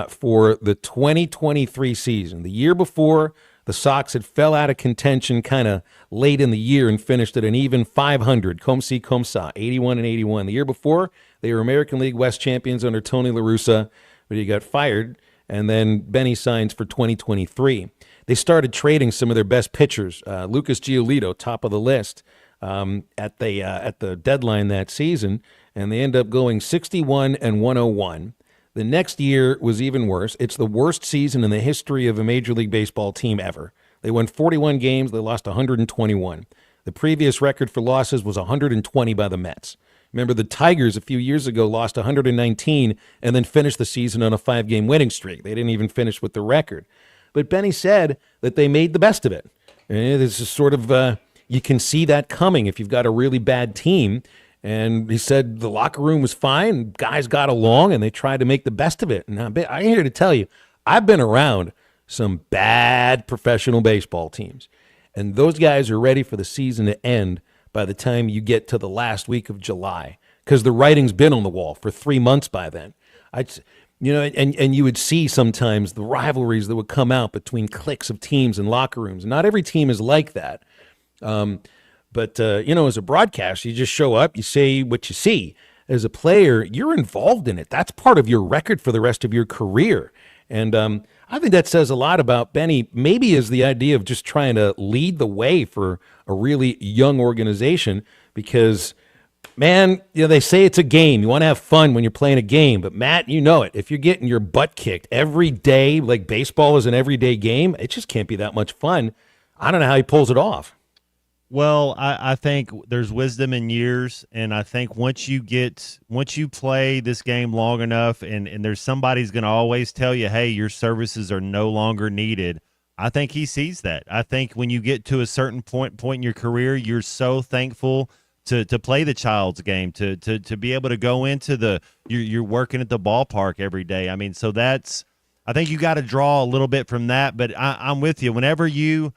for the 2023 season. The year before, the Sox had fell out of contention kind of late in the year and finished at an even 500. Comme ci, comme ça, 81-81. The year before, they were American League West champions under Tony La Russa, but he got fired, and then Benny signs for 2023. They started trading some of their best pitchers. Lucas Giolito, top of the list, at the deadline that season, and they end up going 61-101. The next year was even worse. It's the worst season in the history of a Major League Baseball team ever. They won 41 games. They lost 121. The previous record for losses was 120 by the Mets. Remember, the Tigers a few years ago lost 119 and then finished the season on a 5-game winning streak. They didn't even finish with the record. But Benny said that they made the best of it. And this is sort of... you can see that coming if you've got a really bad team. And he said the locker room was fine, guys got along, and they tried to make the best of it. And I'm here to tell you, I've been around some bad professional baseball teams, and those guys are ready for the season to end by the time you get to the last week of July, because the writing's been on the wall for 3 months by then. And you would see sometimes the rivalries that would come out between cliques of teams and locker rooms. Not every team is like that. But as a broadcaster, you just show up, you say what you see. As a player, you're involved in it. That's part of your record for the rest of your career. And I think that says a lot about Benny, maybe is the idea of just trying to lead the way for a really young organization because, man, they say it's a game. You want to have fun when you're playing a game. But, Matt, you know it. If you're getting your butt kicked every day, like baseball is an everyday game, it just can't be that much fun. I don't know how he pulls it off. Well, I think there's wisdom in years, and I think once you play this game long enough, and there's somebody's going to always tell you, hey, your services are no longer needed. I think he sees that. I think when you get to a certain point in your career, you're so thankful to play the child's game, to be able to go into you're working at the ballpark every day. I mean, so I think you got to draw a little bit from that. But I'm with you.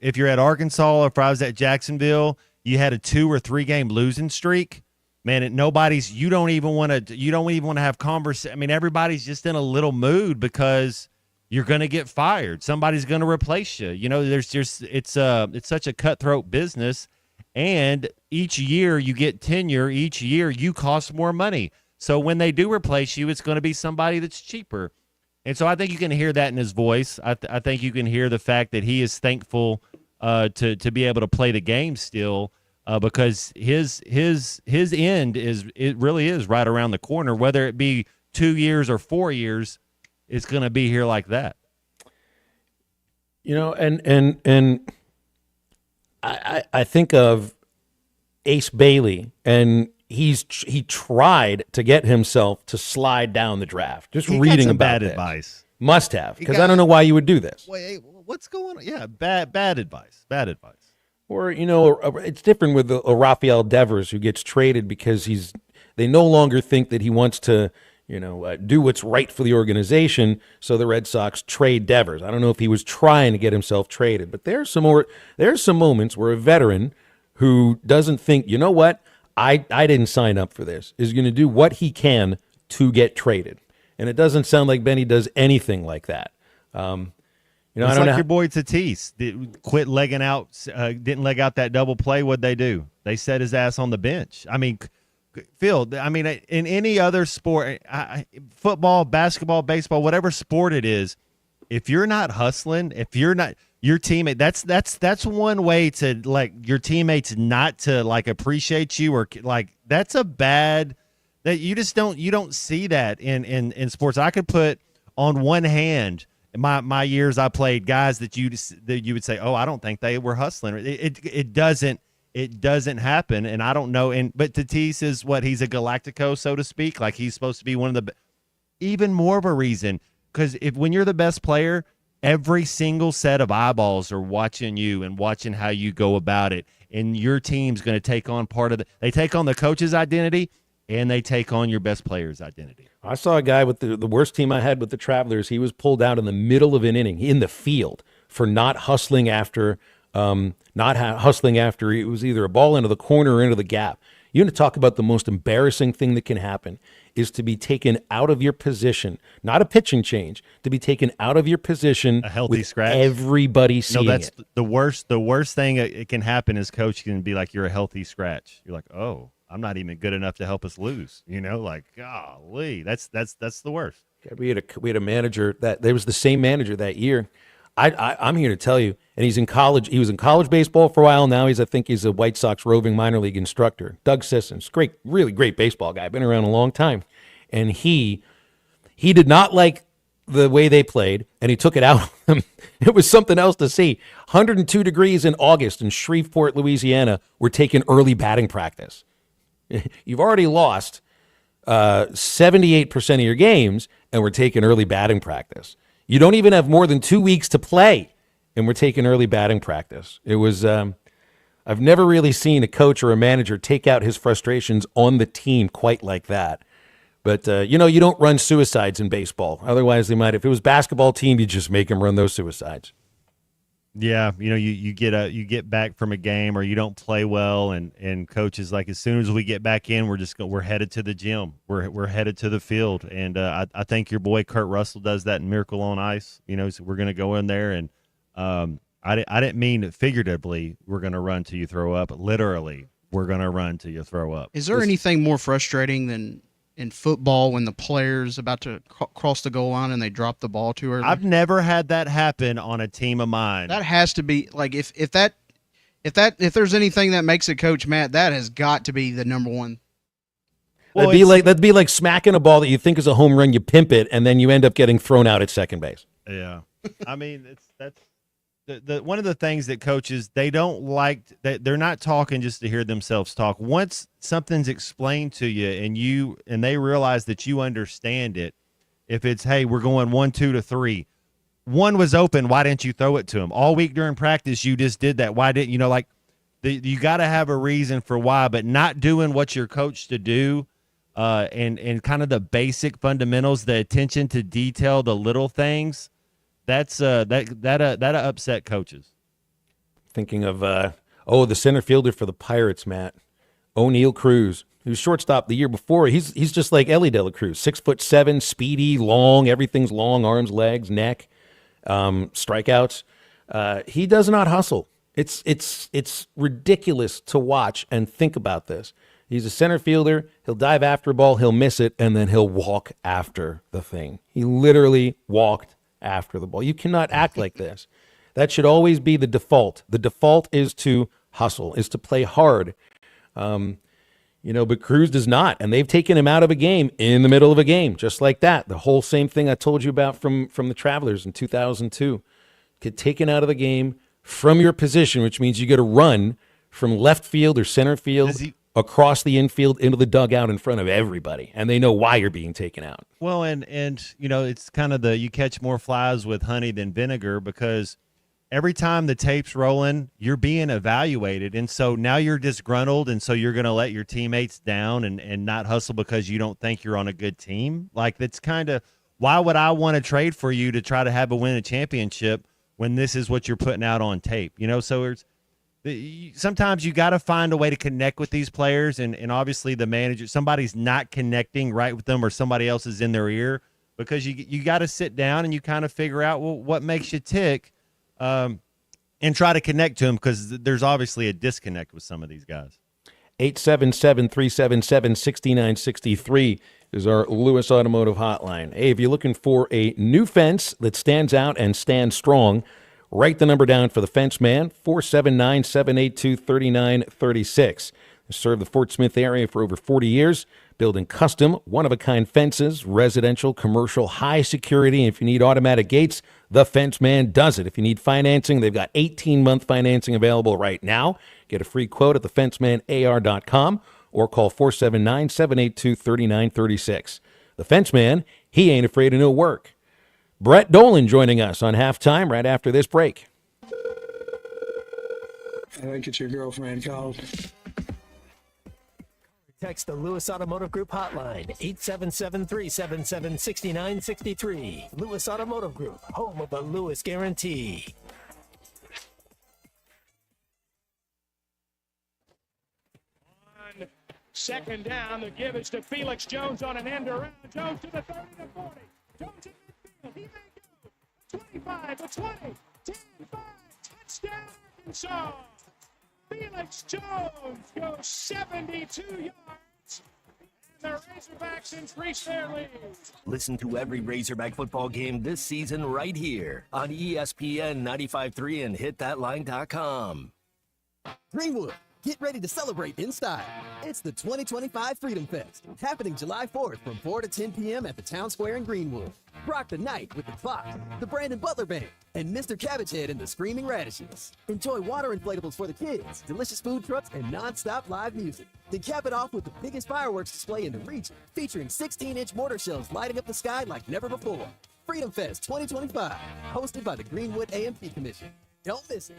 If you're at Arkansas or if I was at Jacksonville, you had a 2 or 3 game losing streak, man, you don't even want to have conversation. I mean, everybody's just in a little mood because you're going to get fired. Somebody's going to replace you. It's such a cutthroat business, and each year you get tenure, each year you cost more money. So when they do replace you, it's going to be somebody that's cheaper. And so I think you can hear that in his voice. I think you can hear the fact that he is thankful to be able to play the game still because his end really is right around the corner. Whether it be 2 years or 4 years, it's going to be here like that. And I think of Ace Bailey, and he tried to get himself to slide down the draft. Just reading about bad this. Advice. Must have, because I don't know why you would do this. Wait, what's going on? Yeah, bad advice. Bad advice. Or it's different with a Rafael Devers who gets traded because they no longer think that he wants to do what's right for the organization. So the Red Sox trade Devers. I don't know if he was trying to get himself traded, but there's some moments where a veteran who doesn't think, you know what, I didn't sign up for this, is going to do what he can to get traded. And it doesn't sound like Benny does anything like that. It's I don't like know. Your boy Tatis didn't leg out that double play. What'd they do? They set his ass on the bench. I mean, Phil, I mean, in any other sport, football, basketball, baseball, whatever sport it is, if you're not hustling, if you're not your teammate, that's one way to like your teammates not to like appreciate you or like that's a bad that you don't see that in sports. I could put on one hand my years I played guys that you would say, oh, I don't think they were hustling. It doesn't happen, and I don't know. But Tatis is what he's a Galactico, so to speak. Like he's supposed to be one of the even more of a reason because when you're the best player, every single set of eyeballs are watching you and watching how you go about it, and your team's going to take on they take on the coach's identity and they take on your best player's identity. I saw a guy with the worst team I had with the Travelers. He was pulled out in the middle of an inning in the field for not hustling after it was either a ball into the corner or into the gap. You want to talk about the most embarrassing thing that can happen is to be taken out of your position, not a pitching change, to be taken out of your position, a healthy with scratch. Everybody seeing that's it. the worst. The worst thing it can happen is coach can be like, "You're a healthy scratch." You're like, "Oh, I'm not even good enough to help us lose." Like, golly, that's the worst. We had a manager that there was the same manager that year. I'm here to tell you, and he's in college. He was in college baseball for a while. Now I think he's a White Sox roving minor league instructor. Doug Sissons, great, really great baseball guy, been around a long time, and he did not like the way they played, and he took it out on them. It was something else to see. 102 degrees in August in Shreveport, Louisiana. We're taking early batting practice. You've already lost 78% of your games, and we're taking early batting practice. You don't even have more than 2 weeks to play, and we're taking early batting practice. It was I've never really seen a coach or a manager take out his frustrations on the team quite like that. But, you don't run suicides in baseball. Otherwise, they might. If it was basketball team, you just make them run those suicides. Yeah, you get back from a game or you don't play well, and coaches like as soon as we get back in, we're headed to the gym, we're headed to the field, and I think your boy Kurt Russell does that in Miracle on Ice. So we're gonna go in there, and I didn't mean figuratively we're gonna run till you throw up. Literally, we're gonna run till you throw up. Is there anything more frustrating than in football when the player's about to cross the goal line and they drop the ball too early? I've never had that happen on a team of mine. That has to be like if there's anything that makes a coach mad, that has got to be the number one. Well, that'd be like smacking a ball that you think is a home run, you pimp it, and then you end up getting thrown out at second base. Yeah, I mean that's the one of the things that coaches they don't like. They're not talking just to hear themselves talk. Once something's explained to you and they realize that you understand it, if it's, hey, we're going 1, 2 to 3, one was open, why didn't you throw it to him all week during practice? You just did that. Why didn't you got to have a reason for why, but not doing what you're coached to do, and kind of the basic fundamentals, the attention to detail, the little things. That's that upset coaches. Thinking of the center fielder for the Pirates, Matt, O'Neal Cruz, who's shortstop the year before. He's just like Ellie De La Cruz, 6'7", speedy, long, everything's long, arms, legs, neck, strikeouts. He does not hustle. It's ridiculous to watch and think about this. He's a center fielder. He'll dive after a ball, he'll miss it, and then he'll walk after the thing. He literally walked after the ball. You cannot act like this. That should always be the default. The default is to hustle, is to play hard. But Cruz does not, and they've taken him out of a game in the middle of a game, just like that. The whole same thing I told you about from the Travelers in 2002. Get taken out of the game from your position, which means you get to run from left field or center field across the infield into the dugout in front of everybody, and they know why you're being taken out. Well, and it's kind of you catch more flies with honey than vinegar, because every time the tape's rolling, you're being evaluated, and so now you're disgruntled, and so you're going to let your teammates down and not hustle because you don't think you're on a good team. Like, that's kind of, why would I want to trade for you to try to have a championship when this is what you're putting out on tape? So sometimes you got to find a way to connect with these players, and obviously the manager, somebody's not connecting right with them, or somebody else is in their ear, because you got to sit down and you kind of figure out, well, what makes you tick, and try to connect to them, because there's obviously a disconnect with some of these guys. 877-377-6963 is our Lewis Automotive hotline. Hey, if you're looking for a new fence that stands out and stands strong, write the number down for the Fence Man, 479-782-3936. Served the Fort Smith area for over 40 years, building custom, one-of-a-kind fences, residential, commercial, high security. If you need automatic gates, the Fence Man does it. If you need financing, they've got 18-month financing available right now. Get a free quote at thefencemanAR.com or call 479-782-3936. The Fence Man, he ain't afraid of no work. Brett Dolan joining us on Halftime right after this break. I think it's your girlfriend called. Text the Lewis Automotive Group hotline, 877-377-6963. Lewis Automotive Group, home of the Lewis Guarantee. On second down, the give is to Felix Jones on an end around. Jones to the 30 to 40. Jones in midfield. He may go 25 to 20. 10, 5, touchdown, Arkansas. Felix Jones goes 72 yards, and the Razorbacks increase their lead. Listen to every Razorback football game this season right here on ESPN 95.3 and hitthatline.com. Greenwood, get ready to celebrate in style. It's the 2025 Freedom Fest, happening July 4th from 4 to 10 p.m. at the Town Square in Greenwood. Rock the night with the Clocks, the Brandon Butler Band, and Mr. Cabbagehead and the Screaming Radishes. Enjoy water inflatables for the kids, delicious food trucks, and non-stop live music. Then cap it off with the biggest fireworks display in the region, featuring 16-inch mortar shells lighting up the sky like never before. Freedom Fest 2025, hosted by the Greenwood AMP Commission. Don't miss it.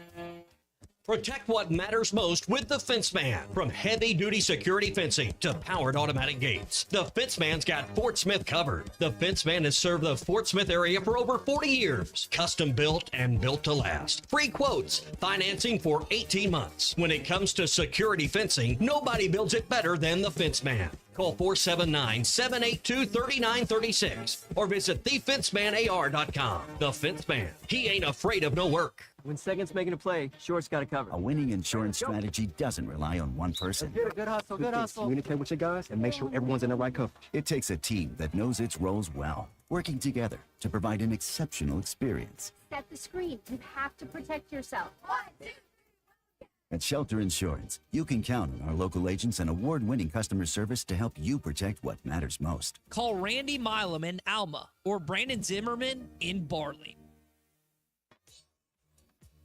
Protect what matters most with the Fence Man. From heavy-duty security fencing to powered automatic gates, the Fence Man's got Fort Smith covered. The Fence Man has served the Fort Smith area for over 40 years. Custom built and built to last. Free quotes, financing for 18 months. When it comes to security fencing, nobody builds it better than the Fence Man. Call 479-782-3936 or visit thefencemanAR.com. The Fence Man, he ain't afraid of no work. When second's making a play, short's got it covered. A winning insurance strategy doesn't rely on one person. Good hustle, good hustle. Communicate with your guys and make sure everyone's in the right coverage. It takes a team that knows its roles well, working together to provide an exceptional experience. Set the screen. You have to protect yourself. At Shelter Insurance, you can count on our local agents and award-winning customer service to help you protect what matters most. Call Randy Milam in Alma or Brandon Zimmerman in Barley.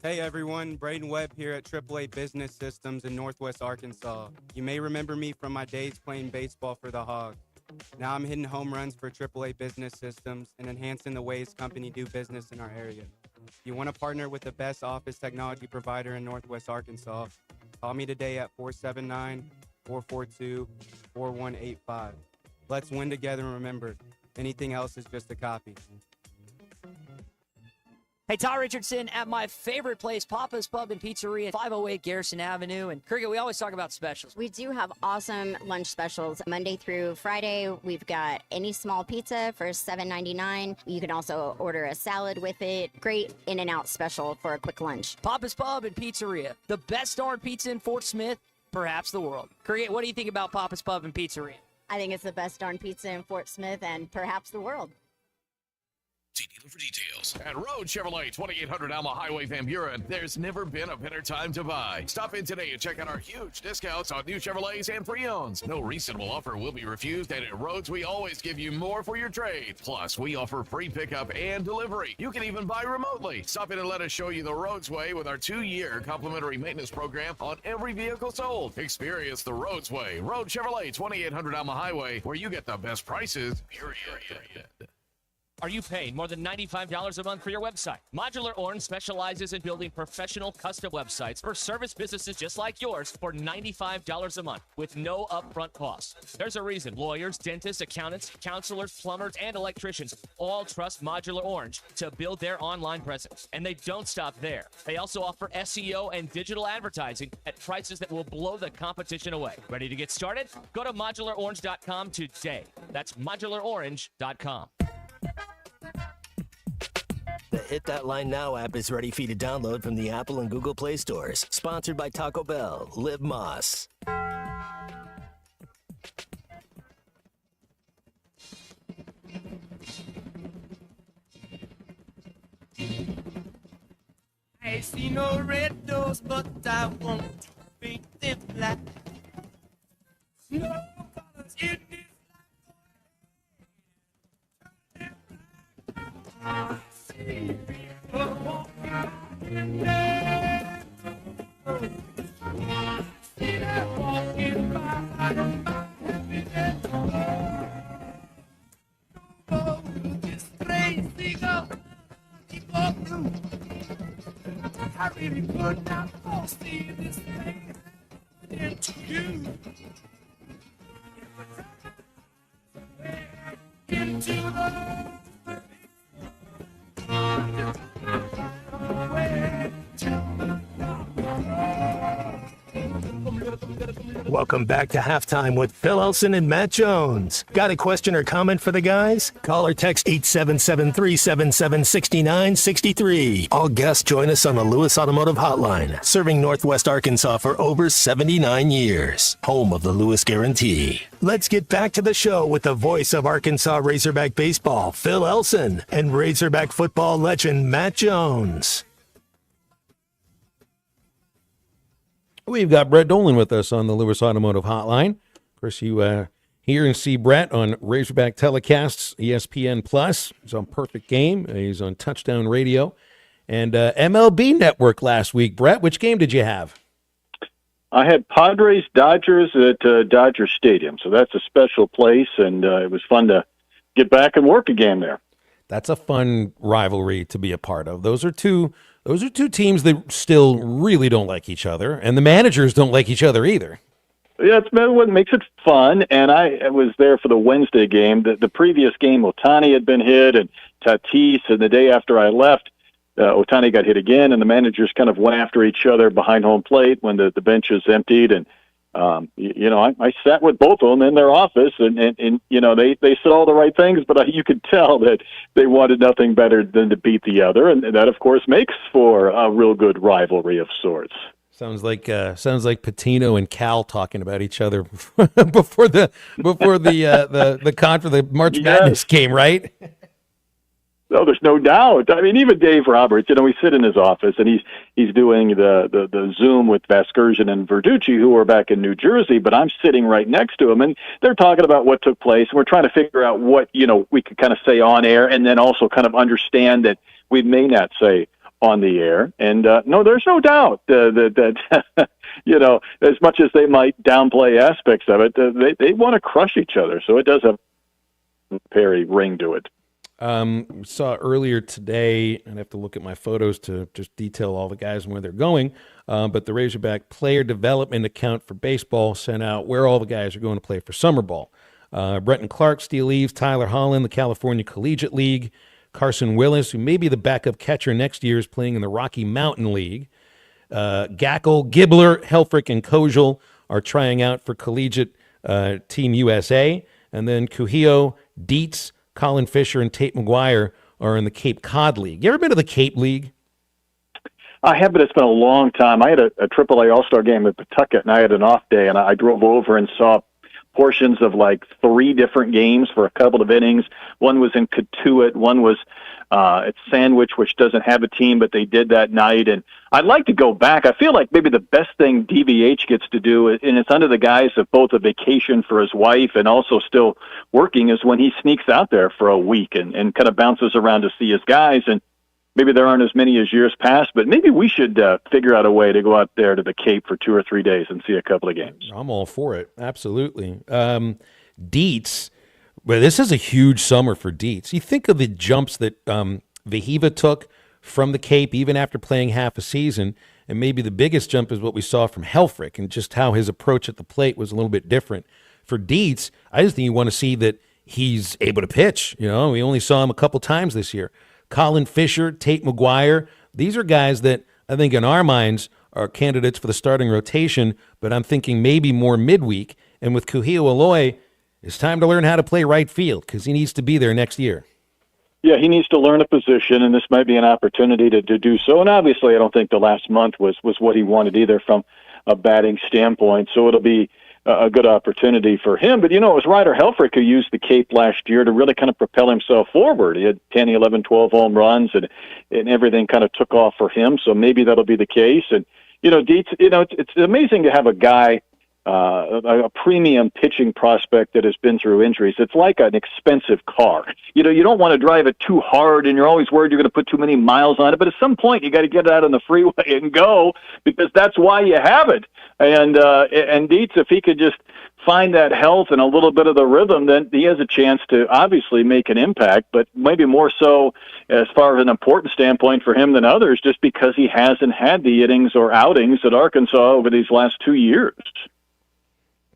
Hey everyone, Braden Webb here at AAA Business Systems in Northwest Arkansas. You may remember me from my days playing baseball for the Hogs. Now I'm hitting home runs for AAA Business Systems and enhancing the ways company do business in our area. If you want to partner with the best office technology provider in Northwest Arkansas, call me today at 479-442-4185. Let's win together and remember, anything else is just a copy. Hey, Ty Richardson at my favorite place, Papa's Pub and Pizzeria, 508 Garrison Avenue. And Cricket, we always talk about specials. We do have awesome lunch specials. Monday through Friday, we've got any small pizza for $7.99. You can also order a salad with it. Great In-N-Out special for a quick lunch. Papa's Pub and Pizzeria, the best darn pizza in Fort Smith, perhaps the world. Cricket, what do you think about Papa's Pub and Pizzeria? I think it's the best darn pizza in Fort Smith and perhaps the world. See dealer for details. At Road Chevrolet, 2800 Alma Highway, Van Buren, there's never been a better time to buy. Stop in today and check out our huge discounts on new Chevrolets and pre-owns. No reasonable offer will be refused, and at Roads, we always give you more for your trade. Plus, we offer free pickup and delivery. You can even buy remotely. Stop in and let us show you the Roads way with our 2-year complimentary maintenance program on every vehicle sold. Experience the Roads way. Road Chevrolet, 2800 Alma Highway, where you get the best prices, period. Are you paying more than $95 a month for your website? Modular Orange specializes in building professional custom websites for service businesses just like yours for $95 a month with no upfront cost. There's a reason lawyers, dentists, accountants, counselors, plumbers, and electricians all trust Modular Orange to build their online presence. And they don't stop there. They also offer SEO and digital advertising at prices that will blow the competition away. Ready to get started? Go to modularorange.com today. That's modularorange.com. The Hit That Line Now app is ready for you to download from the Apple and Google Play stores. Sponsored by Taco Bell. Live Moss. I see no red doors, but I want to paint them black. No colors in this life. I see people walking in there. I see them walking by my happiness. Oh, this crazy girl, people blue. I really could not foresee this thing into you. Into the Welcome back to Halftime with Phil Elson and Matt Jones. Got a question or comment for the guys? Call or text 877-377-6963. All guests join us on the Lewis Automotive Hotline, serving Northwest Arkansas for over 79 years. Home of the Lewis Guarantee. Let's get back to the show with the voice of Arkansas Razorback baseball, Phil Elson, and Razorback football legend Matt Jones. We've got Brett Dolan with us on the Lewis Automotive Hotline. Of course, you hear and see Brett on Razorback telecasts, ESPN Plus. He's on Perfect Game. He's on Touchdown Radio. And MLB Network last week. Brett, which game did you have? I had Padres Dodgers at Dodger Stadium, so that's a special place, and it was fun to get back and work again there. That's a fun rivalry to be a part of. Those are two teams that still really don't like each other, and the managers don't like each other either. Yeah, it's what makes it fun, and I was there for the Wednesday game. The previous game, Ohtani had been hit, and Tatis, and the day after I left, Ohtani got hit again, and the managers kind of went after each other behind home plate when the benches emptied, and I sat with both of them in their office, and they said all the right things, but you could tell that they wanted nothing better than to beat the other, and that, of course, makes for a real good rivalry of sorts. Sounds like Patino and Cal talking about each other before the March Madness game, right? No, there's no doubt. I mean, even Dave Roberts, we sit in his office, and he's doing the Zoom with Vasgersian and Verducci, who are back in New Jersey, but I'm sitting right next to him, and they're talking about what took place, and we're trying to figure out what, we could kind of say on air, and then also kind of understand that we may not say on the air. And no, there's no doubt that as much as they might downplay aspects of it, they want to crush each other, so it does have a very ring to it. Saw earlier today, and I have to look at my photos to just detail all the guys and where they're going, but the Razorback player development account for baseball sent out where all the guys are going to play for summer ball. Brenton Clark, Steel Eves, Tyler Holland, the California Collegiate League, Carson Willis, who may be the backup catcher next year, is playing in the Rocky Mountain League. Gackle, Gibbler, Helfrich, and Kojal are trying out for Collegiate Team USA, and then Kuhio, Dietz, Colin Fisher, and Tate McGuire are in the Cape Cod League. You ever been to the Cape League? I have, but it's been a long time. I had a AAA All-Star game at Pawtucket, and I had an off day, and I drove over and saw portions of like 3 different games for a couple of innings. One was in Cotuit, one was at Sandwich, which doesn't have a team, but they did that night. And I'd like to go back. I feel like maybe the best thing DVH gets to do, and it's under the guise of both a vacation for his wife and also still working, is when he sneaks out there for a week and kind of bounces around to see his guys. And maybe there aren't as many as years past, but maybe we should figure out a way to go out there to the Cape for 2 or 3 days and see a couple of games. I'm all for it. Absolutely. Dietz, well, this is a huge summer for Dietz. You think of the jumps that Vahiva took from the Cape, even after playing half a season, and maybe the biggest jump is what we saw from Helfrich and just how his approach at the plate was a little bit different. For Dietz, I just think you want to see that he's able to pitch. We only saw him a couple times this year. Colin Fisher, Tate McGuire, these are guys that I think in our minds are candidates for the starting rotation, but I'm thinking maybe more midweek. And with Kuhio Aloy, it's time to learn how to play right field because he needs to be there next year. Yeah, he needs to learn a position, and this might be an opportunity to do so. And obviously, I don't think the last month was what he wanted either from a batting standpoint. So it'll be a good opportunity for him. But, it was Ryder Helfrich who used the Cape last year to really kind of propel himself forward. He had 10, 11, 12 home runs, and everything kind of took off for him. So maybe that'll be the case. And, Dietz, it's amazing to have a guy, a premium pitching prospect that has been through injuries. It's like an expensive car. You don't want to drive it too hard, and you're always worried you're going to put too many miles on it. But at some point, you got to get it out on the freeway and go, because that's why you have it. And Dietz, if he could just find that health and a little bit of the rhythm, then he has a chance to obviously make an impact, but maybe more so as far as an important standpoint for him than others, just because he hasn't had the innings or outings at Arkansas over these last 2 years.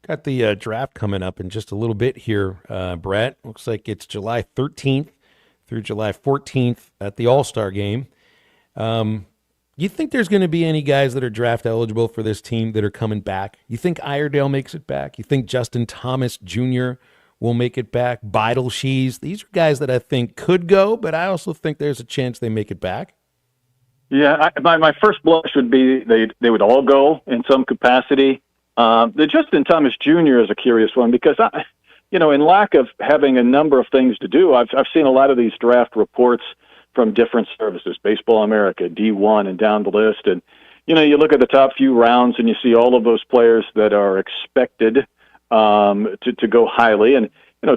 Got the draft coming up in just a little bit here, Brett. Looks like it's July 13th through July 14th at the All-Star Game. You think there's going to be any guys that are draft eligible for this team that are coming back? You think Iredale makes it back? You think Justin Thomas Jr. will make it back? Beidel Shees? These are guys that I think could go, but I also think there's a chance they make it back. Yeah, my first blush would be they would all go in some capacity. The Justin Thomas Jr. is a curious one because, in lack of having a number of things to do, I've seen a lot of these draft reports from different services, Baseball America, D1, and down the list. And, you look at the top few rounds and you see all of those players that are expected to go highly. And,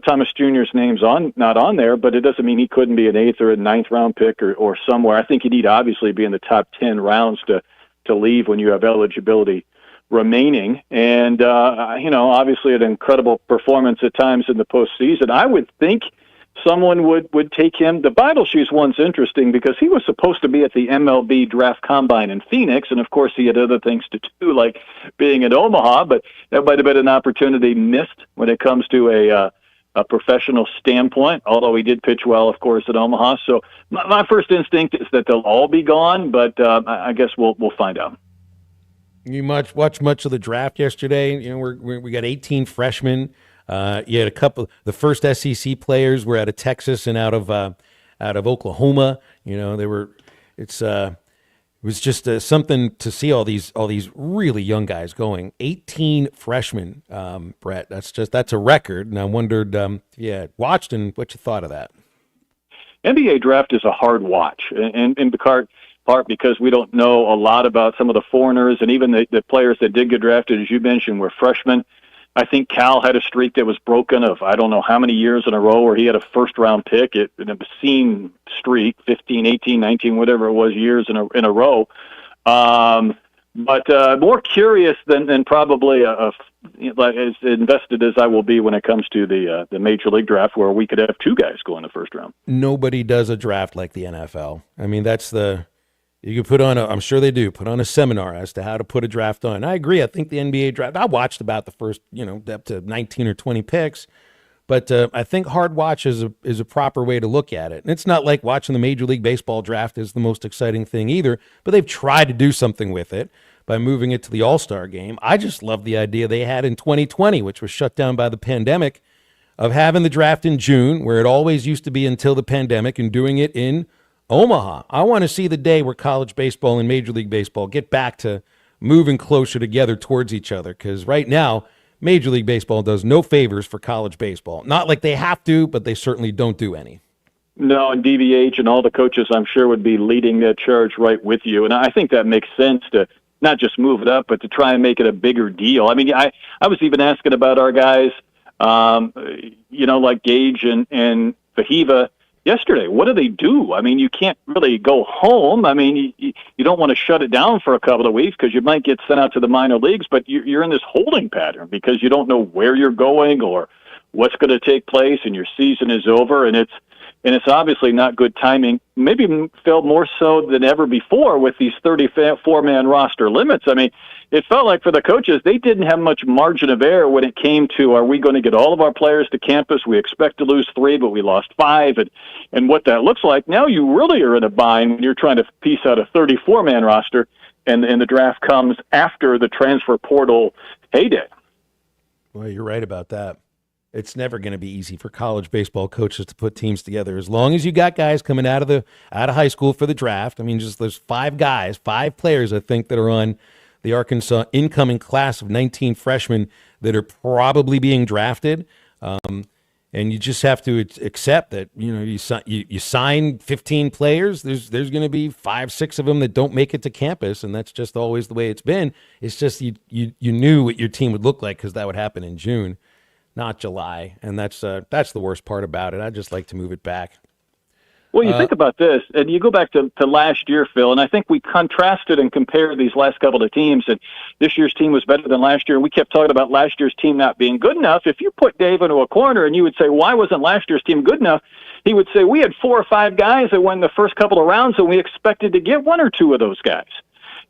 Thomas Jr.'s name's not on there, but it doesn't mean he couldn't be an 8th or a 9th round pick or somewhere. I think you need obviously be in the top 10 rounds to leave when you have eligibility remaining. And, obviously an incredible performance at times in the postseason. I would think someone would take him. The Beidel Shees one's interesting because he was supposed to be at the MLB Draft Combine in Phoenix, and of course he had other things to do, like being in Omaha, but that might have been an opportunity missed when it comes to a professional standpoint, although he did pitch well, of course, at Omaha. So my first instinct is that they'll all be gone, but I guess we'll find out. You watched much of the draft yesterday. We got 18 freshmen. You had a couple. The first SEC players were out of Texas and out of Oklahoma. It was just something to see all these really young guys going. 18 freshmen, Brett. That's a record. And I wondered, watched and what you thought of that. NBA draft is a hard watch, and in part because we don't know a lot about some of the foreigners, and even the players that did get drafted, as you mentioned, were freshmen. I think Cal had a streak that was broken of I don't know how many years in a row where he had a first-round pick. An obscene streak, 15, 18, 19, whatever it was, years in a row. But more curious than probably as invested as I will be when it comes to the Major League draft, where we could have two guys go in the first round. Nobody does a draft like the NFL. I mean, you could put on I'm sure they do, put on a seminar as to how to put a draft on. I agree. I think the NBA draft, I watched about the first, up to 19 or 20 picks, but I think hard watch is a proper way to look at it. And it's not like watching the Major League Baseball draft is the most exciting thing either, but they've tried to do something with it by moving it to the All-Star game. I just love the idea they had in 2020, which was shut down by the pandemic, of having the draft in June, where it always used to be until the pandemic, and doing it in Omaha. I want to see the day where college baseball and Major League Baseball get back to moving closer together towards each other, because right now, Major League Baseball does no favors for college baseball. Not like they have to, but they certainly don't do any. No, and DVH and all the coaches, I'm sure, would be leading that charge right with you. And I think that makes sense to not just move it up, but to try and make it a bigger deal. I mean, I was even asking about our guys, like Gage and Fahiva yesterday. What do they do? I mean, you can't really go home. I mean, you don't want to shut it down for a couple of weeks because you might get sent out to the minor leagues, but you're in this holding pattern because you don't know where you're going or what's going to take place, and your season is over, and it's obviously not good timing. Maybe felt more so than ever before with these 34-man roster limits. I mean, it felt like for the coaches, they didn't have much margin of error when it came to, are we going to get all of our players to campus? We expect to lose 3, but we lost 5, and what that looks like. Now you really are in a bind when you're trying to piece out a 34-man roster, and the draft comes after the transfer portal heyday. Well, you're right about that. It's never going to be easy for college baseball coaches to put teams together. As long as you got guys coming out of high school for the draft. I mean, just there's 5 players, I think, that are on the Arkansas incoming class of 19 freshmen that are probably being drafted. And you just have to accept that, you sign 15 players. There's going to be 5-6 of them that don't make it to campus, and that's just always the way it's been. It's just you knew what your team would look like because that would happen in June, not July, and that's the worst part about it. I'd just like to move it back. Well, you think about this, and you go back to last year, Phil, and I think we contrasted and compared these last couple of teams, and this year's team was better than last year, and we kept talking about last year's team not being good enough. If you put Dave into a corner and you would say, why wasn't last year's team good enough? He would say, we had 4 or 5 guys that won the first couple of rounds, and we expected to get 1 or 2 of those guys.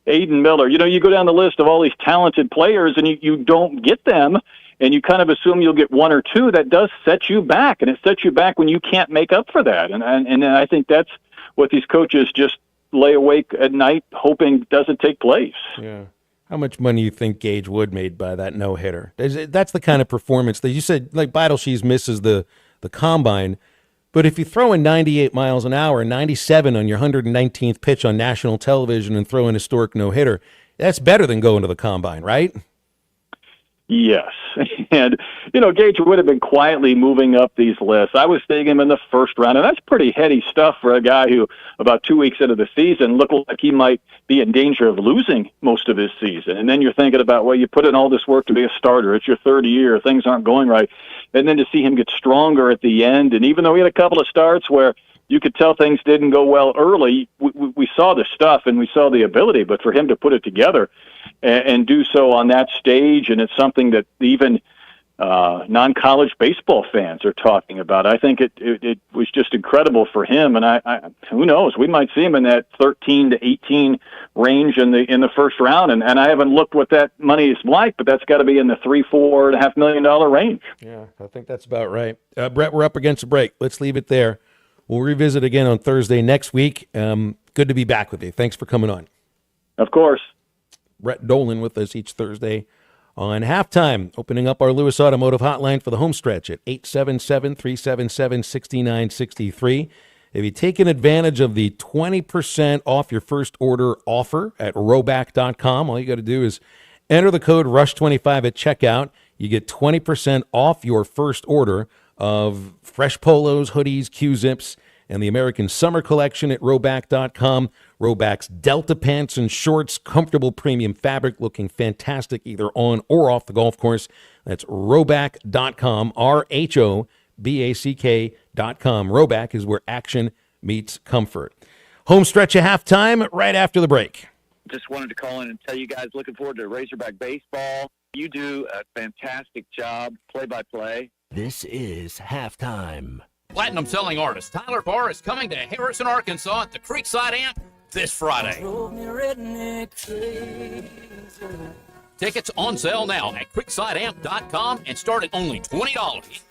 Aiden Miller, you go down the list of all these talented players, and you don't get them, and you kind of assume you'll get 1 or 2. That does set you back, and it sets you back when you can't make up for that. And I think that's what these coaches just lay awake at night hoping doesn't take place. Yeah. How much money do you think Gage Wood made by that no-hitter? That's the kind of performance that you said, like Beidelshees misses the combine, but if you throw in 98 miles an hour, 97 on your 119th pitch on national television and throw an historic no-hitter, that's better than going to the combine, right? Yes. And, Gage would have been quietly moving up these lists. I was taking him in the first round, and that's pretty heady stuff for a guy who, about 2 weeks into the season, looked like he might be in danger of losing most of his season. And then you're thinking about, well, you put in all this work to be a starter. It's your third year. Things aren't going right. And then to see him get stronger at the end, and even though he had a couple of starts where you could tell things didn't go well early, we saw the stuff and we saw the ability, but for him to put it together and do so on that stage, and it's something that even non-college baseball fans are talking about. I think it was just incredible for him, and I who knows, we might see him in that 13 to 18 range in the first round, and I haven't looked what that money is like, but that's got to be in the $3-4.5 million range. Yeah, I think that's about right. Brett, we're up against a break. Let's leave it there. We'll revisit again on Thursday next week. Good to be back with you. Thanks for coming on. Of course. Brett Dolan with us each Thursday on Halftime, opening up our Lewis Automotive hotline for the home stretch at 877-377-6963. Have you taken advantage of the 20% off your first order offer at Roback.com? All you got to do is enter the code RUSH25 at checkout. You get 20% off your first order of fresh polos, hoodies, Q-zips, and the American Summer Collection at Roback.com. Roback's Delta pants and shorts, comfortable premium fabric, looking fantastic either on or off the golf course. That's Roback.com, ROBACK.com. Roback is where action meets comfort. Home stretch of halftime right after the break. Just wanted to call in and tell you guys, looking forward to Razorback baseball. You do a fantastic job, play-by-play. This is Halftime. Platinum selling artist Tyler Barr is coming to Harrison, Arkansas at the Creekside Amp this Friday. Tickets on sale now at creeksideamp.com and start at only $20.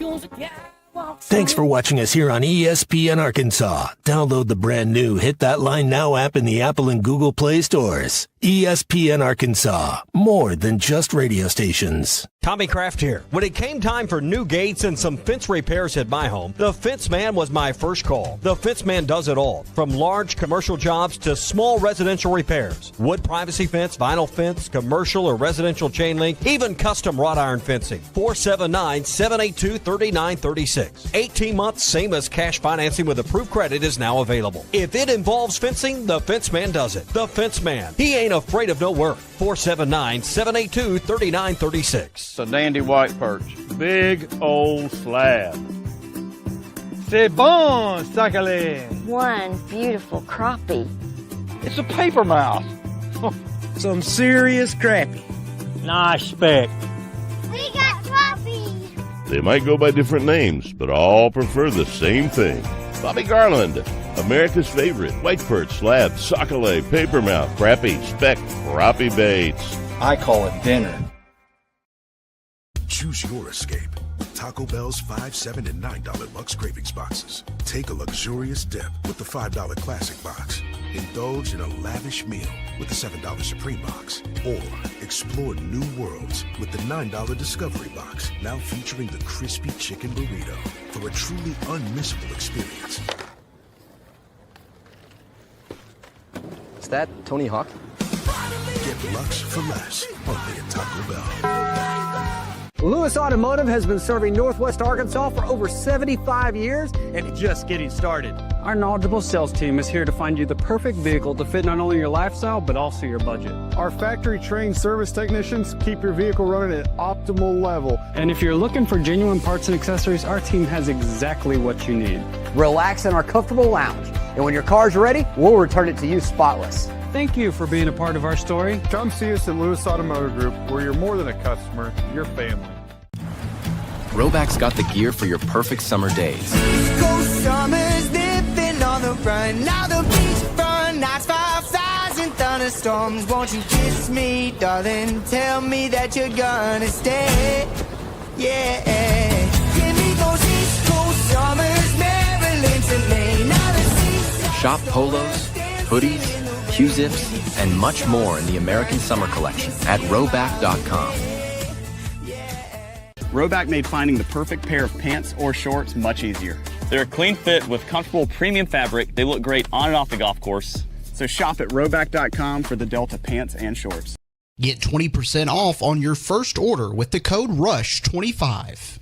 Thanks for watching us here on ESPN Arkansas. Download the brand new Hit That Line Now app in the Apple and Google Play stores. ESPN Arkansas, more than just radio stations. Tommy Kraft here. When it came time for new gates and some fence repairs at my home, the Fence Man was my first call. The Fence Man does it all, from large commercial jobs to small residential repairs. Wood privacy fence, vinyl fence, commercial or residential chain link, even custom wrought iron fencing. 479-782-3936. 18 months, same as cash financing with approved credit is now available. If it involves fencing, the Fence Man does it. The Fence Man. He ain't afraid of no work. 479-782-3936. It's a dandy white perch. Big old slab. C'est bon, sacalé. One beautiful crappie. It's a paper mouth. Some serious crappie. Nice speck. We got crappie. They might go by different names, but all prefer the same thing. Bobby Garland, America's favorite white perch, slab, sockeye, papermouth, crappie, speck, crappie baits. I call it dinner. Choose your escape. Taco Bell's $5, $7, and $9 Lux Cravings boxes. Take a luxurious dip with the $5 Classic box. Indulge in a lavish meal with the $7 Supreme box. Or explore new worlds with the $9 Discovery box, now featuring the crispy chicken burrito for a truly unmissable experience. Is that Tony Hawk? Get Lux for less, only at Taco Bell. Lewis Automotive has been serving Northwest Arkansas for over 75 years and just getting started. Our knowledgeable sales team is here to find you the perfect vehicle to fit not only your lifestyle, but also your budget. Our factory-trained service technicians keep your vehicle running at optimal level. And if you're looking for genuine parts and accessories, our team has exactly what you need. Relax in our comfortable lounge. And when your car's ready, we'll return it to you spotless. Thank you for being a part of our story. Come see us at Lewis Automotive Group, where you're more than a customer, you're family. Roback's got the gear for your perfect summer days. Coast summers living on the run. Now the beachfront nights, 5,000 thunderstorms. Won't you kiss me, darling? Tell me that you're gonna stay. Yeah. Give me those East Coast summers, Maryland to Maine. Now the seaside. Shop polos, hoodies, Q-zips, and much more in the American Summer Collection at Roback.com. Roback made finding the perfect pair of pants or shorts much easier. They're a clean fit with comfortable premium fabric. They look great on and off the golf course. So shop at Roback.com for the Delta pants and shorts. Get 20% off on your first order with the code RUSH25.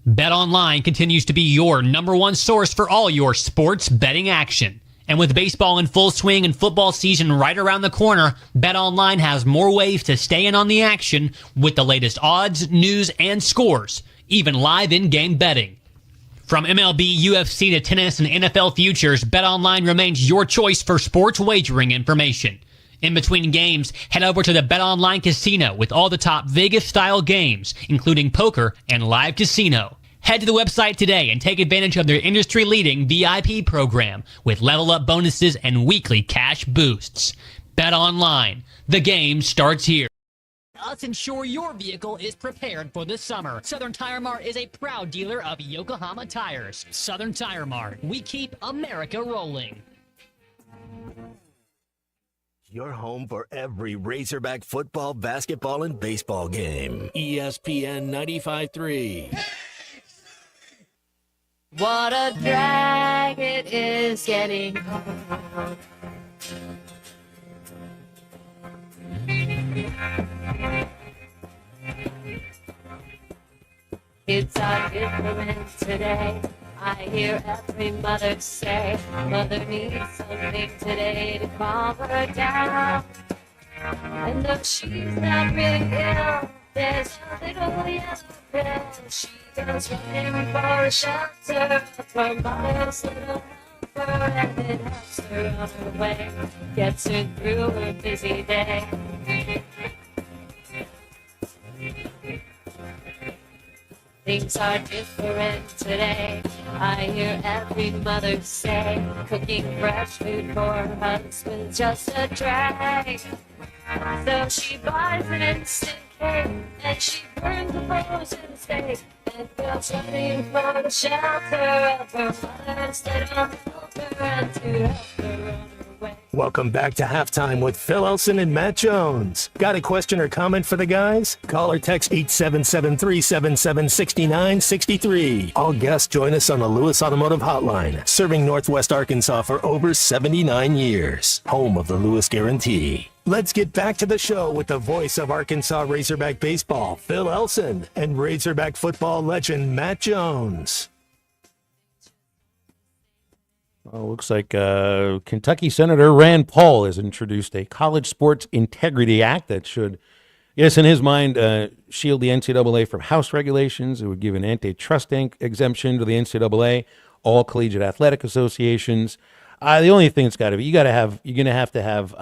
BetOnline continues to be your number one source for all your sports betting action. And with baseball in full swing and football season right around the corner, BetOnline has more ways to stay in on the action with the latest odds, news, and scores, even live in-game betting. From MLB, UFC to tennis and NFL futures, BetOnline remains your choice for sports wagering information. In between games, head over to the BetOnline Casino with all the top Vegas-style games, including poker and live casino. Head to the website today and take advantage of their industry-leading VIP program with level-up bonuses and weekly cash boosts. Bet online. The game starts here. Let's ensure your vehicle is prepared for the summer. Southern Tire Mart is a proud dealer of Yokohama tires. Southern Tire Mart. We keep America rolling. Your home for every Razorback football, basketball, and baseball game. ESPN 95.3. What a drag it is getting home. Kids are different today. I hear every mother say, mother needs something today to calm her down. And though she's not really ill, there's a little yellow pill. She goes running for a shelter from mother's little helper, and it helps her on her way, gets her through her busy day. Things are different today. I hear every mother say, cooking fresh food for her husband's just a drag. So she buys an instant cake, and she burns a frozen steak, and goes running for the shelter of her mother's little helper, and to help her on her way. Welcome back to Halftime with Phil Elson and Matt Jones. Got a question or comment for the guys? Call or text 877-377-6963. All guests join us on the Lewis Automotive Hotline, serving Northwest Arkansas for over 79 years. Home of the Lewis Guarantee. Let's get back to the show with the voice of Arkansas Razorback baseball, Phil Elson, and Razorback football legend Matt Jones. Well, looks like Kentucky Senator Rand Paul has introduced a College Sports Integrity Act that should, yes, in his mind, shield the NCAA from House regulations. It would give an antitrust exemption to the NCAA, all collegiate athletic associations. The only thing it's got to be, you're going to have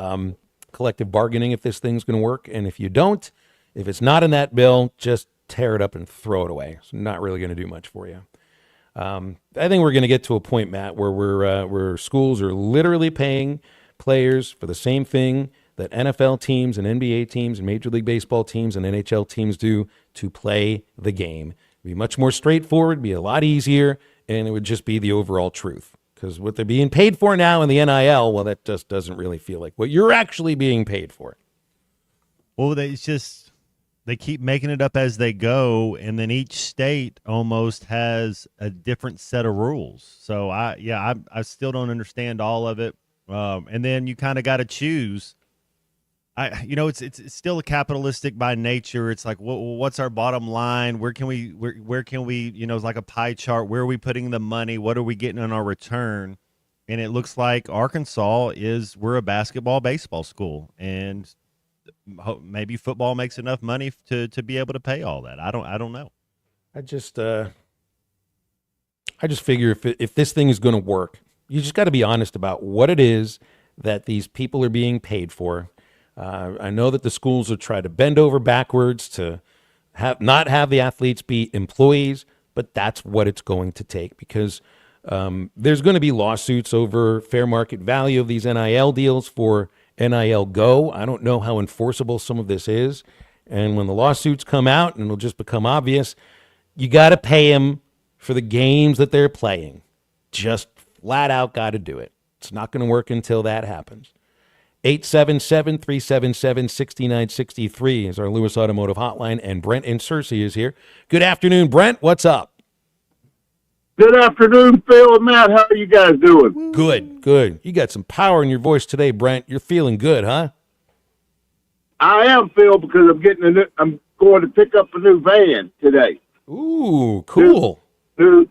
collective bargaining if this thing's going to work. And if you don't, if it's not in that bill, just tear it up and throw it away. It's not really going to do much for you. I think we're going to get to a point, Matt, where where schools are literally paying players for the same thing that NFL teams and NBA teams and Major League Baseball teams and NHL teams do to play the game. It'd be much more straightforward, be a lot easier, and it would just be the overall truth. Because what they're being paid for now in the NIL, well, that just doesn't really feel like what you're actually being paid for. Well, they keep making it up as they go, and then each state almost has a different set of rules. So I still don't understand all of it. And then you kind of got to choose It's still a capitalistic by nature. It's like, what's our bottom line? Where can we, it's like a pie chart. Where are we putting the money? What are we getting on our return? And it looks like Arkansas we're a basketball, baseball school, and maybe football makes enough money to be able to pay all that. I don't know. I just figure if this thing is going to work, you just got to be honest about what it is that these people are being paid for. I know that the schools will try to bend over backwards to not have the athletes be employees, but that's what it's going to take, because there's going to be lawsuits over fair market value of these NIL deals for NIL Go. I don't know how enforceable some of this is. And when the lawsuits come out, and it'll just become obvious, you got to pay them for the games that they're playing. Just flat out got to do it. It's not going to work until that happens. 877-377-6963 is our Lewis Automotive Hotline, and Brent in Searcy is here. Good afternoon, Brent. What's up? Good afternoon, Phil and Matt. How are you guys doing? Good. You got some power in your voice today, Brent. You're feeling good, huh? I am, Phil, because I'm going to pick up a new van today. Ooh, cool. New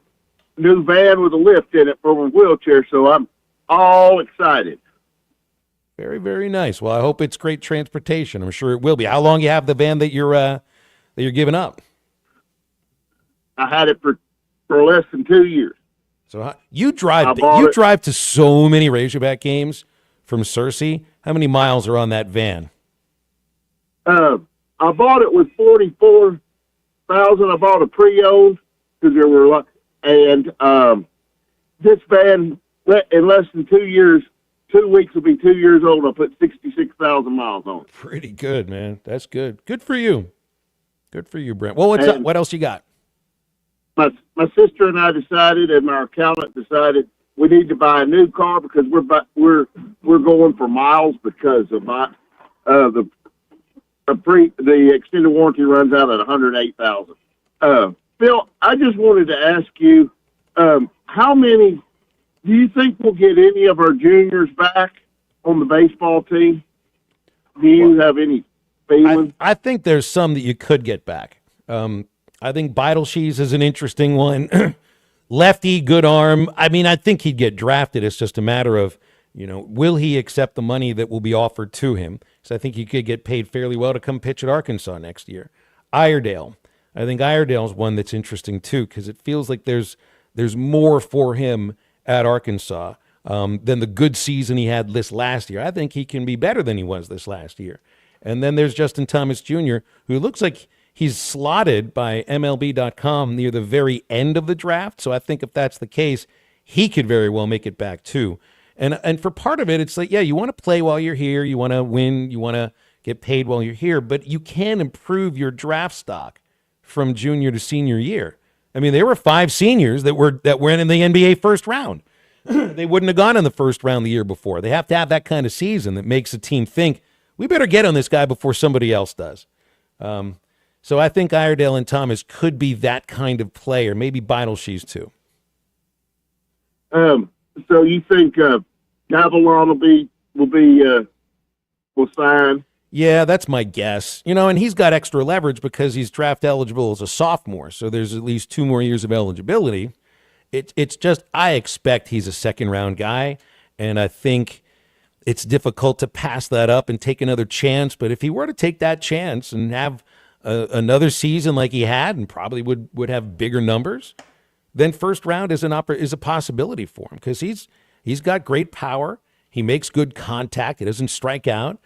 van with a lift in it for a wheelchair, so I'm all excited. Very, very nice. Well, I hope it's great transportation. I'm sure it will be. How long you have the van that you're giving up? I had it for less than 2 years. So you drive to so many Razorback games from Searcy. How many miles are on that van? I bought it with 44,000. I bought a pre-owned because there were a lot, and this van in less than 2 years. 2 weeks will be 2 years old. I put 66,000 miles on it. Pretty good, man. That's good. Good for you. Good for you, Brent. Well, what's up? What else you got? My sister and I decided, and our accountant decided, we need to buy a new car because we're going for miles because of the extended warranty runs out at 108,000. Phil, I just wanted to ask you, how many? Do you think we'll get any of our juniors back on the baseball team? Do you have any feeling? I think there's some that you could get back. I think Beidelshees is an interesting one. Lefty, good arm. I mean, I think he'd get drafted. It's just a matter of, will he accept the money that will be offered to him? So I think he could get paid fairly well to come pitch at Arkansas next year. Iredale. I think Iredale's one that's interesting too, because it feels like there's more for him at Arkansas than the good season he had this last year. I think he can be better than he was this last year. And then there's Justin Thomas Jr., who looks like he's slotted by MLB.com near the very end of the draft. So I think if that's the case, he could very well make it back too. And for part of it, it's like, yeah, you want to play while you're here. You want to win. You want to get paid while you're here. But you can improve your draft stock from junior to senior year. I mean, there were 5 seniors that were in the NBA first round. They wouldn't have gone in the first round the year before. They have to have that kind of season that makes a team think, we better get on this guy before somebody else does. So I think Iredale and Thomas could be that kind of player, maybe Beidelshees too. So you think Gavilan will sign? Yeah, that's my guess. And he's got extra leverage because he's draft eligible as a sophomore, so there's at least 2 more years of eligibility. It's just, I expect he's a second-round guy, and I think it's difficult to pass that up and take another chance. But if he were to take that chance and have another season like he had, and probably would have bigger numbers, then first round is a possibility for him, because he's got great power. He makes good contact. He doesn't strike out.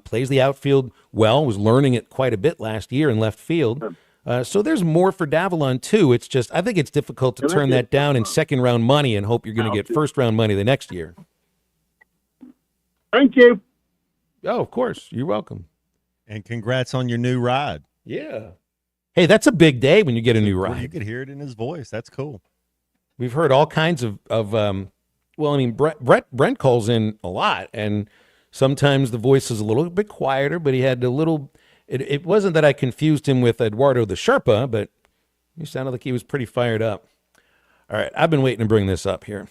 Plays the outfield well, was learning it quite a bit last year in left field. So there's more for Gavilan too. It's just, I think it's difficult to turn that down in second-round money and hope you're going to get first-round money the next year. Thank you. Oh, of course. You're welcome. And congrats on your new ride. Yeah. Hey, that's a big day when you get a new ride. You could hear it in his voice. That's cool. We've heard all kinds of Brent calls in a lot, and sometimes the voice is a little bit quieter, but he had a little, it wasn't that I confused him with Eduardo the Sherpa, but he sounded like he was pretty fired up. All right, I've been waiting to bring this up here.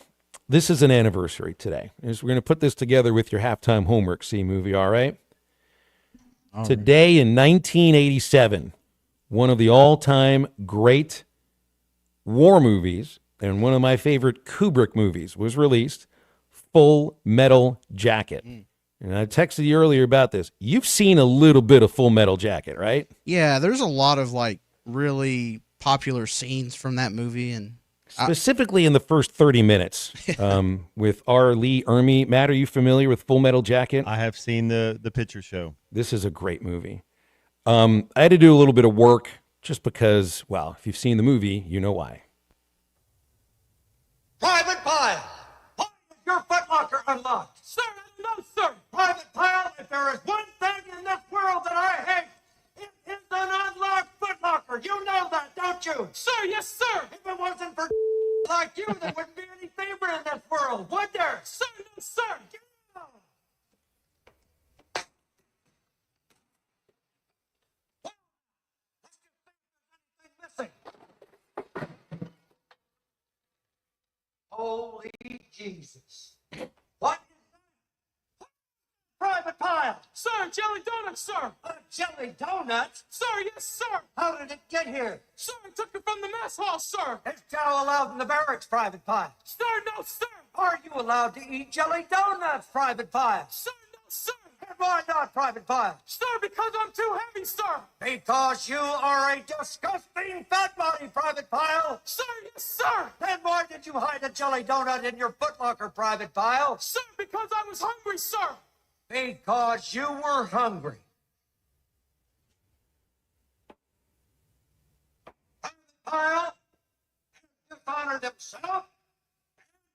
This is an anniversary today. We're going to put this together with your halftime homework, C-Movie, all right? Today in 1987, one of the all-time great war movies and one of my favorite Kubrick movies was released, Full Metal Jacket. And I texted you earlier about this. You've seen a little bit of Full Metal Jacket, right? Yeah, there's a lot of like really popular scenes from that movie, and specifically in the first 30 minutes with R. Lee Ermey. Matt, are you familiar with Full Metal Jacket? I have seen the picture show. This is a great movie. I had to do a little bit of work just because, well, if you've seen the movie, you know why. Private Pile, why is your footlocker unlocked? Sir, no, sir. Private Pile, if there is one thing in this world that I hate, it is an unlocked footlocker. You know that, don't you? Sir, yes, sir. If it wasn't for like you, there wouldn't be any fever in this world, would there? Sir, no, sir. Get out. Holy Jesus. What is that? Private Pile. Sir, jelly donuts, sir. Jelly donuts? Sir, yes, sir. How did it get here? Sir, I took it from the mess hall, sir. Is chow allowed in the barracks, Private Pile? Sir, no, sir. Are you allowed to eat jelly donuts, Private Pile? Sir, no, sir. And why not, Private Pile? Sir, because I'm too heavy, sir. Because you are a disgusting fat body, Private Pile. Sir, yes, sir. Then why did you hide a jelly donut in your footlocker, Private Pile? Sir, because I was hungry, sir. Because you were hungry. Private Pile dishonored himself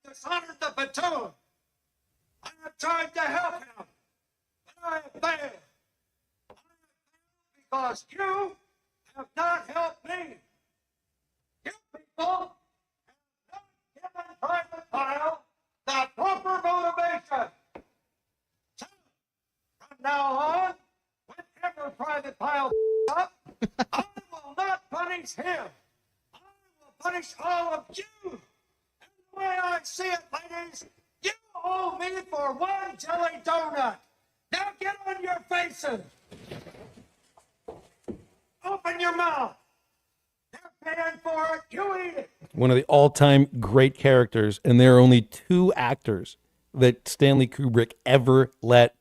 and dishonored the platoon. I have tried to help him. I have failed. Because you have not helped me. You people have not given Private Pile the proper motivation. So, from now on, whenever Private Pile up, I will not punish him. I will punish all of you. And the way I see it, ladies, you owe me for one jelly donut. Now get on your faces. Open your mouth. They're paying for it. You eat it. One of the all-time great characters, and there are only two actors that Stanley Kubrick ever let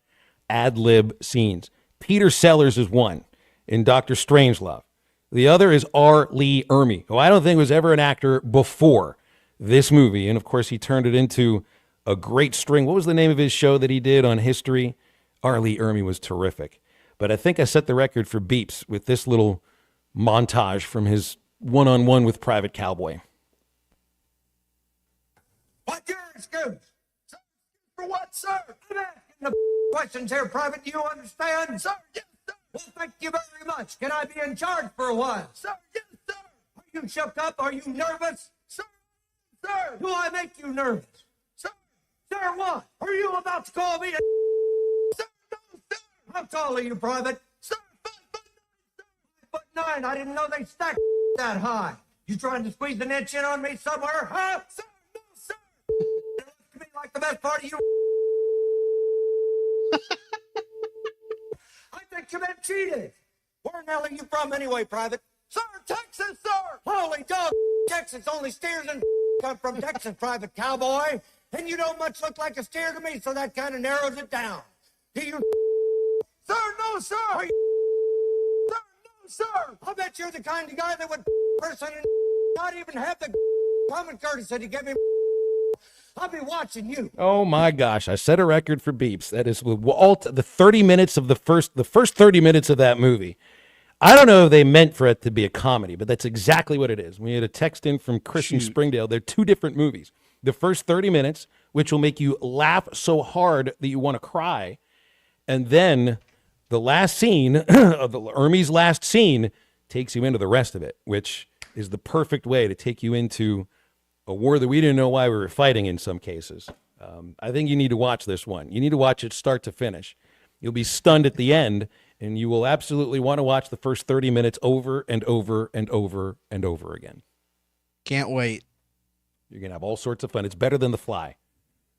ad-lib scenes. Peter Sellers is one in Dr. Strangelove. The other is R. Lee Ermey, who I don't think was ever an actor before this movie. And, of course, he turned it into a great string. What was the name of his show that he did on History? R. Lee Ermey was terrific. But I think I set the record for beeps with this little montage from his one-on-one with Private Cowboy. What's your excuse? For what, sir? I'm asking the questions here, Private. Do you understand? Sir, yes, sir. Well, thank you very much. Can I be in charge for a while? Sir, yes, sir. Are you shook up? Are you nervous? Sir, sir. Do I make you nervous? Sir, sir, what? Are you about to call me a sir? No, sir. How tall are you, Private? Sir, 5'9". I didn't know they stacked that high. You trying to squeeze an inch in on me somewhere, huh? Sir, no, sir. It looks to me like the best part of you. I think you've been cheated. Where in the hell are you from anyway, Private? Sir, Texas, sir. Holy dog, Texas. Only steers and come from Texas, Private Cowboy. And you don't much look like a steer to me, so that kind of narrows it down. Do you... Sir, no, sir. Are you... Sir, no, sir. I bet you're the kind of guy that would person and not even have the common courtesy to give me. I'll be watching you. Oh my gosh! I set a record for beeps. That is Walt. The 30 minutes of the first 30 minutes of that movie. I don't know if they meant for it to be a comedy, but that's exactly what it is. We had a text in from Christian Springdale. They're two different movies. The first 30 minutes, which will make you laugh so hard that you want to cry, and then the last scene of Ermey's last scene takes you into the rest of it, which is the perfect way to take you into a war that we didn't know why we were fighting in some cases. I think you need to watch this one. You need to watch it start to finish. You'll be stunned at the end, and you will absolutely want to watch the first 30 minutes over and over and over and over again. Can't wait. You're going to have all sorts of fun. It's better than The Fly.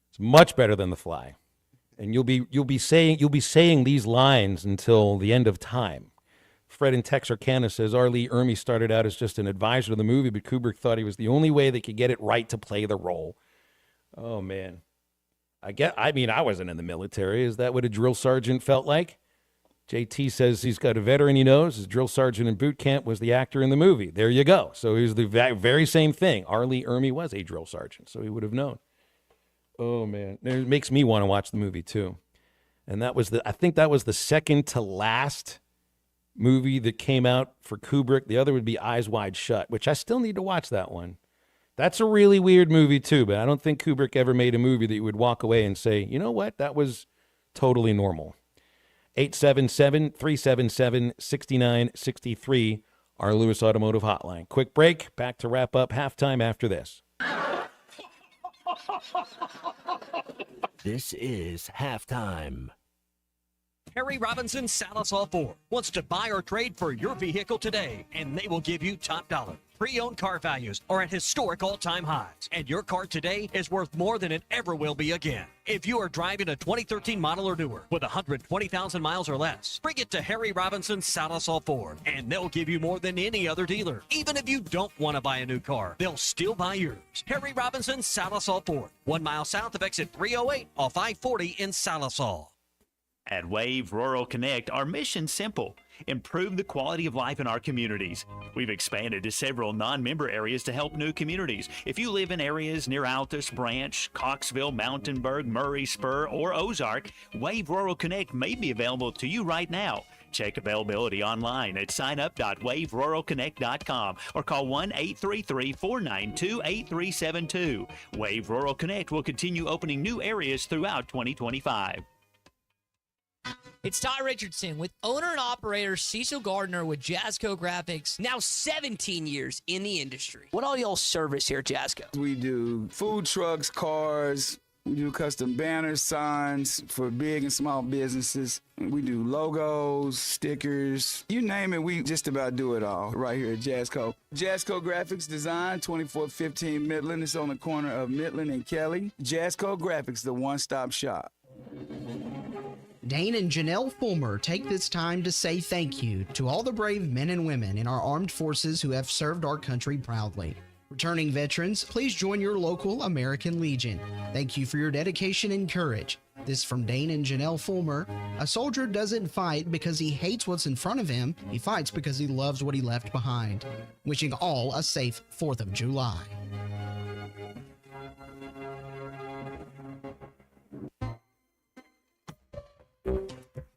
It's much better than The Fly. and you'll be saying these lines until the end of time. Fred in Texarkana says R. Lee Ermey started out as just an advisor to the movie, but Kubrick thought he was the only way they could get it right to play the role. Oh man, I wasn't in the military. Is that what a drill sergeant felt like? JT says he's got a veteran he knows. His drill sergeant in boot camp was the actor in the movie. There you go. So he was the very same thing. R. Lee Ermey was a drill sergeant, so he would have known. Oh man, it makes me want to watch the movie too. And I think that was the second to last movie that came out for Kubrick. The other would be Eyes Wide Shut, which I still need to watch that one. That's a really weird movie too, but I don't think Kubrick ever made a movie that you would walk away and say, you know what, that was totally normal. 877-377-6963, our Lewis Automotive Hotline. Quick break, back to wrap up halftime after this. This is halftime. Harry Robinson Salisol Ford wants to buy or trade for your vehicle today, and they will give you top dollar. Pre-owned car values are at historic all-time highs, and your car today is worth more than it ever will be again. If you are driving a 2013 model or newer with 120,000 miles or less, bring it to Harry Robinson Salisol Ford, and they'll give you more than any other dealer. Even if you don't want to buy a new car, they'll still buy yours. Harry Robinson Salisol Ford, 1 mile south of exit 308 off I-40 in Salisol. At Wave Rural Connect, our mission's simple: improve the quality of life in our communities. We've expanded to several non-member areas to help new communities. If you live in areas near Altus, Branch, Coxville, Mountainburg, Murray, Spur, or Ozark, Wave Rural Connect may be available to you right now. Check availability online at signup.waveruralconnect.com or call 1-833-492-8372. Wave Rural Connect will continue opening new areas throughout 2025. It's Ty Richardson with owner and operator Cecil Gardner with Jasco Graphics, now 17 years in the industry. What all y'all service here at Jasco? We do food trucks, cars. We do custom banners, signs for big and small businesses. We do logos, stickers, you name it, we just about do it all right here at Jasco. Jasco Graphics Design, 2415 Midland. It's on the corner of Midland and Kelly. Jasco Graphics, the one-stop shop. Dane and Janelle Fulmer take this time to say thank you to all the brave men and women in our armed forces who have served our country proudly. Returning veterans, please join your local American Legion. Thank you for your dedication and courage. This from Dane and Janelle Fulmer. A soldier doesn't fight because he hates what's in front of him. He fights because he loves what he left behind. Wishing all a safe 4th of July.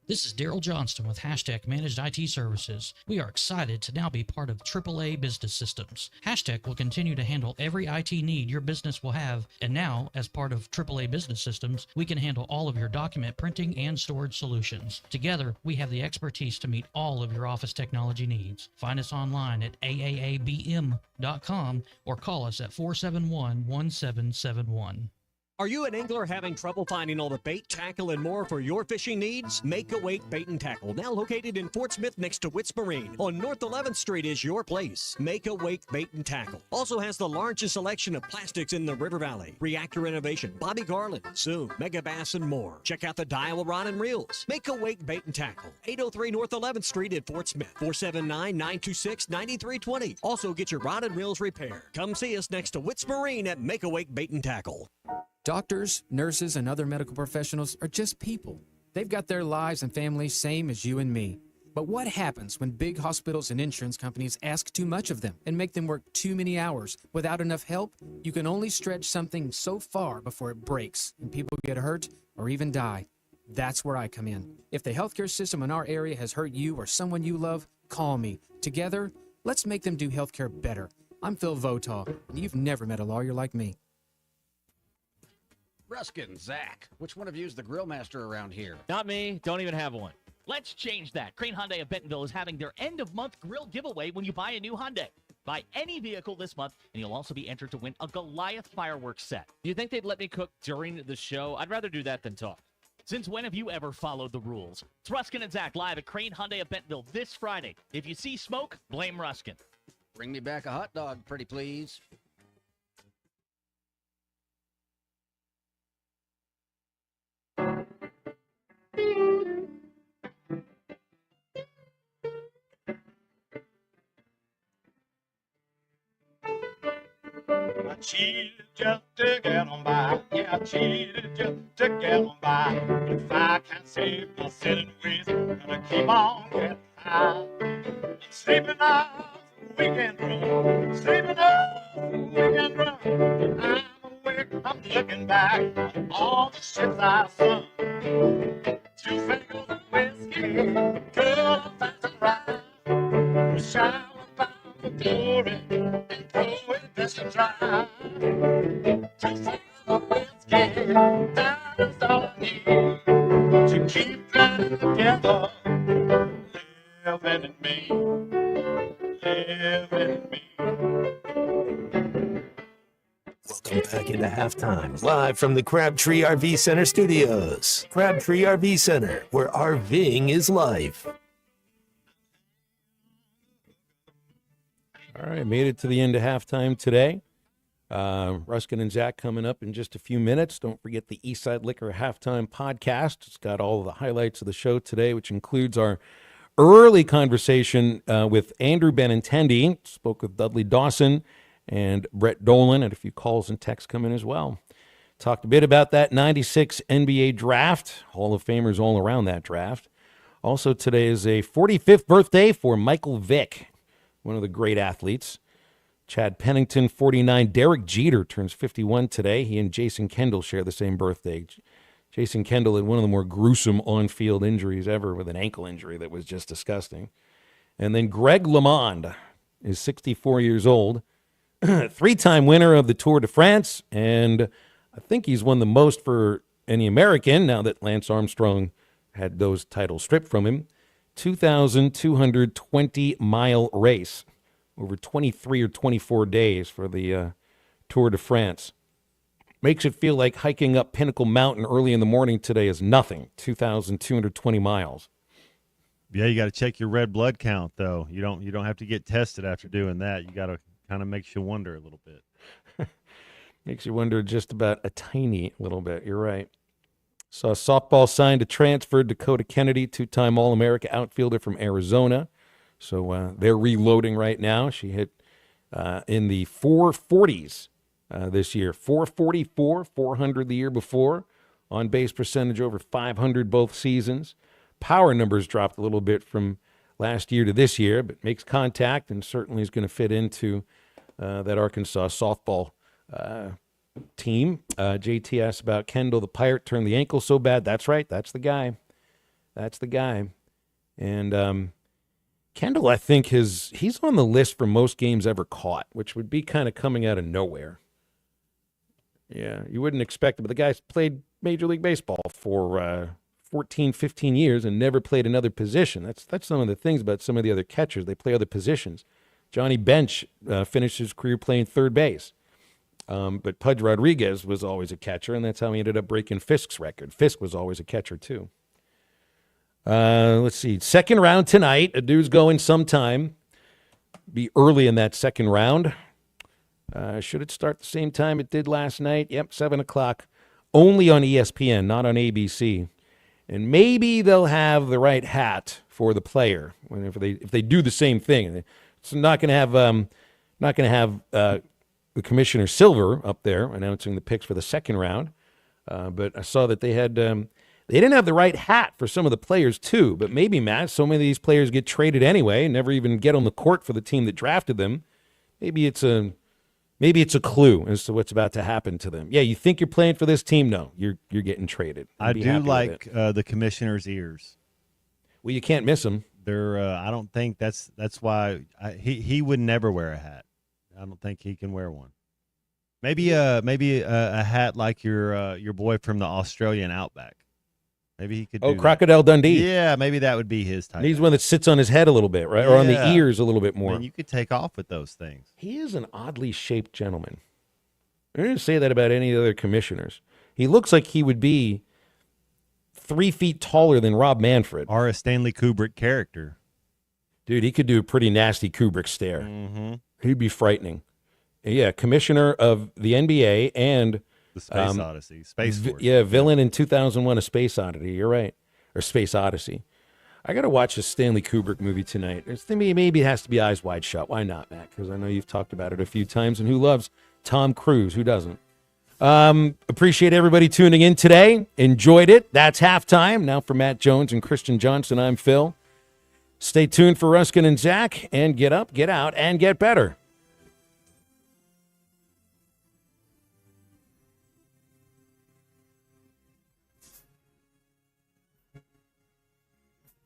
This is Daryl Johnston with Hashtag Managed IT Services. We are excited to now be part of AAA Business Systems. Hashtag will continue to handle every IT need your business will have, and now, as part of AAA Business Systems, we can handle all of your document printing and storage solutions. Together, we have the expertise to meet all of your office technology needs. Find us online at aaabm.com or call us at 471-1771. Are you an angler having trouble finding all the bait, tackle, and more for your fishing needs? Make a Wake Bait and Tackle, now located in Fort Smith next to Witts Marine on North 11th Street, is your place. Make a Wake Bait and Tackle also has the largest selection of plastics in the River Valley. Reactor Innovation, Bobby Garland, Zoom, Mega Bass, and more. Check out the Daiwa Rod and Reels. Make a Wake Bait and Tackle, 803 North 11th Street in Fort Smith, 479-926-9320. Also get your rod and reels repaired. Come see us next to Witts Marine at Make a Wake Bait and Tackle. Doctors, nurses, and other medical professionals are just people. They've got their lives and families same as you and me. But what happens when big hospitals and insurance companies ask too much of them and make them work too many hours without enough help? You can only stretch something so far before it breaks and people get hurt or even die. That's where I come in. If the healthcare system in our area has hurt you or someone you love, call me. Together, let's make them do healthcare better. I'm Phil Votaw, and you've never met a lawyer like me. Ruskin, Zach, which one of you is the grill master around here? Not me. Don't even have one. Let's change that. Crane Hyundai of Bentonville is having their end-of-month grill giveaway when you buy a new Hyundai. Buy any vehicle this month, and you'll also be entered to win a Goliath fireworks set. Do you think they'd let me cook during the show? I'd rather do that than talk. Since when have you ever followed the rules? It's Ruskin and Zach live at Crane Hyundai of Bentonville this Friday. If you see smoke, blame Ruskin. Bring me back a hot dog, pretty please. cheated just to get on by. Yeah, I cheated just to get on by. If I can't save my sinning ways, I'm gonna keep on getting high. Sleeping off the weekend room, sleeping off the weekend room. When I'm awake, I'm looking back on all the ships I sung. 2 fingers of whiskey, good fast and right. Wish I was bound for glory and prohibition dry. 2 fingers of whiskey, that is all I need to keep that together. Living in me, living in me. Welcome back into halftime, live from the Crabtree RV Center studios. Crabtree RV Center, where RVing is life. All right, made it to the end of halftime today. Ruskin and Zach coming up in just a few minutes. Don't forget the Eastside Liquor Halftime Podcast. It's got all of the highlights of the show today, which includes our early conversation with Andrew Benintendi. Spoke with Dudley Dawson and Brett Dolan, and a few calls and texts come in as well. Talked a bit about that 96 NBA draft. Hall of Famers all around that draft. Also, today is a 45th birthday for Michael Vick, one of the great athletes. Chad Pennington, 49. Derek Jeter turns 51 today. He and Jason Kendall share the same birthday. Jason Kendall had one of the more gruesome on-field injuries ever with an ankle injury that was just disgusting. And then Greg LeMond is 64 years old, 3-time winner of the Tour de France, and I think he's won the most for any American now that Lance Armstrong had those titles stripped from him. 2,220-mile race over 23 or 24 days for the Tour de France. Makes it feel like hiking up Pinnacle Mountain early in the morning today is nothing. 2,220 miles. Yeah, you got to check your red blood count, though. You don't have to get tested after doing that. You got to kind of makes you wonder a little bit. Makes you wonder just about a tiny little bit. You're right. Saw softball signed to transfer Dakota Kennedy, 2-time All-America outfielder from Arizona. So they're reloading right now. She hit in the 440s this year. 444, 400 the year before. On-base percentage over 500 both seasons. Power numbers dropped a little bit from last year to this year, but makes contact and certainly is going to fit into that Arkansas softball team. JT asked about Kendall, the Pirate, turned the ankle so bad. That's right. That's the guy. That's the guy. And Kendall, I think, he's on the list for most games ever caught, which would be kind of coming out of nowhere. Yeah, you wouldn't expect it, but the guy's played Major League Baseball for 14, 15 years and never played another position. That's some of the things about some of the other catchers. They play other positions. Johnny Bench finished his career playing third base. But Pudge Rodriguez was always a catcher, and that's how he ended up breaking Fisk's record. Fisk was always a catcher, too. Let's see. Second round tonight. A dude's going sometime. Be early in that second round. Should it start the same time it did last night? Yep, 7 o'clock. Only on ESPN, not on ABC. And maybe they'll have the right hat for the player if they do the same thing. It's not going to have the Commissioner Silver up there announcing the picks for the second round. But I saw that they had they didn't have the right hat for some of the players too. But maybe, Matt, so many of these players get traded anyway and never even get on the court for the team that drafted them. Maybe it's a clue as to what's about to happen to them. Yeah, you think you're playing for this team? No, you're getting traded. I do like the Commissioner's ears. Well, you can't miss them. They're. I don't think that's why he would never wear a hat. I don't think he can wear one. Maybe a hat like your boy from the Australian outback. Maybe he could. Oh, Crocodile Dundee. Yeah, maybe that would be his type. He's one that sits on his head a little bit, right, or on the ears a little bit more. Man, you could take off with those things. He is an oddly shaped gentleman. I didn't say that about any other commissioners. He looks like he would be 3 feet taller than Rob Manfred. Or a Stanley Kubrick character. Dude, he could do a pretty nasty Kubrick stare. Mm-hmm. He'd be frightening. Yeah, commissioner of the NBA and the Space Odyssey. Space Force. Villain in 2001, A Space Odyssey. You're right. Or Space Odyssey. I got to watch a Stanley Kubrick movie tonight. Maybe it has to be Eyes Wide Shut. Why not, Matt? Because I know you've talked about it a few times. And who loves Tom Cruise. Who doesn't? Appreciate everybody tuning in today. Enjoyed it. That's halftime. Now for Matt Jones and Christian Johnson, I'm Phil. Stay tuned for Ruskin and Zach, and get up, get out, and get better.